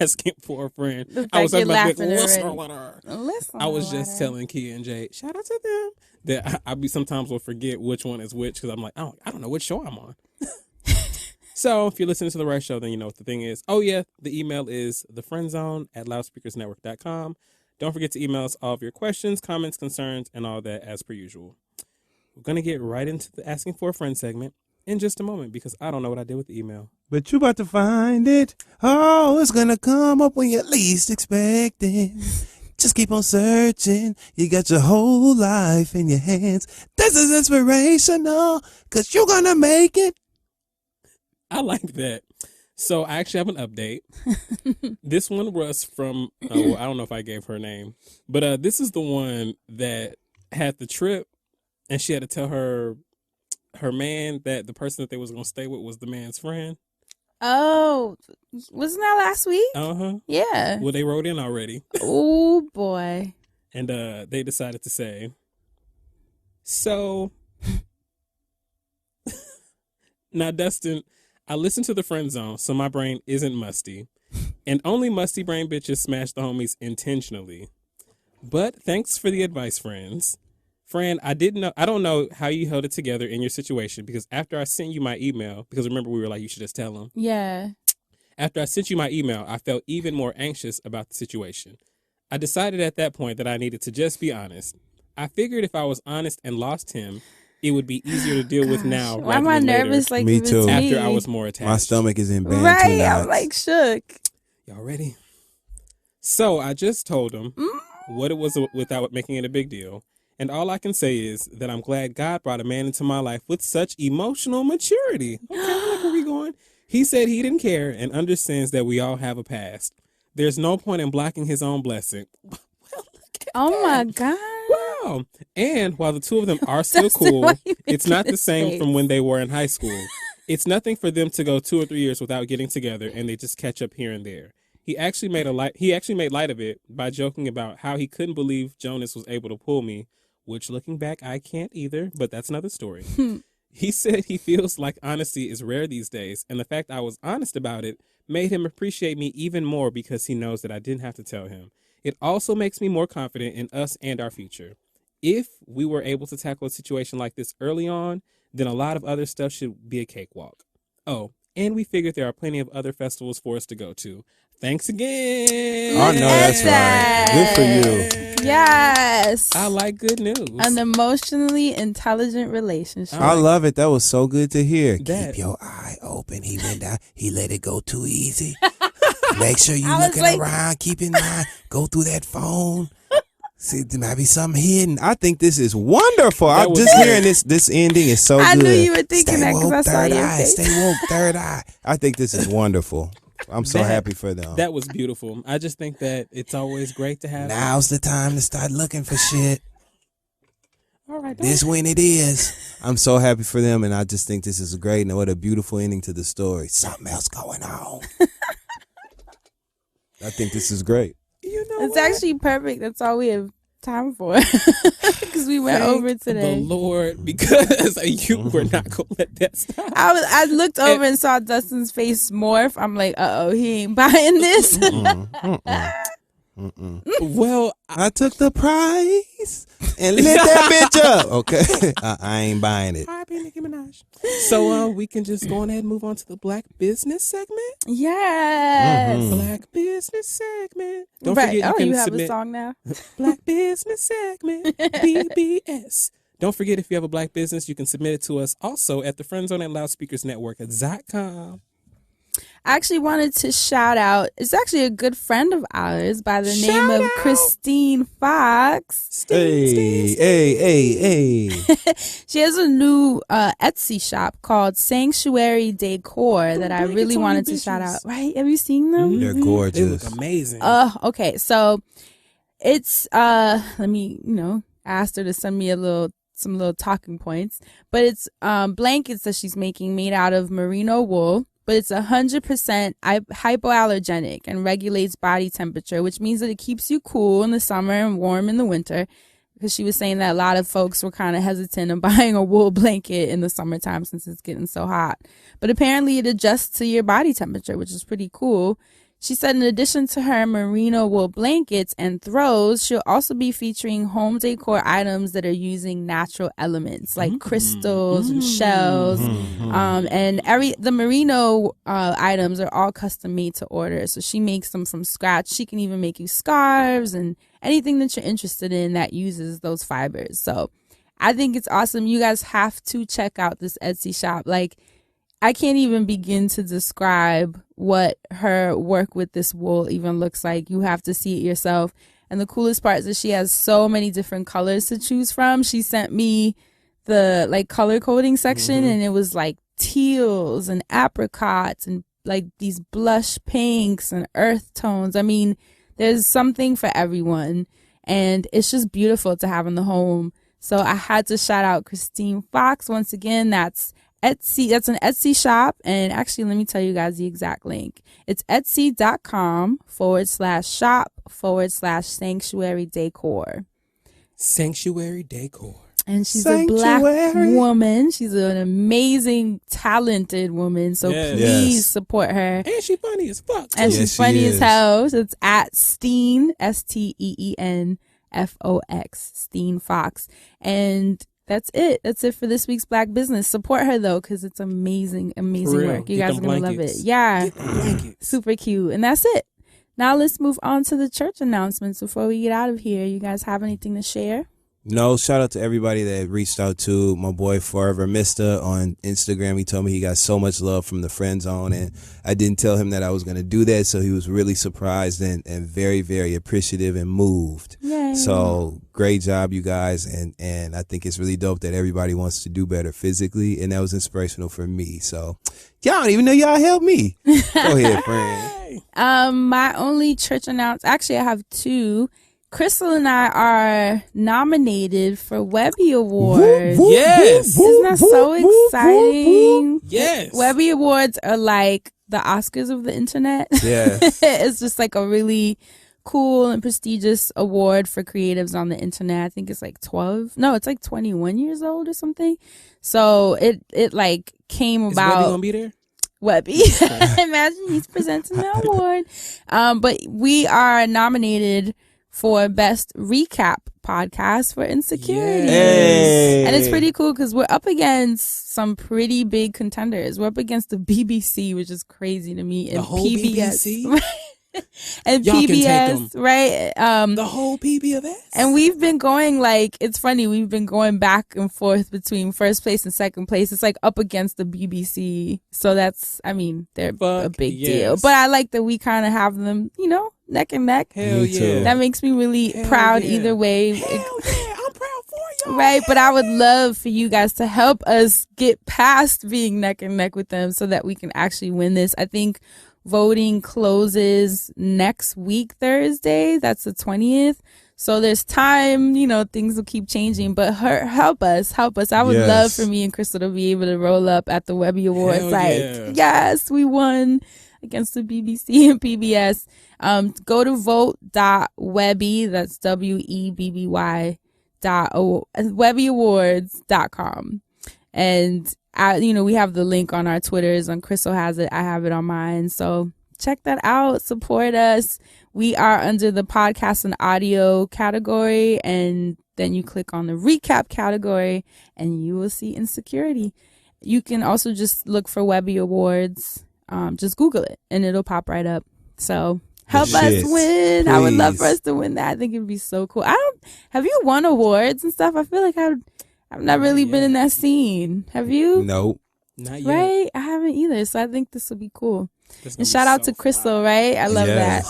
asking for a friend. I was talking about I was just telling Kia and Jay, shout out to them, that I sometimes will forget which one is which because I'm like, I don't know which show I'm on. So if you're listening to the right show, then you know what the thing is. Oh, yeah, the email is thefriendzone@loudspeakersnetwork.com. Don't forget to email us all of your questions, comments, concerns, and all that as per usual. We're going to get right into the Asking for a Friend segment in just a moment because I don't know what I did with the email. But you about to find it. Oh, it's going to come up when you least expect it. Just keep on searching. You got your whole life in your hands. This is inspirational because you're going to make it. I like that. So I actually have an update. This one was from, I don't know if I gave her name, but this is the one that had the trip and she had to tell her man that the person that they was going to stay with was the man's friend. Oh, wasn't that last week? Uh-huh. Yeah. Well, they wrote in already. Oh, boy. And they decided to say, so, now, Dustin, I listen to The Friend Zone, so my brain isn't musty. And only musty brain bitches smash the homies intentionally. But thanks for the advice, friends. Friend, I don't know how you held it together in your situation because after I sent you my email, because remember we were like, you should just tell him. Yeah. After I sent you my email, I felt even more anxious about the situation. I decided at that point that I needed to just be honest. I figured if I was honest and lost him, it would be easier to deal with now. Why am I nervous like Me this too. After I was more attached. My stomach is in band Right, tonight. I'm like shook. Y'all ready? So I just told him what it was without making it a big deal. And all I can say is that I'm glad God brought a man into my life with such emotional maturity. Okay, look where we going. He said he didn't care and understands that we all have a past. There's no point in blocking his own blessing. Well, Oh my God. wow. And while the two of them are still Dustin, cool, why you it's making not the this same face? from when they were in high school. It's nothing for them to go 2 or 3 years without getting together and they just catch up here and there. He actually made light of it by joking about how he couldn't believe Jonas was able to pull me, which looking back, I can't either, but that's another story. He said he feels like honesty is rare these days, and the fact I was honest about it made him appreciate me even more because he knows that I didn't have to tell him. It also makes me more confident in us and our future. If we were able to tackle a situation like this early on, then a lot of other stuff should be a cakewalk. Oh, and we figured there are plenty of other festivals for us to go to. Thanks again. I know that's right. Good for you. Yes. I like good news. An emotionally intelligent relationship. I love it. That was so good to hear. That- Keep your eye open. He went down. He let it go too easy. Make sure you I was looking like- around. Keep in mind. Go through that phone. See, there might be something hidden. I think this is wonderful. That I'm was just good. hearing this ending is so I good. knew you were thinking Stay that 'cause woke, I saw third your eye. face. Stay woke, third eye. I think this is wonderful. I'm so happy for them. That was beautiful. I just think that it's always great to have. Now's the time to start looking for shit. All right, This when it is. I'm so happy for them, and I just think this is great, and what a beautiful ending to the story. Something else going on. I think this is great. You know It's what? actually perfect. That's all we have time for because we went Thank over today. the Lord, because you were not gonna let that stop. I looked over and saw Dustin's face morph. I'm like, he ain't buying this. Well, I took the prize and lit that bitch up. Okay, I ain't buying it. hi, Nicki Minaj. So we can just go on ahead and move on to the Black Business segment. Yes. Black Business segment. Don't Right. forget you can have submit a song now? Black Business segment, BBS. Don't forget, if you have a black business, you can submit it to us also at TheFriendZone at loudspeakersnetwork.com. I actually wanted to shout out. It's actually a good friend of ours by the name of Christine Fox. Hey. She has a new Etsy shop called Sanctuary Decor that I really wanted to shout out. Right? Have you seen them? They're They gorgeous. look amazing. Okay. So it's let me, asked her to send me some little talking points. But it's blankets that she's making made out of merino wool. But it's 100% hypoallergenic and regulates body temperature, which means that it keeps you cool in the summer and warm in the winter. Because she was saying that a lot of folks were kind of hesitant of buying a wool blanket in the summertime since it's getting so hot. But apparently it adjusts to your body temperature, which is pretty cool. She said in addition to her merino wool blankets and throws, she'll also be featuring home decor items that are using natural elements like crystals and shells. And the merino items are all custom made to order. So she makes them from scratch. She can even make you scarves and anything that you're interested in that uses those fibers. So I think it's awesome. You guys have to check out this Etsy shop. Like, I can't even begin to describe what her work with this wool even looks like. You have to see it yourself. And the coolest part is that she has so many different colors to choose from. She sent me the color coding section and it was like teals and apricots and like these blush pinks and earth tones. I mean, there's something for everyone and it's just beautiful to have in the home. So I had to shout out Christine Fox once again. That's Etsy. That's an Etsy shop. And actually, let me tell you guys the exact link. It's etsy.com/shop/sanctuary decor. Sanctuary Decor. And she's a black woman. She's an amazing, talented woman. So please support her. And she funny as fuck. And Yes, she's she funny is. as hell. So it's at Steen, STEEN FOX, Steen Fox. And that's it. That's it for this week's Black Business. Support her though, because it's amazing, amazing real. work. You Get guys are them gonna love it. blankets. Yeah, Get them blankets. super cute. And that's it. Now let's move on to the church announcements before we get out of here. You guys have anything to share? No, shout out to everybody that reached out to my boy Forever Mister on Instagram. He told me he got so much love from the Friend Zone, and I didn't tell him that I was going to do that, so he was really surprised and very, very appreciative and moved. Yay. So great job, you guys, and I think it's really dope that everybody wants to do better physically, and that was inspirational for me. So y'all don't even know y'all helped me. Go ahead, friend. My only church announcement, actually I have two. Crystal and I are nominated for Webby Awards. Yes. Isn't that so exciting? Yes. Webby Awards are like the Oscars of the internet. Yeah. It's just like a really cool and prestigious award for creatives on the internet. I think it's like 21 years old or something. So it like came Is about. Webby gonna be there? Webby. Imagine he's presenting the award. But we are nominated for Best Recap Podcast for Insecurities. Hey. And it's pretty cool because we're up against some pretty big contenders. We're up against the BBC, which is crazy to me, and The whole PBS. BBC? And Y'all can take PBS, right? The whole PBS? And we've been going it's funny, we've been going back and forth between first place and second place. It's like up against the BBC. So they're a big deal. But I like that we kind of have them, neck and neck. Hell Me yeah. too. That makes me really proud yeah. either way. Hell yeah, I'm proud for y'all. Right, but I would love for you guys to help us get past being neck and neck with them so that we can actually win this. I think Voting closes next week, Thursday. That's the 20th. So there's time, things will keep changing, but help us. I would love for me and Crystal to be able to roll up at the Webby Awards. Yes, we won against the BBC and PBS. Go to vote.webby, that's WEBBY, webbyawards.com. And, we have the link on our Twitters, and Crystal has it. I have it on mine. So check that out. Support us. We are under the podcast and audio category, and then you click on the recap category and you will see Insecurity. You can also just look for Webby Awards. Just Google it and it'll pop right up. So help us win. Please. I would love for us to win that. I think it'd be so cool. Have you won awards and stuff? I feel like I've not really been in that scene. Have you? Nope. Not yet. Right? I haven't either. So I think this will be cool. And shout out to Crystal, right? I love that.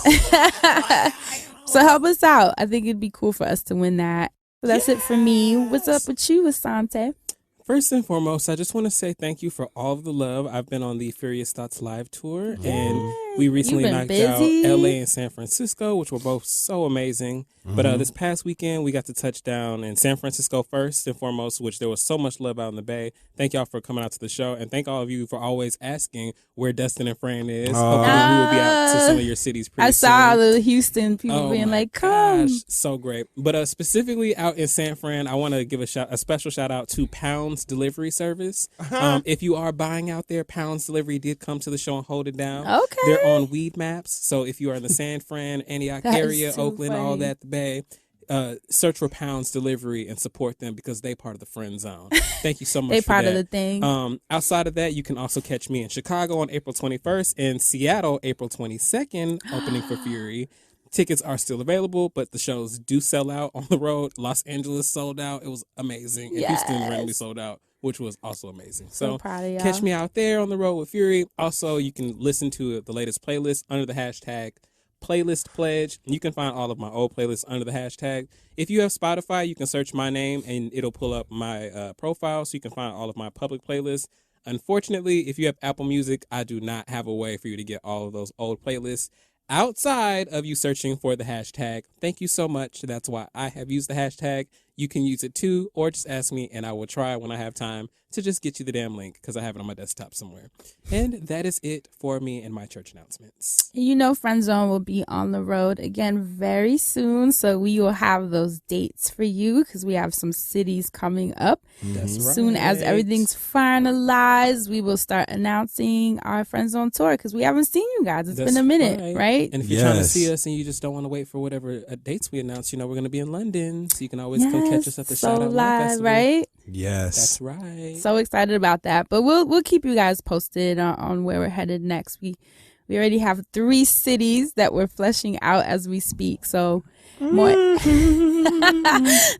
So help us out. I think it'd be cool for us to win that. So that's it for me. What's up with you, Asante? First and foremost, I just want to say thank you for all of the love. I've been on the Furious Thoughts Live tour, and we recently knocked out LA and San Francisco, which were both so amazing. But this past weekend, we got to touch down in San Francisco first and foremost, which there was so much love out in the Bay. Thank y'all for coming out to the show, and thank all of you for always asking where Dustin and Fran is. Hopefully we will be out to some of your cities pretty soon. I saw the Houston people being like, come. Gosh, so great. But specifically out in San Fran, I want to give a special shout out to Pounds Delivery Service. If you are buying out there, Pounds Delivery did come to the show and hold it down. Okay. They're on Weed Maps. So if you are in the San Fran, Antioch area, Oakland, all that, the Bay, search for Pounds Delivery and support them because they part of the Friend Zone. Thank you so much. They for part that. of the thing. Outside of that, you can also catch me in Chicago on April 21st, in Seattle April 22nd, opening for Fury. Tickets are still available, but the shows do sell out on the road. Los Angeles sold out. It was amazing. And Houston randomly sold out, which was also amazing. So proud of y'all. Catch me out there on the road with Fury. Also, you can listen to the latest playlist under the hashtag Playlist Pledge. You can find all of my old playlists under the hashtag. If you have Spotify, you can search my name and it'll pull up my profile, so you can find all of my public playlists. Unfortunately, if you have Apple Music, I do not have a way for you to get all of those old playlists outside of you searching for the hashtag. Thank you so much. That's why I have used the hashtag. You can use it too, or just ask me and I will try when I have time to just get you the damn link because I have it on my desktop somewhere. And that is it for me and my church announcements. FriendZone will be on the road again very soon, so we will have those dates for you because we have some cities coming up. That's right. Soon as everything's finalized, we will start announcing our FriendZone tour because we haven't seen you guys. It's been a minute, right? And if you're trying to see us and you just don't want to wait for whatever dates we announce, we're going to be in London, so you can always come catch us at the Shout Out Live Festival. Right? Yes. That's right. So excited about that. But we'll keep you guys posted on where we're headed next. We already have 3 cities that we're fleshing out as we speak. So more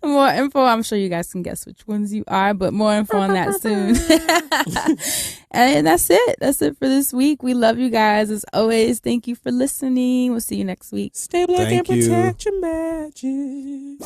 more info. I'm sure you guys can guess which ones you are, but more info on that soon. And that's it. That's it for this week. We love you guys as always. Thank you for listening. We'll see you next week. Stay black and protect your magic.